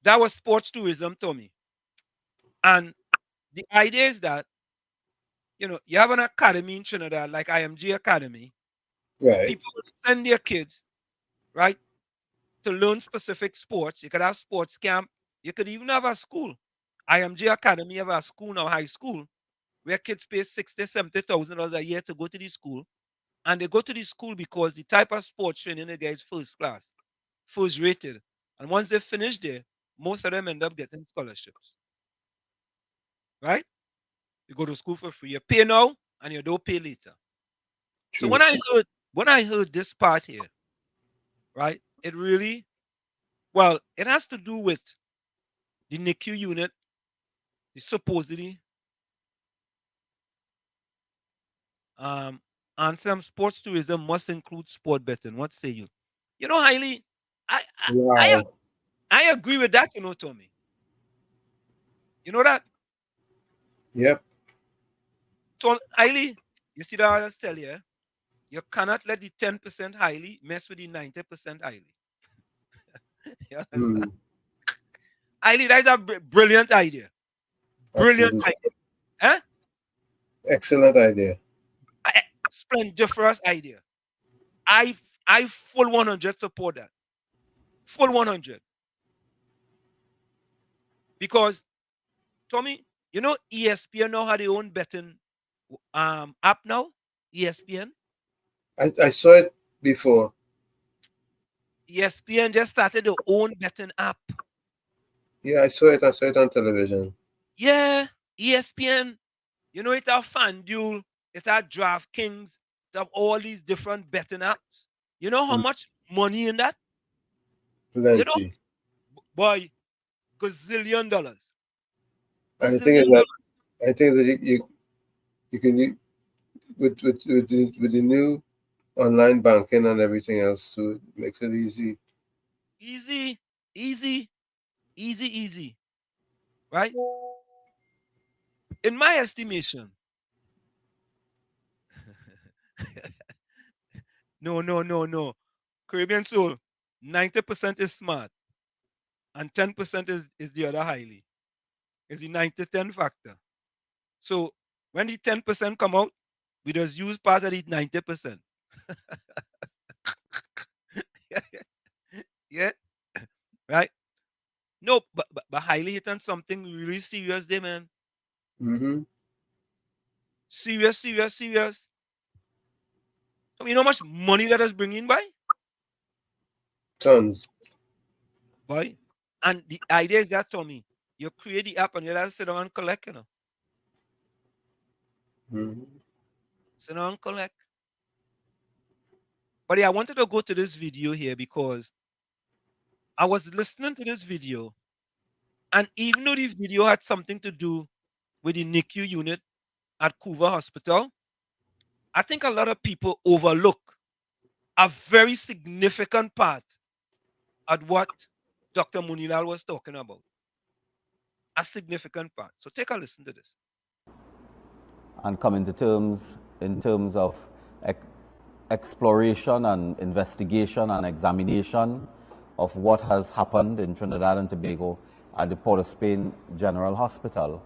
that was sports tourism, Tommy. And the idea is that you have an academy in Trinidad, like IMG Academy. Right. People will send their kids, right, to learn specific sports. You could have sports camp. You could even have a school. IMG Academy have a school now, high school, where kids pay $60,000, $70,000 a year to go to the school. And they go to the school because the type of sports training they get is first class, first rated. And once they finish there, most of them end up getting scholarships. Right? You go to school for free. You pay now and you don't pay later. True. So when I heard this part here, right, it really, well, it has to do with the NICU unit is supposedly and some sports tourism must include sport betting. What say you? You know, Hailey, Wow. I agree with that, Tommy. You know that? Yep. So highly, you see that I just tell you, you cannot let the 10% highly mess with the 90% highly. You understand? Mm. Highly, that is a brilliant idea. Brilliant Absolutely. idea. Huh? Excellent idea. Splendiferous idea. I I full 100 support that. Full 100. Because Tommy, you know ESPN now had their own betting app now. ESPN. I saw it before. ESPN just started their own betting app. Yeah, I saw it. I saw it on television. Yeah, ESPN. You know, it have FanDuel, it have DraftKings, it have all these different betting apps. You know how Mm. much money in that? You know, Plenty. boy, gazillion dollars. And the thing is Gazillion that dollars. I think that you can with the new online banking and everything else too, it makes it easy. Easy, easy, easy. Right? In my estimation, no. Caribbean Soul, 90% is smart and 10% is the other highly. Is the 90-10 factor. So when the 10% come out, we just use part of the 90%. Yeah, right? No, but highly hit on something really serious there, man. Mm-hmm. Serious. So you know how much money that is bringing by? Tons. Boy. And the idea is that, Tommy, you create the app and you just sit down and collect, you know. Mm-hmm. Sit down and collect. But yeah, I wanted to go to this video here because I was listening to this video, and even though the video had something to do with the NICU unit at Cuba Hospital, I think a lot of people overlook a very significant part at what Dr. Munilal was talking about. A significant part. So take a listen to this. And come into terms in terms of exploration and investigation and examination of what has happened in Trinidad and Tobago at the Port of Spain General Hospital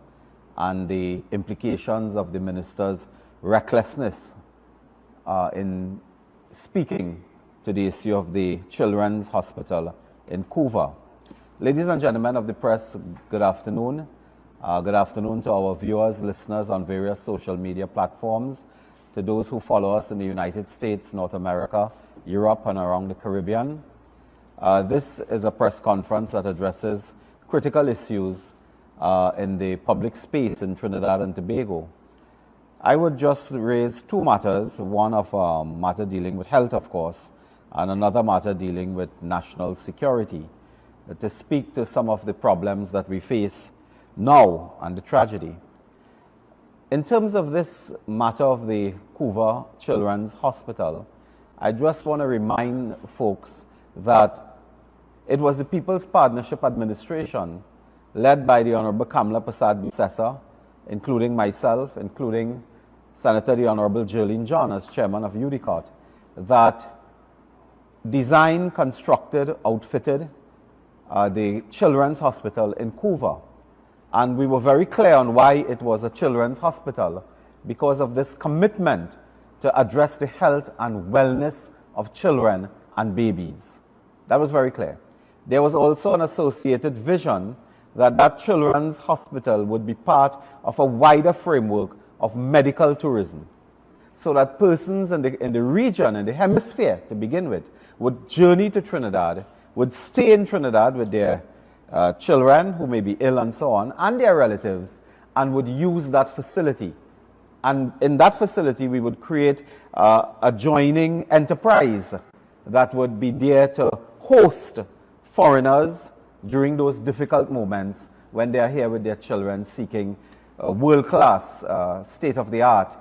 and the implications of the minister's recklessness in speaking to the issue of the Children's Hospital in Cuba. Ladies and gentlemen of the press, good afternoon. Good afternoon to our viewers, listeners on various social media platforms, to those who follow us in the United States, North America, Europe, and around the Caribbean. This is a press conference that addresses critical issues in the public space in Trinidad and Tobago. I would just raise two matters, one of a matter dealing with health, of course, and another matter dealing with national security, to speak to some of the problems that we face now and the tragedy. In terms of this matter of the Cuba Children's Hospital, I just want to remind folks that it was the People's Partnership Administration, led by the Honorable Kamla Prasad Bissessa, including myself, including Senator the Honorable Jerlene John as chairman of UDICOT, that designed, constructed, outfitted the Children's Hospital in Cuba. And we were very clear on why it was a children's hospital, because of this commitment to address the health and wellness of children and babies. That was very clear. There was also an associated vision that that children's hospital would be part of a wider framework of medical tourism, so that persons in the region, in the hemisphere to begin with, would journey to Trinidad, would stay in Trinidad with their children who may be ill and so on, and their relatives, and would use that facility. And in that facility, we would create a joining enterprise that would be there to host foreigners during those difficult moments when they are here with their children seeking world-class, state-of-the-art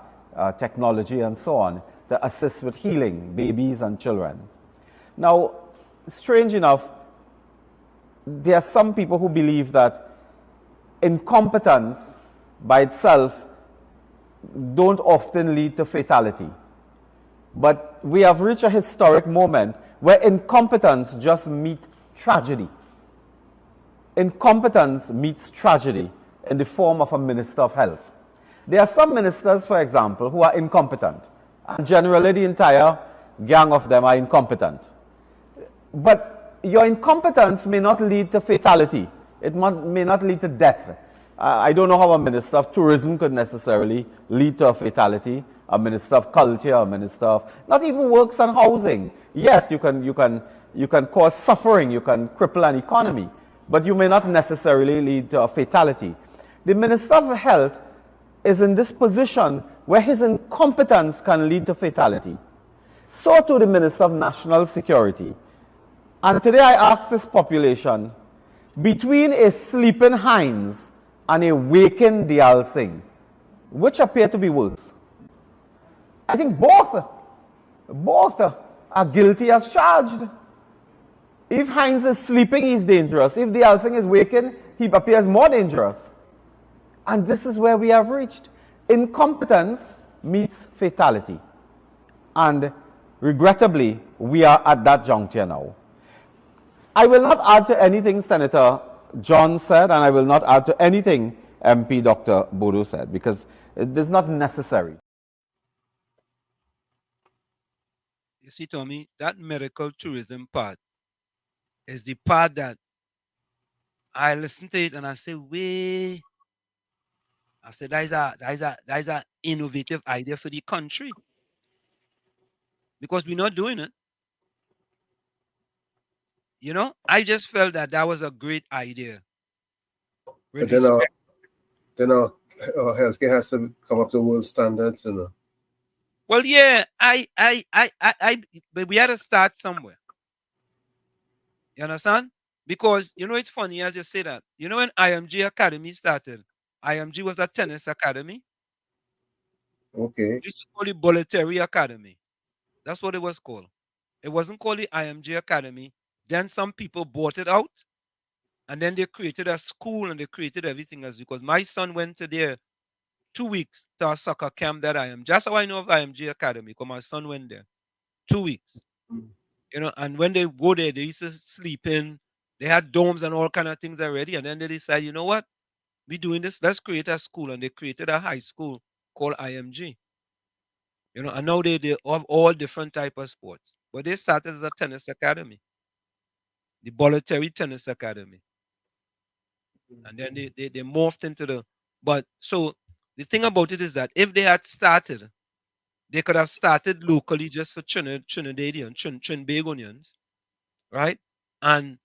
technology and so on to assist with healing babies and children. Now, strange enough, there are some people who believe that incompetence by itself don't often lead to fatality. But we have reached a historic moment where incompetence just meets tragedy. Incompetence meets tragedy in the form of a minister of health. There are some ministers, for example, who are incompetent, and generally the entire gang of them are incompetent. But your incompetence may not lead to fatality. It may not lead to death. I don't know how a minister of tourism could necessarily lead to a fatality. A minister of culture, a minister of not even works and housing. Yes, you can cause suffering, you can cripple an economy, but you may not necessarily lead to a fatality. The minister of health is in this position where his incompetence can lead to fatality. So too the minister of national security. And today I ask this population, between a sleeping Hines and a waking Dial Singh, which appear to be worse? I think both are guilty as charged. If Hines is sleeping, he's dangerous. If Dial Singh is waking, he appears more dangerous. And this is where we have reached. Incompetence meets fatality. And regrettably, we are at that juncture now. I will not add to anything Senator John said, and I will not add to anything MP Dr. Bodo said, because it is not necessary. You see, Tommy, that medical tourism part is the part that I listen to it and I say, "Way," I said, that is a innovative idea for the country because we're not doing it. You know, I just felt that that was a great idea. But then our healthcare has to come up to world standards, you know. Well, yeah, but we had to start somewhere. You understand? Because you know it's funny as you say that. You know when IMG Academy started, IMG was a tennis academy. Okay. This is called the Bolletary Academy. That's what it was called. It wasn't called the IMG Academy. Then some people bought it out, and then they created a school and they created everything else. Because my son went to there 2 weeks to a soccer camp that I am. Just how I know of IMG Academy, because my son went there 2 weeks. You know, and when they go there, they used to sleep in. They had domes and all kind of things already, and then they decided, you know what, we doing this. Let's create a school, and they created a high school called IMG. You know, and now they have all different type of sports. But they started as a tennis academy, the Bolletary Tennis Academy, and then they morphed into the. But so the thing about it is that if they had started, they could have started locally just for Trinidadian, Trinbagonians, right? And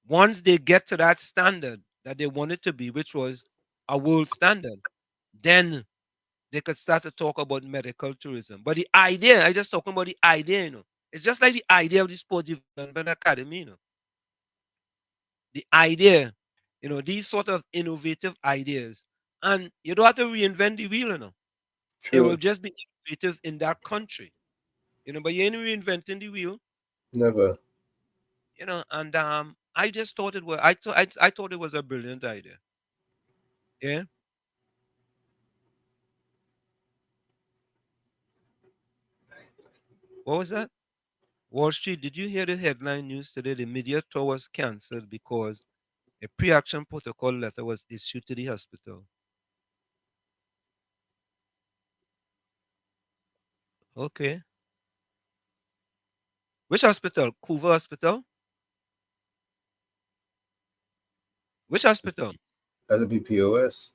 once they get to that standard that they want it to be, which was a world standard, then they could start to talk about medical tourism. But the idea, I just talking about the idea, you know. It's just like the idea of the Sports Development Academy, you know. The idea, you know, these sort of innovative ideas. And you don't have to reinvent the wheel, you know. It will True. just be innovative in that country. You know, but you ain't reinventing the wheel, Never. you know, and I just thought it was I thought it was a brilliant idea. Yeah. What was that? Wall Street, did you hear the headline news today? The media tour was cancelled because a pre-action protocol letter was issued to the hospital. Okay. Which hospital? Cuba Hospital? Which hospital? That'll be POS.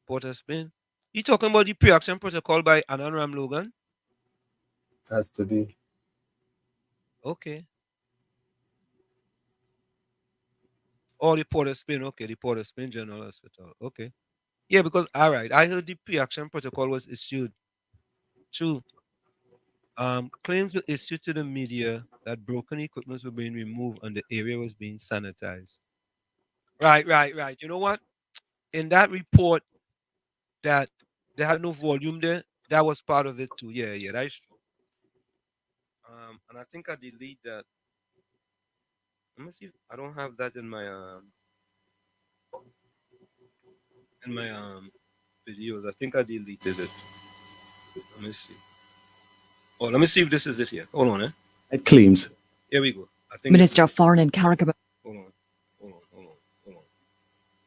Port of Spain. You talking about the pre-action protocol by Anand Ram Logan? Has to be. Okay. Or the Port of Spain. Okay, the Port of Spain General Hospital. Okay. Yeah, because all right, I heard the pre-action protocol was issued to claims were issued to the media that broken equipment were being removed and the area was being sanitized. Right. You know what? In that report that they had no volume there, that was part of it too. Yeah, that's true. And I think I delete that. Let me see if I don't have that in my videos. I think I deleted it. Let me see. Oh, let me see if this is it here. Hold on, It claims. Here we go. I think Minister of Foreign and Caribbean. Hold on.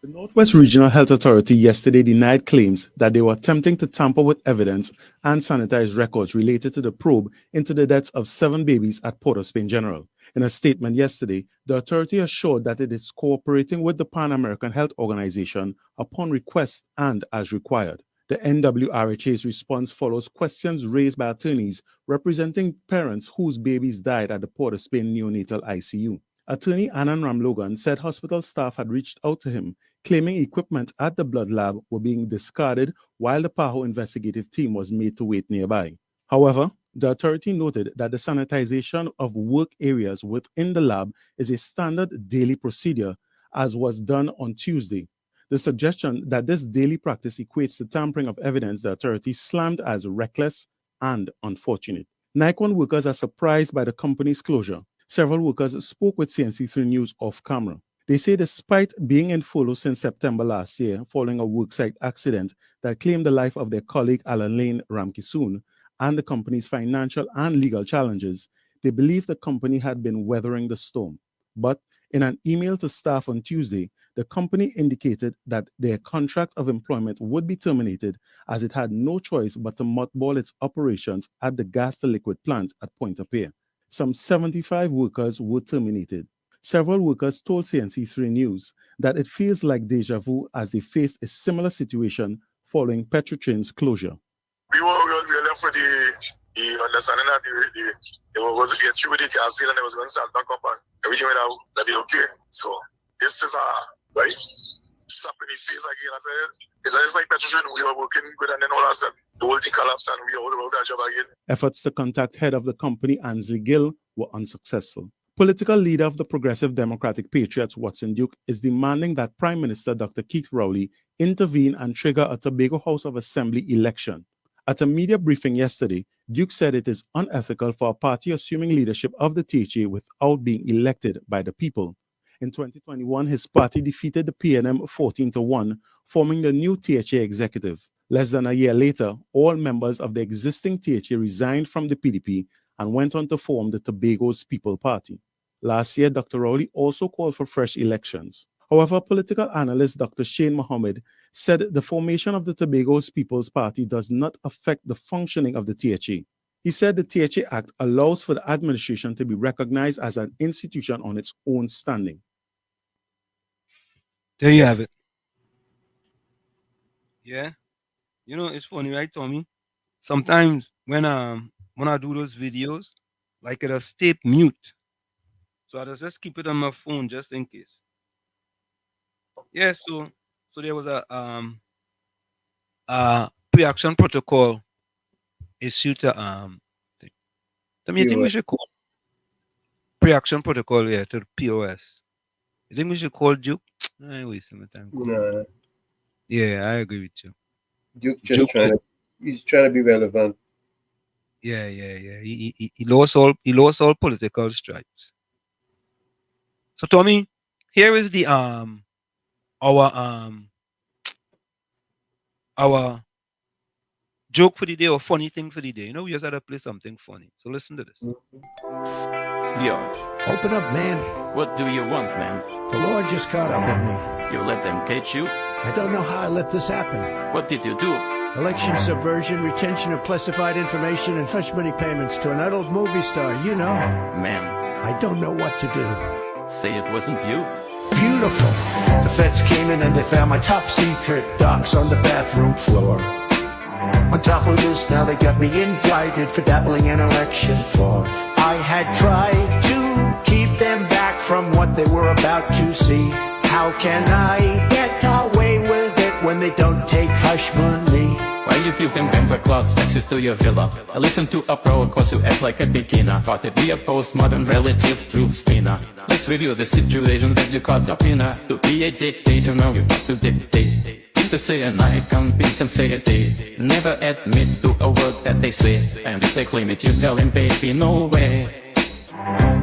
The Northwest Regional Health Authority yesterday denied claims that they were attempting to tamper with evidence and sanitize records related to the probe into the deaths of 7 babies at Port of Spain General. In a statement yesterday, the authority assured that it is cooperating with the Pan American Health Organization upon request and as required. The NWRHA's response follows questions raised by attorneys representing parents whose babies died at the Port of Spain neonatal ICU. Attorney Anand Ramlogan said hospital staff had reached out to him, claiming equipment at the blood lab were being discarded while the PAHO investigative team was made to wait nearby. However, the authority noted that the sanitization of work areas within the lab is a standard daily procedure, as was done on Tuesday. The suggestion that this daily practice equates to tampering of evidence the authority slammed as reckless and unfortunate. Nikon workers are surprised by the company's closure. Several workers spoke with CNC3 News off camera. They say despite being in furlough since September last year following a worksite accident that claimed the life of their colleague Alan Lane Ramkisoon and the company's financial and legal challenges, they believe the company had been weathering the storm. But in an email to staff on Tuesday, the company indicated that their contract of employment would be terminated as it had no choice but to mothball its operations at the gas-to-liquid plant at Pointe-à-Pierre. Some 75 workers were terminated. Several workers told CNC3 News that it feels like deja vu as they faced a similar situation following Petrotrin's closure. We were left with the understanding that it was going to get through with the gas deal and it was going to start back up and everything would be okay. So this is a right slap in the face again. I said, it's like Petrotrin, we were working good and then all of a sudden the whole thing collapsed and we all about that job again. Efforts to contact head of the company, Ansley Gill, were unsuccessful. Political leader of the Progressive Democratic Patriots, Watson Duke, is demanding that Prime Minister Dr. Keith Rowley intervene and trigger a Tobago House of Assembly election. At a media briefing yesterday, Duke said it is unethical for a party assuming leadership of the THA without being elected by the people. In 2021, his party defeated the PNM 14-1, forming the new THA executive. Less than a year later, all members of the existing THA resigned from the PDP and went on to form the Tobago's People Party. Last year, Dr. Rowley also called for fresh elections. However, political analyst Dr. Shane Mohammed said the formation of the Tobago's People's Party does not affect the functioning of the THA. He said the THA Act allows for the administration to be recognized as an institution on its own standing. There you have it. Yeah. You know, it's funny, right, Tommy? Sometimes when I do those videos, like it'll stay mute. So I just keep it on my phone just in case. Yeah, so there was a pre-action protocol issued to you think we should call pre-action protocol to the POS. You think we should call Duke? I ain't wasting my time. Nah. Yeah, I agree with you. Duke he's trying to be relevant. Yeah. He lost all political stripes. So Tommy, here is the our joke for the day or funny thing for the day. You know, we just had to play something funny. So listen to this. Yo. Open up, man. What do you want, man? The law just caught up with me. You let them catch you? I don't know how I let this happen. What did you do? Election subversion, retention of classified information, and hush money payments to an adult movie star, you know. Man. I don't know what to do. Say it wasn't you. Beautiful. The feds came in and they found my top secret docs on the bathroom floor. On top of this, now they got me indicted for dabbling in election fraud. I had tried to keep them back from what they were about to see. How can I get away with it when they don't take hush money? While you give them Denver clouds access to your villa, I listen to a pro cause you act like a beginner. Thought to be a postmodern relative truth spinner. Let's review the situation that you caught up in. To be a dictator, now you have to dictate. To say a night, convince them say a day. Never admit to a word that they say. And if they claim it, you tell them, baby, no way.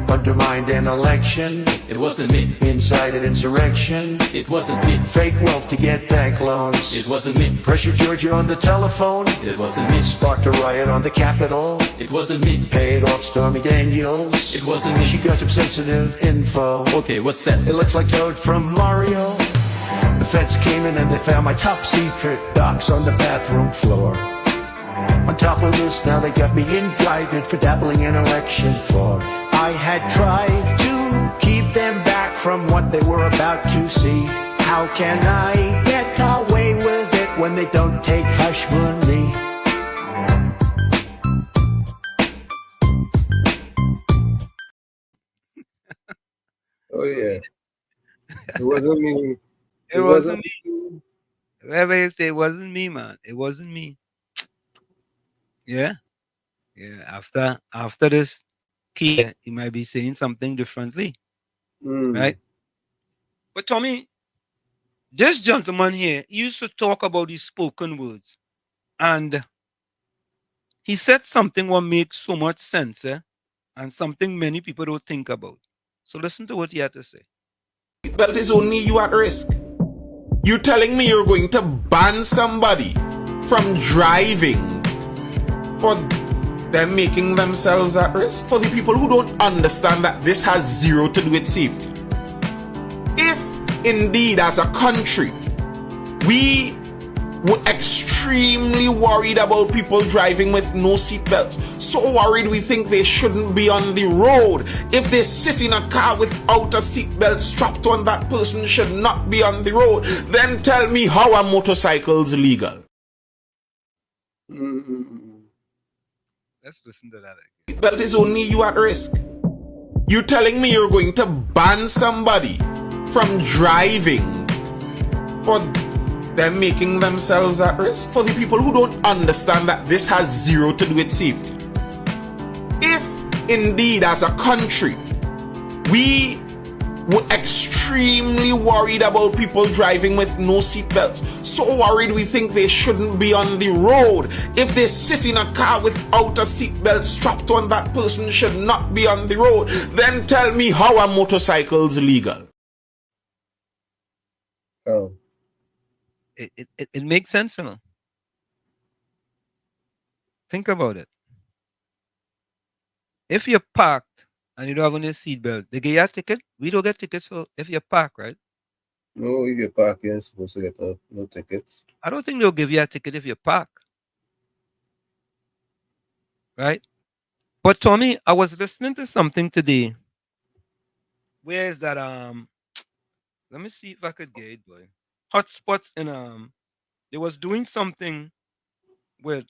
Undermined an election. It wasn't me. Incited insurrection. It wasn't me. Fake wealth to get bank loans. It wasn't me. Pressured Georgia on the telephone. It wasn't me. Sparked a riot on the Capitol. It wasn't me. Paid off Stormy Daniels. It wasn't me. She got some sensitive info. Okay, what's that? It looks like Toad from Mario. The feds came in and they found my top secret docs on the bathroom floor. On top of this, now they got me indicted for dabbling in election fraud. I had tried to keep them back from what they were about to see. How can I get away with it when they don't take hush money? Oh yeah. It wasn't me. It wasn't me. Whoever you say it wasn't me, man. It wasn't me. Yeah. Yeah. After this key, he might be saying something differently. Right? But Tommy, this gentleman here used to talk about these spoken words. And he said something what makes so much sense, and something many people don't think about. So listen to what he had to say. But it is only you at risk. You're telling me you're going to ban somebody from driving for them making themselves at risk? For the people who don't understand that this has zero to do with safety. If indeed as a country we were extremely worried about people driving with no seatbelts, so worried we think they shouldn't be on the road. If they sit in a car without a seatbelt strapped on, that person should not be on the road. Then tell me, how are motorcycles legal? Let's listen to that again. But it is only you at risk. You're telling me you're going to ban somebody from driving for them making themselves at risk? For the people who don't understand that this has zero to do with safety. If indeed as a country we were extremely worried about people driving with no seatbelts, so worried we think they shouldn't be on the road. If they sit in a car without a seatbelt strapped on, that person should not be on the road. Then tell me, how are motorcycles legal? Oh. It makes sense, you know. Think about it. If you're parked and you don't have on your seatbelt, they give you a ticket. We don't get tickets for if you're parked, right? No, if you're parked, you're supposed to get no tickets. I don't think they'll give you a ticket if you're parked. Right? But Tommy, I was listening to something today. Where is that? Let me see if I could get it, boy. Hotspots in they was doing something with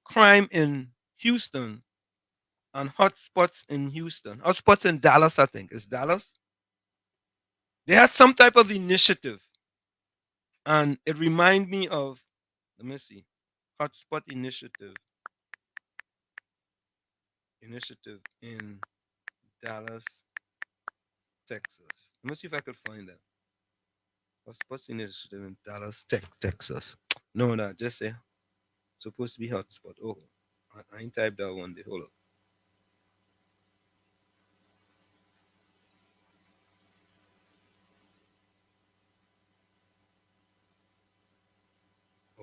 crime in Houston and hotspots in Houston. Hotspots in Dallas, I think. Is Dallas? They had some type of initiative. And it reminded me of, let me see, hotspot initiative. Initiative in Dallas, Texas. Let me see if I could find that. Hotspot initiative in Dallas, Texas. No, just say supposed to be hotspot. Oh, I ain't typed that one. Hold up.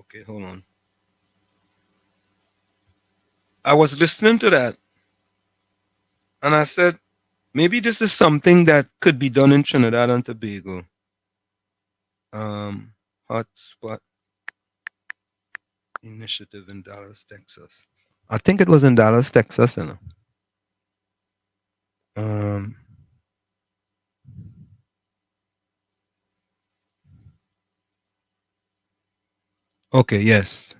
Okay, hold on. I was listening to that and I said, maybe this is something that could be done in Trinidad and Tobago. Hotspot initiative in Dallas, Texas. I think it was in Dallas, Texas, you know. Okay, yes.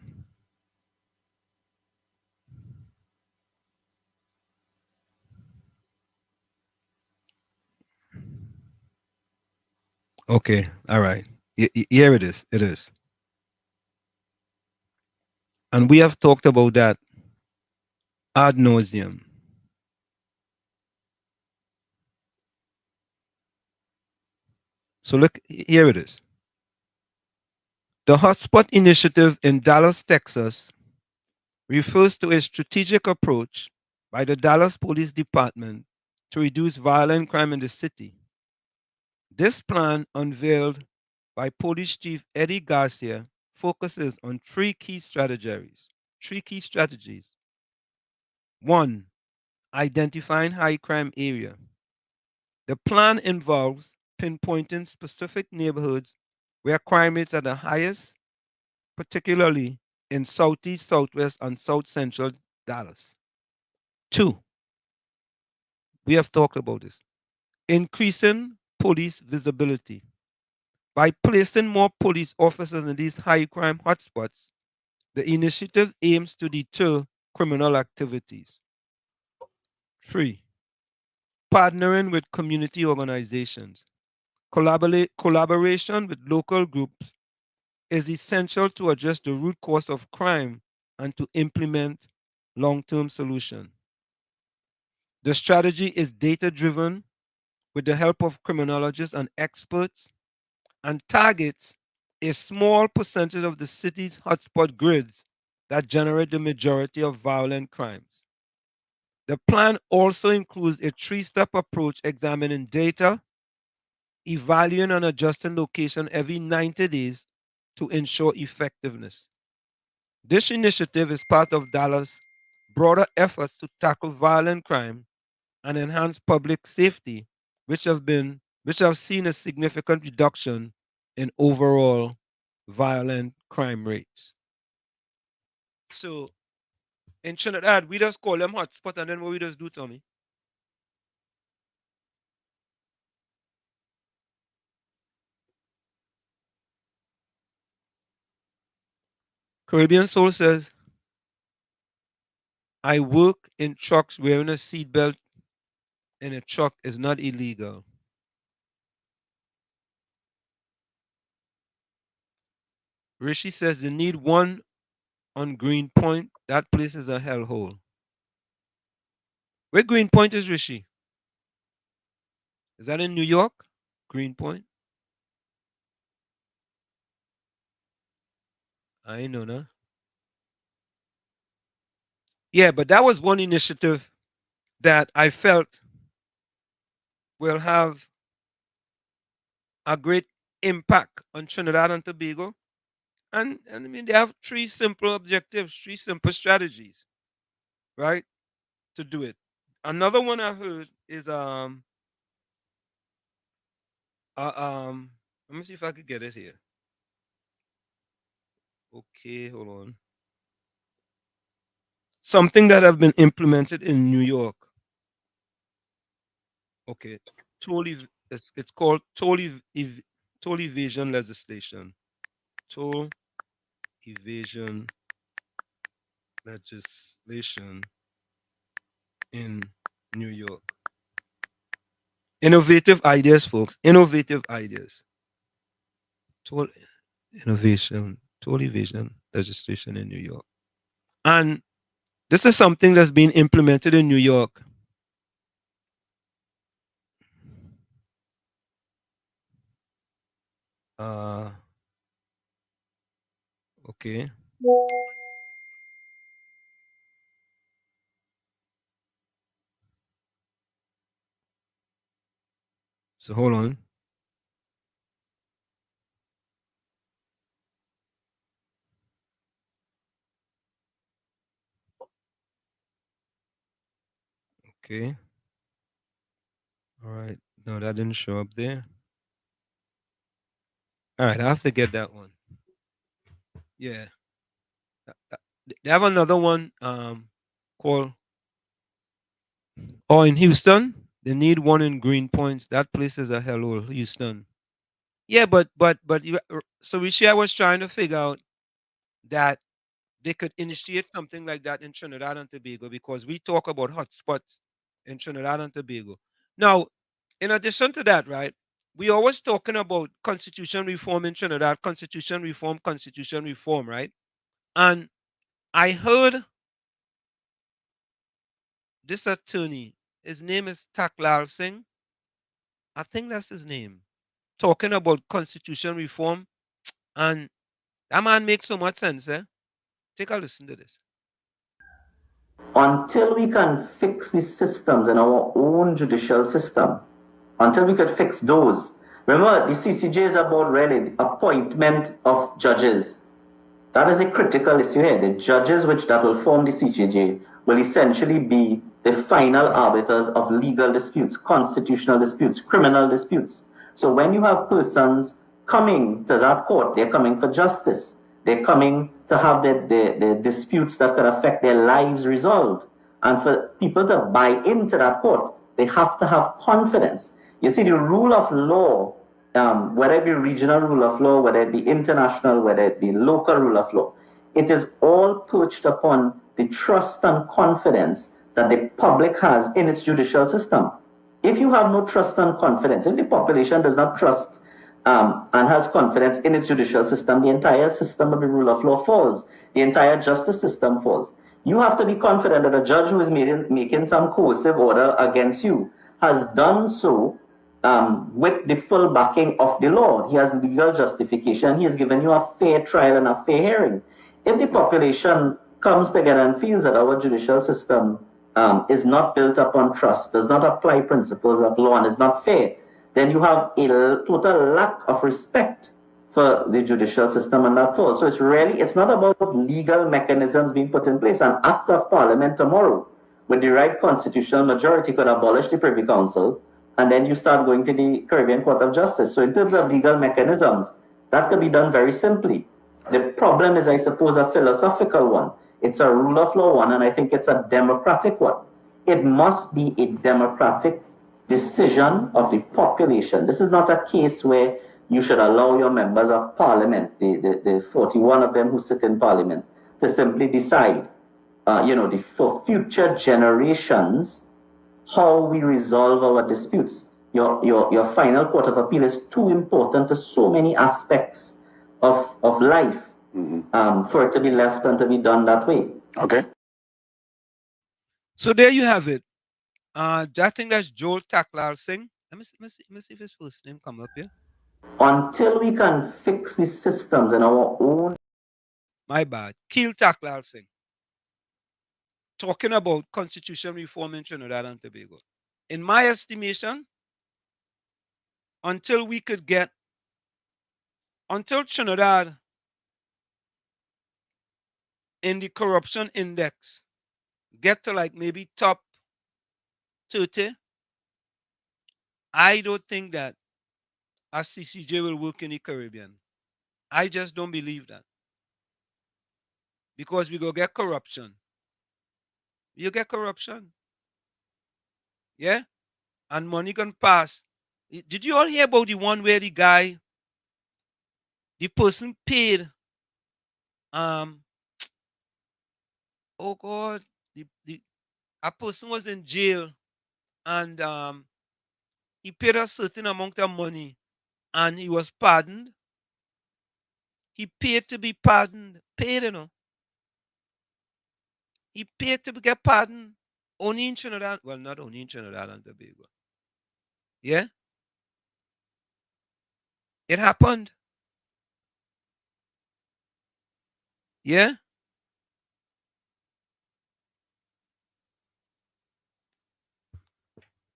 Okay, all right. Here it is. It is. And we have talked about that ad nauseum. So look, here it is. The Hotspot Initiative in Dallas, Texas refers to a strategic approach by the Dallas Police Department to reduce violent crime in the city. This plan, unveiled by Police Chief Eddie Garcia, focuses on three key strategies. Three key strategies. One, identifying high crime area. The plan involves pinpointing specific neighborhoods where crime rates are the highest, particularly in southeast, southwest, and south central Dallas. Two, we have talked about this, increasing police visibility. By placing more police officers in these high crime hotspots, the initiative aims to deter criminal activities. Three, partnering with community organizations. Collaboration with local groups is essential to address the root cause of crime and to implement long-term solutions. The strategy is data-driven with the help of criminologists and experts and targets a small percentage of the city's hotspot grids that generate the majority of violent crimes. The plan also includes a three-step approach examining data, evaluating and adjusting location every 90 days to ensure effectiveness. This initiative is part of Dallas' broader efforts to tackle violent crime and enhance public safety, which have seen a significant reduction in overall violent crime rates. So in Trinidad, we just call them hotspot, and then what we just do, Tommy? Caribbean Soul says, I work in trucks. Wearing a seatbelt in a truck is not illegal. Rishi says they need one on Greenpoint. That place is a hellhole. Where Greenpoint is, Rishi? Is that in New York? Greenpoint? I know, no. Yeah, but that was one initiative that I felt will have a great impact on Trinidad and Tobago. And I mean, they have three simple objectives, three simple strategies, right, to do it. Another one I heard is let me see if I could get it here. Okay, hold on. Something that have been implemented in New York. Okay, it's called toll evasion legislation. Toll evasion legislation in New York. Innovative ideas, folks. Innovative ideas. Toll toll evasion legislation in New York. And this is something that's been implemented in New York. Okay. So hold on. Okay. All right. No, that didn't show up there. All right, I have to get that one. Yeah. They have another one called in Houston. They need one in Greenpoint. That place is a hellhole, Houston. Yeah, so Rishi, I was trying to figure out that they could initiate something like that in Trinidad and Tobago because we talk about hotspots in Trinidad and Tobago. Now, in addition to that, right, we always talking about constitution reform in Trinidad, constitution reform, right? And I heard this attorney, his name is Taklal Singh. I think that's his name. Talking about constitution reform, and that man makes so much sense, eh? Take a listen to this. Until we can fix the systems in our own judicial system, until we could fix those. Remember, the CCJ is about really the appointment of judges. That is a critical issue here. The judges that will form the CCJ will essentially be the final arbiters of legal disputes, constitutional disputes, criminal disputes. So when you have persons coming to that court, they're coming for justice. They're coming to have the disputes that could affect their lives resolved. And for people to buy into that court, they have to have confidence. You see, the rule of law, whether it be regional rule of law, whether it be international, whether it be local rule of law, it is all perched upon the trust and confidence that the public has in its judicial system. If you have no trust and confidence, if the population does not trust and has confidence in its judicial system, the entire system of the rule of law falls. The entire justice system falls. You have to be confident that a judge who is making some coercive order against you has done so with the full backing of the law. He has legal justification. He has given you a fair trial and a fair hearing. If the population comes together and feels that our judicial system is not built upon trust, does not apply principles of law, and is not fair, then you have a total lack of respect for the judicial system, and that falls. So it's not about legal mechanisms being put in place. An act of parliament tomorrow with the right constitutional majority could abolish the Privy Council, and then you start going to the Caribbean Court of Justice. So in terms of legal mechanisms, that could be done very simply. The problem is, I suppose, a philosophical one. It's a rule of law one, and I think it's a democratic one. It must be a democratic decision of the population. This is not a case where you should allow your members of parliament, the 41 of them who sit in parliament, to simply decide, for future generations, how we resolve our disputes. Your final court of appeal is too important to so many aspects of life for it to be left and to be done that way. Okay. So there you have it. I think that's Joel Taklal Singh. Let me see if his first name come up here. Until we can fix the systems in our own. My bad. Keel Taklal Singh. Talking about constitutional reform in Trinidad and Tobago. In my estimation, until Trinidad in the corruption index get to like maybe top 30, I don't think that a CCJ will work in the Caribbean. I just don't believe that. Because we go get corruption. You get corruption. Yeah? And money can pass. Did you all hear about the one where the person paid, oh God, a person was in jail and he paid a certain amount of money and he was pardoned. He paid to be pardoned. Paid, He paid to get pardoned. Only in Trinidad. Well, not only in Trinidad and Tobago. Yeah? It happened. Yeah?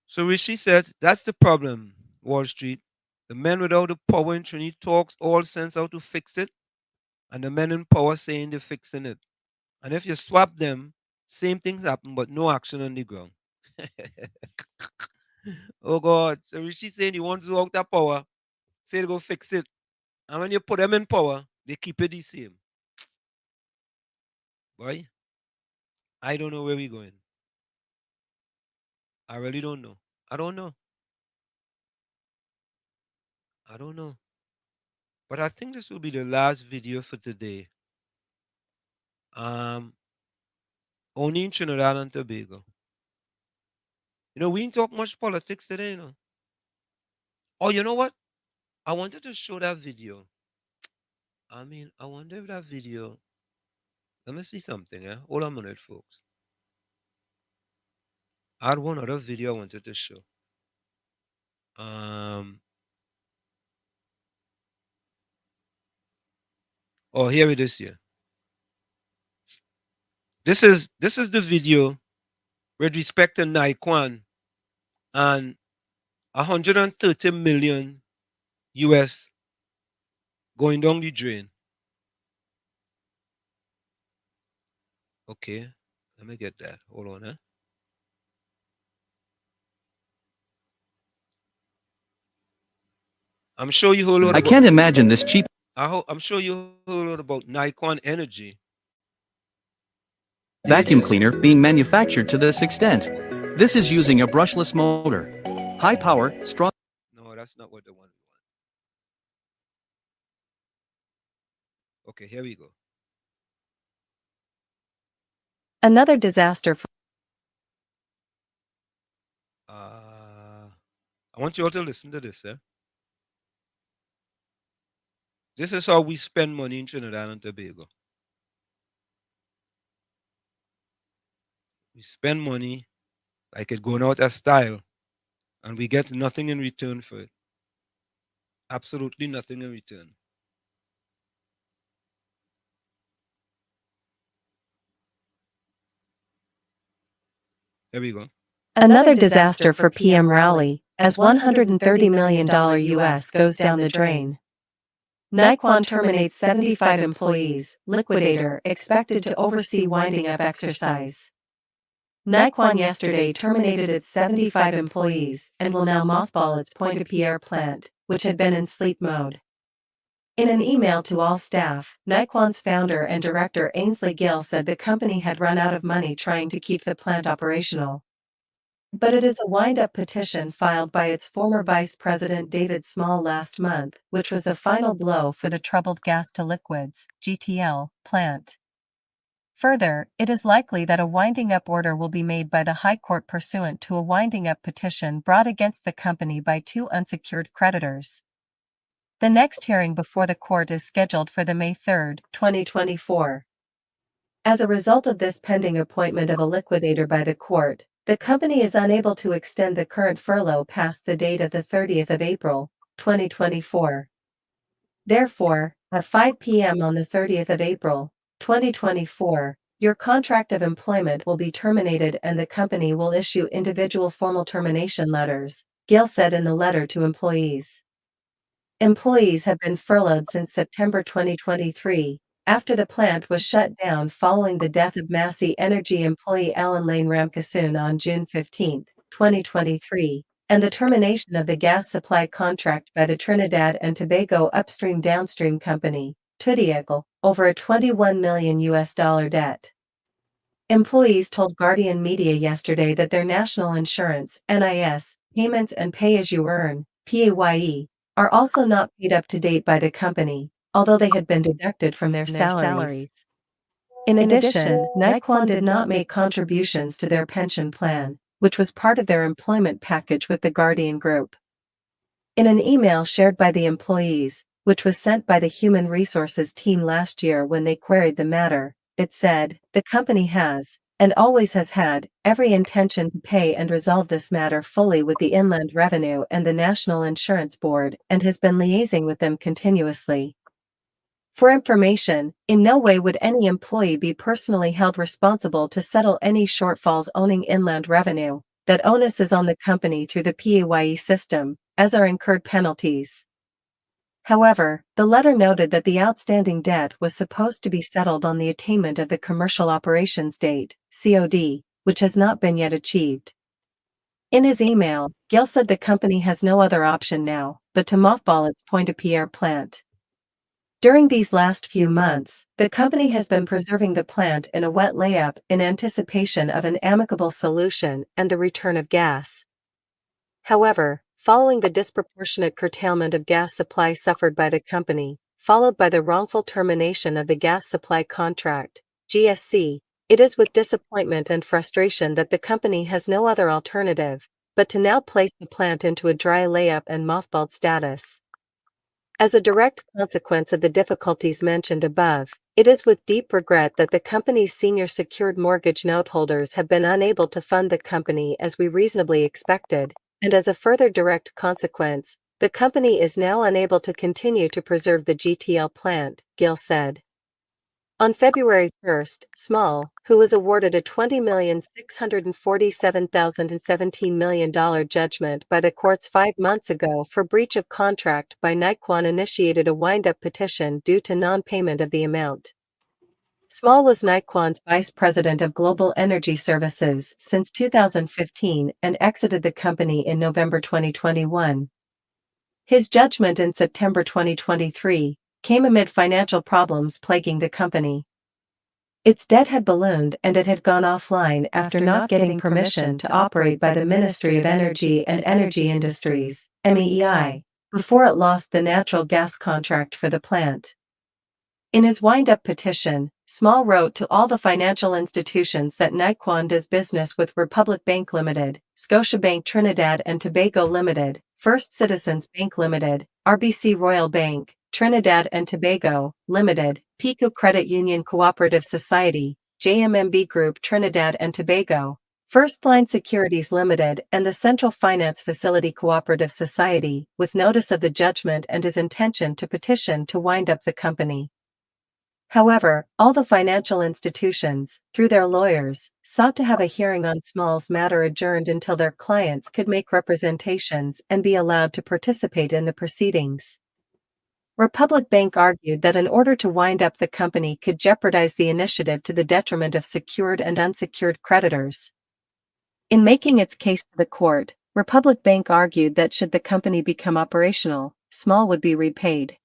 So Rishi says that's the problem, Wall Street. The men without the power in Trinity talks all sense how to fix it, and the men in power saying they're fixing it. And if you swap them, same things happen, but no action on the ground. Oh God. So Rishi saying he wants to out that power, say they go fix it. And when you put them in power, they keep it the same. Boy, I don't know where we're going. I really don't know. I don't know. I don't know. But I think this will be the last video for today. Only in Trinidad and Tobago. We didn't talk much politics today, Oh, you know what? I wanted to show that video. I wonder if that video. Let me see something, Hold on a minute, folks. I had one other video I wanted to show. Oh, here it is here. This is the video with respect to Naquan and 130 million US going down the drain. Okay, let me get that. Hold on, huh? I'm sure you heard a lot I about. can't imagine this cheap. I'm sure you heard a lot about Naquan Energy. Vacuum cleaner being manufactured to this extent. This is using a brushless motor. High power, strong. No, that's not what they want. Okay, here we go. Another disaster for I want you all to listen to this, eh? This is how we spend money in Trinidad and Tobago. We spend money like it going out of style, and we get nothing in return for it. Absolutely nothing in return. Here we go. Another disaster for PM Rowley, as $130 million US goes down the drain. Naquan terminates 75 employees, liquidator expected to oversee winding up exercise. Naquan yesterday terminated its 75 employees and will now mothball its Pointe-à-Pierre plant, which had been in sleep mode. In an email to all staff, Naquan's founder and director Ainsley Gill said the company had run out of money trying to keep the plant operational. But it is a wind-up petition filed by its former vice president David Small last month, which was the final blow for the troubled gas-to-liquids (GTL) plant. Further, it is likely that a winding-up order will be made by the High Court pursuant to a winding-up petition brought against the company by two unsecured creditors. The next hearing before the court is scheduled for the May 3, 2024. As a result of this pending appointment of a liquidator by the court, the company is unable to extend the current furlough past the date of the 30th of April, 2024. Therefore, at 5 p.m. on the 30th of April, 2024, your contract of employment will be terminated and the company will issue individual formal termination letters, Gill said in the letter to employees. Employees have been furloughed since September 2023, after the plant was shut down following the death of Massey Energy employee Alan Lane Ramkissoon on June 15, 2023, and the termination of the gas supply contract by the Trinidad and Tobago upstream-downstream company, Tudiacal, over a $21 million debt. Employees told Guardian Media yesterday that their national insurance, NIS, payments and pay-as-you-earn, PAYE, are also not paid up to date by the company, although they had been deducted from their salaries. In addition, Naquan did not make contributions to their pension plan, which was part of their employment package with the Guardian Group. In an email shared by the employees, which was sent by the Human Resources team last year when they queried the matter, it said, "The company has, and always has had, every intention to pay and resolve this matter fully with the Inland Revenue and the National Insurance Board and has been liaising with them continuously." For information, in no way would any employee be personally held responsible to settle any shortfalls owning Inland Revenue. That onus is on the company through the PAYE system, as are incurred penalties. However, the letter noted that the outstanding debt was supposed to be settled on the attainment of the Commercial Operations Date, COD, which has not been yet achieved. In his email, Gill said the company has no other option now, but to mothball its Pointe-à-Pierre plant. During these last few months, the company has been preserving the plant in a wet layup in anticipation of an amicable solution and the return of gas. However, following the disproportionate curtailment of gas supply suffered by the company, followed by the wrongful termination of the gas supply contract, GSC, it is with disappointment and frustration that the company has no other alternative but to now place the plant into a dry layup and mothballed status. As a direct consequence of the difficulties mentioned above, it is with deep regret that the company's senior secured mortgage note holders have been unable to fund the company as we reasonably expected, and as a further direct consequence, the company is now unable to continue to preserve the GTL plant, Gill said. On February 1st, Small, who was awarded a $20,647,017 million judgment by the courts 5 months ago for breach of contract by Nikewan, initiated a wind-up petition due to non-payment of the amount. Small was Nikewan's vice president of global energy services since 2015 and exited the company in November 2021. His judgment in September 2023 came amid financial problems plaguing the company. Its debt had ballooned and it had gone offline after not getting permission to operate by the Ministry of Energy and Energy Industries, MEEI, before it lost the natural gas contract for the plant. In his wind-up petition, Small wrote to all the financial institutions that Nikewan does business with: Republic Bank Limited, Scotiabank Trinidad and Tobago Limited, First Citizens Bank Limited, RBC Royal Bank, Trinidad and Tobago Limited, Pico Credit Union Cooperative Society, JMMB Group Trinidad and Tobago, First Line Securities Limited and the Central Finance Facility Cooperative Society, with notice of the judgment and his intention to petition to wind up the company. However, all the financial institutions, through their lawyers, sought to have a hearing on Small's matter adjourned until their clients could make representations and be allowed to participate in the proceedings. Republic Bank argued that in order to wind up the company could jeopardize the initiative to the detriment of secured and unsecured creditors. In making its case to the court, Republic Bank argued that should the company become operational, Small would be repaid.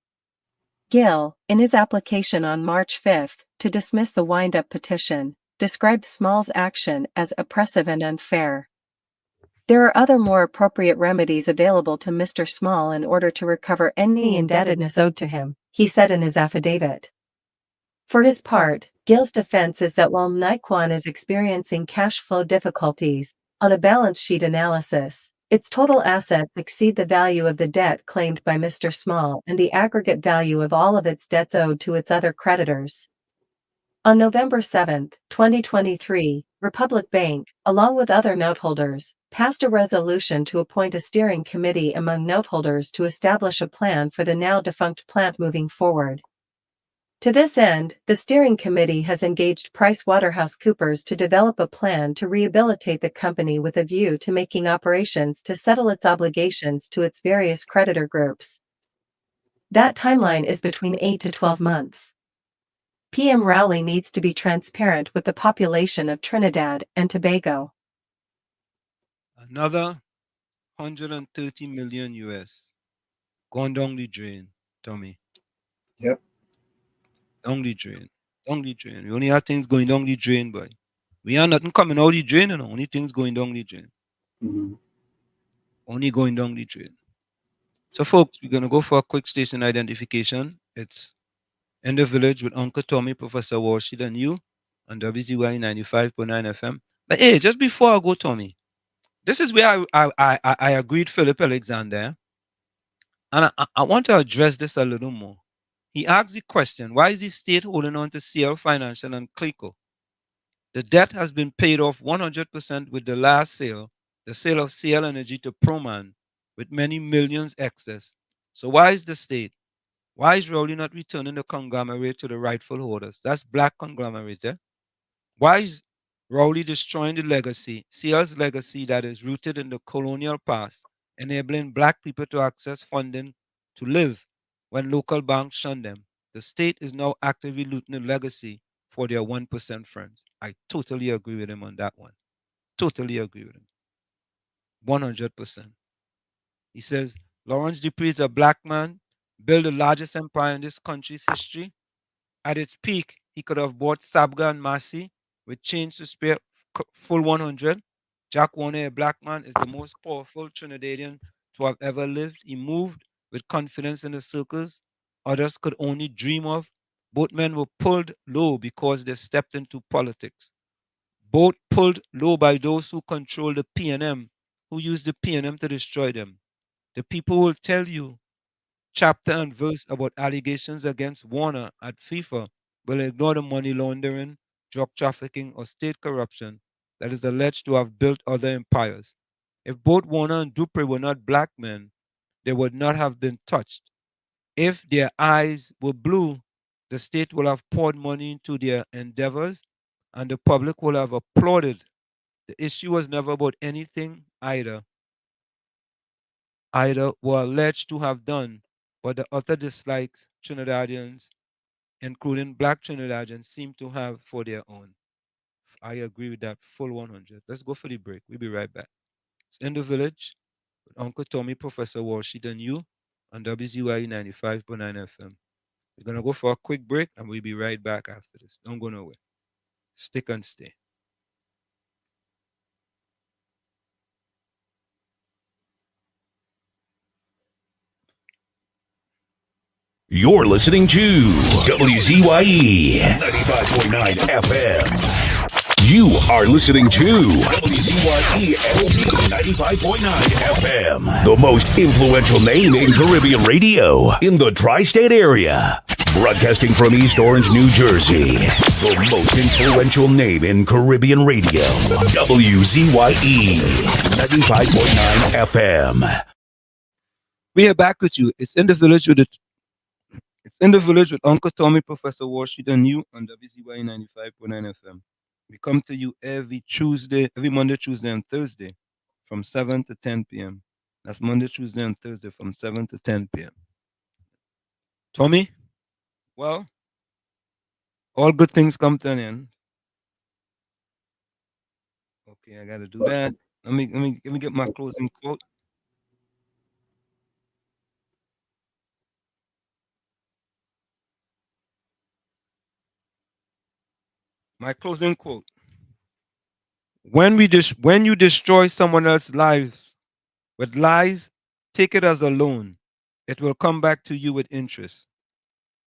Gill, in his application on March 5 to dismiss the wind-up petition, described Small's action as oppressive and unfair. There are other more appropriate remedies available to Mr. Small in order to recover any indebtedness owed to him, he said in his affidavit. For his part, Gill's defense is that while Nikewan is experiencing cash flow difficulties, on a balance sheet analysis, its total assets exceed the value of the debt claimed by Mr. Small and the aggregate value of all of its debts owed to its other creditors. On November 7, 2023, Republic Bank, along with other noteholders, passed a resolution to appoint a steering committee among noteholders to establish a plan for the now defunct plant moving forward. To this end, the steering committee has engaged PricewaterhouseCoopers to develop a plan to rehabilitate the company with a view to making operations to settle its obligations to its various creditor groups. That timeline is between 8 to 12 months. PM Rowley needs to be transparent with the population of Trinidad and Tobago. Another 130 million US gone down the drain, Tommy. Yep. Down the drain. Down the drain. We only have things going down the drain, boy. We have nothing coming out the drain, only things going down the drain. Mm-hmm. Only going down the drain. So, folks, we're going to go for a quick station identification. It's In the Village with Uncle Tommy, Professor Walshed, and you on WZYE 95.9 FM. But hey, just before I go, Tommy, this is where I agreed Philip Alexander, and I want to address this a little more. He asked the question, why is the state holding on to CL Financial and Clico? The debt has been paid off 100% with the last sale, the sale of CL Energy to Proman, with many millions excess. So why is the state, why is Rowley not returning the conglomerate to the rightful holders? That's black conglomerate there. Why is Rowley destroying the legacy, CL's legacy that is rooted in the colonial past, enabling black people to access funding to live when local banks shun them? The state is now actively looting the legacy for their 1% friends. I totally agree with him on that one. Totally agree with him. 100%. He says, Lawrence Dupree is a black man, built the largest empire in this country's history. At its peak, he could have bought Sabga and Massey with change to spare full 100. Jack Warner, a black man, is the most powerful Trinidadian to have ever lived. He moved with confidence in the circles others could only dream of. Both men were pulled low because they stepped into politics. Both pulled low by those who control the PNM, who use the PNM to destroy them. The people will tell you chapter and verse about allegations against Warner at FIFA will ignore the money laundering, drug trafficking, or state corruption that is alleged to have built other empires. If both Warner and Dupree were not black men, they would not have been touched. If their eyes were blue, the state will have poured money into their endeavors, and the public will have applauded. The issue was never about anything either were alleged to have done, but the utter dislikes Trinidadians, including black Trinidadians, seem to have for their own. I agree with that full 100. Let's go for the break. We'll be right back. It's In the Village with Uncle Tommy, Professor Walsheed, and you on WZYE 95.9 FM. We're going to go for a quick break, and we'll be right back after this. Don't go nowhere. Stick and stay. You're listening to WZYE 95.9 FM. You are listening to WZYE 95.9 FM, the most influential name in Caribbean radio in the tri-state area. Broadcasting from East Orange, New Jersey, the most influential name in Caribbean radio, WZYE 95.9 FM. We are back with you. It's In the Village with Uncle Tommy, Professor Walsheed, and you on WZYE 95.9 FM. We come to you every Monday, Tuesday, and Thursday from 7 to 10 p.m. That's Monday, Tuesday, and Thursday from 7 to 10 p.m. Tommy? Well, all good things come to an end. Okay, I gotta do that. Let me get my closing quote. My closing quote. When you destroy someone else's life with lies, take it as a loan. It will come back to you with interest.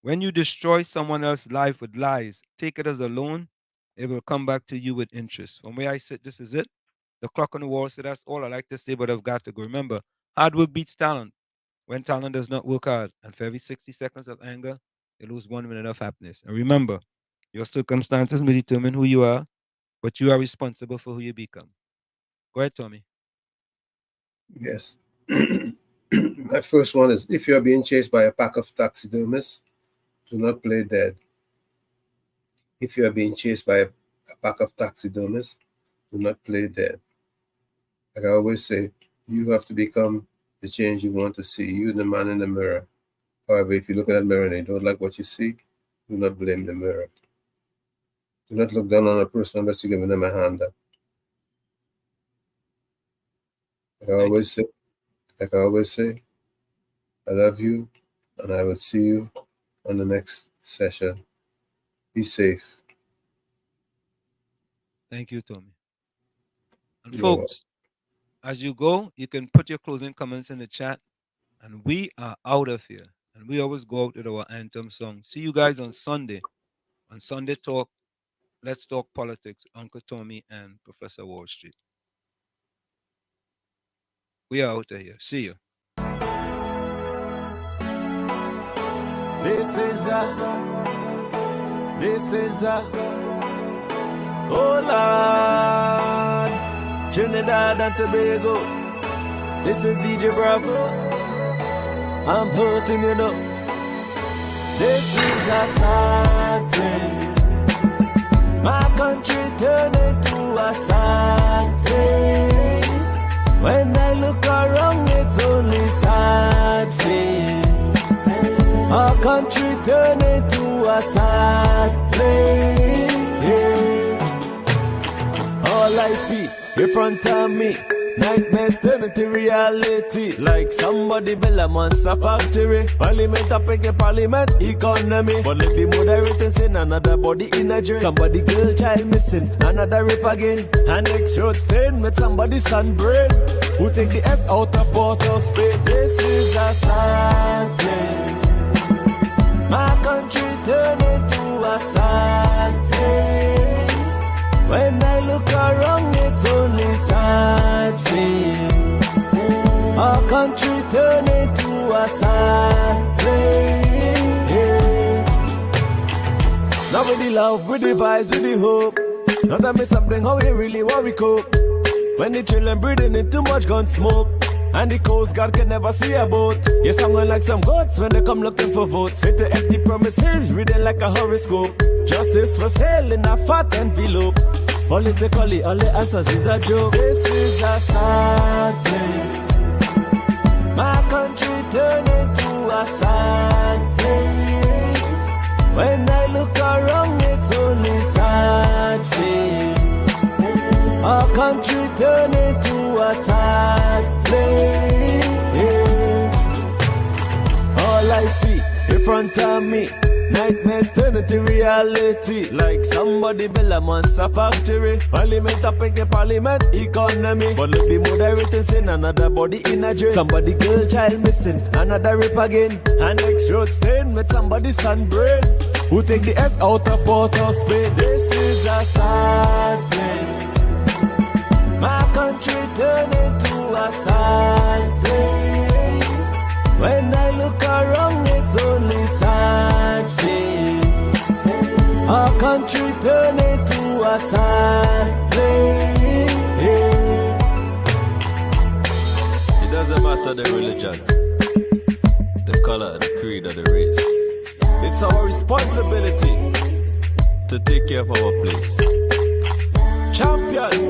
When you destroy someone else's life with lies, take it as a loan. It will come back to you with interest. From where I sit, this is it. The clock on the wall. So that's all I like to say, but I've got to go. Remember, hard work beats talent. When talent does not work hard, and for every 60 seconds of anger, you lose 1 minute of happiness. And remember, your circumstances may determine who you are, but you are responsible for who you become. Go ahead, Tommy. Yes. My first one is, if you're being chased by a pack of taxidermists, do not play dead. If you are being chased by a pack of taxidermists, do not play dead. Like I always say, you have to become the change you want to see. You, the man in the mirror. However, if you look at that mirror and you don't like what you see, do not blame the mirror. Do not look down on a person unless you're giving them a hand up. Like I always say, I love you, and I will see you on the next session. Be safe. Thank you, Tommy. And folks, as you go, you can put your closing comments in the chat, and we are out of here. And we always go out with our anthem song. See you guys on Sunday. On Sunday Talk, Let's Talk Politics, Uncle Tommy and Professor Walsheed. We are out of here. See you. This is oh Lord, Trinidad and Tobago. This is DJ Bravo. I'm hurting it up. This is a sad place. My country turned into a sad place. When I look around, it's only sad face. Our country turned into a sad place. All I see in front of me, nightmares turn into reality. Like somebody build a monster factory. Parliament up against parliament economy. But let the moderator saying another body in a drain. Somebody girl child missing, another rape again. And next road stain with somebody's sunburn. Who take the F out of Port of Spain? This is a sad place. My country turned into a sad place. When I look around, it's only sad face. Our country turned into a sad place. Now with the love, with the vibes, with the hope. Now tell me something, how we really want we cope. When the children breathing in too much gun smoke. And the Coast Guard can never see a boat. You're sounding like some goats when they come looking for votes. Sit to empty promises, reading like a horoscope. Justice for sale in a fat envelope. Politically, all the answers is a joke. This is a sad place. My country turned into a sad place. When I look around, it's only sad face. Our country turned into a sad place. All I see in front of me, nightmares turn into reality. Like somebody build a monster factory. Parliament up in the parliament economy. But look the moderator saying another body in a drain. Somebody girl child missing, another rape again. An next road stain with somebody's son brain. Who take the S out of Port of Spain? This is a sad place. My country turned into a sad place. When I look around, it's only sad face. Our country turned into a sad place. It doesn't matter the religion, the color, the creed, or the race. It's our responsibility to take care of our place. Champion,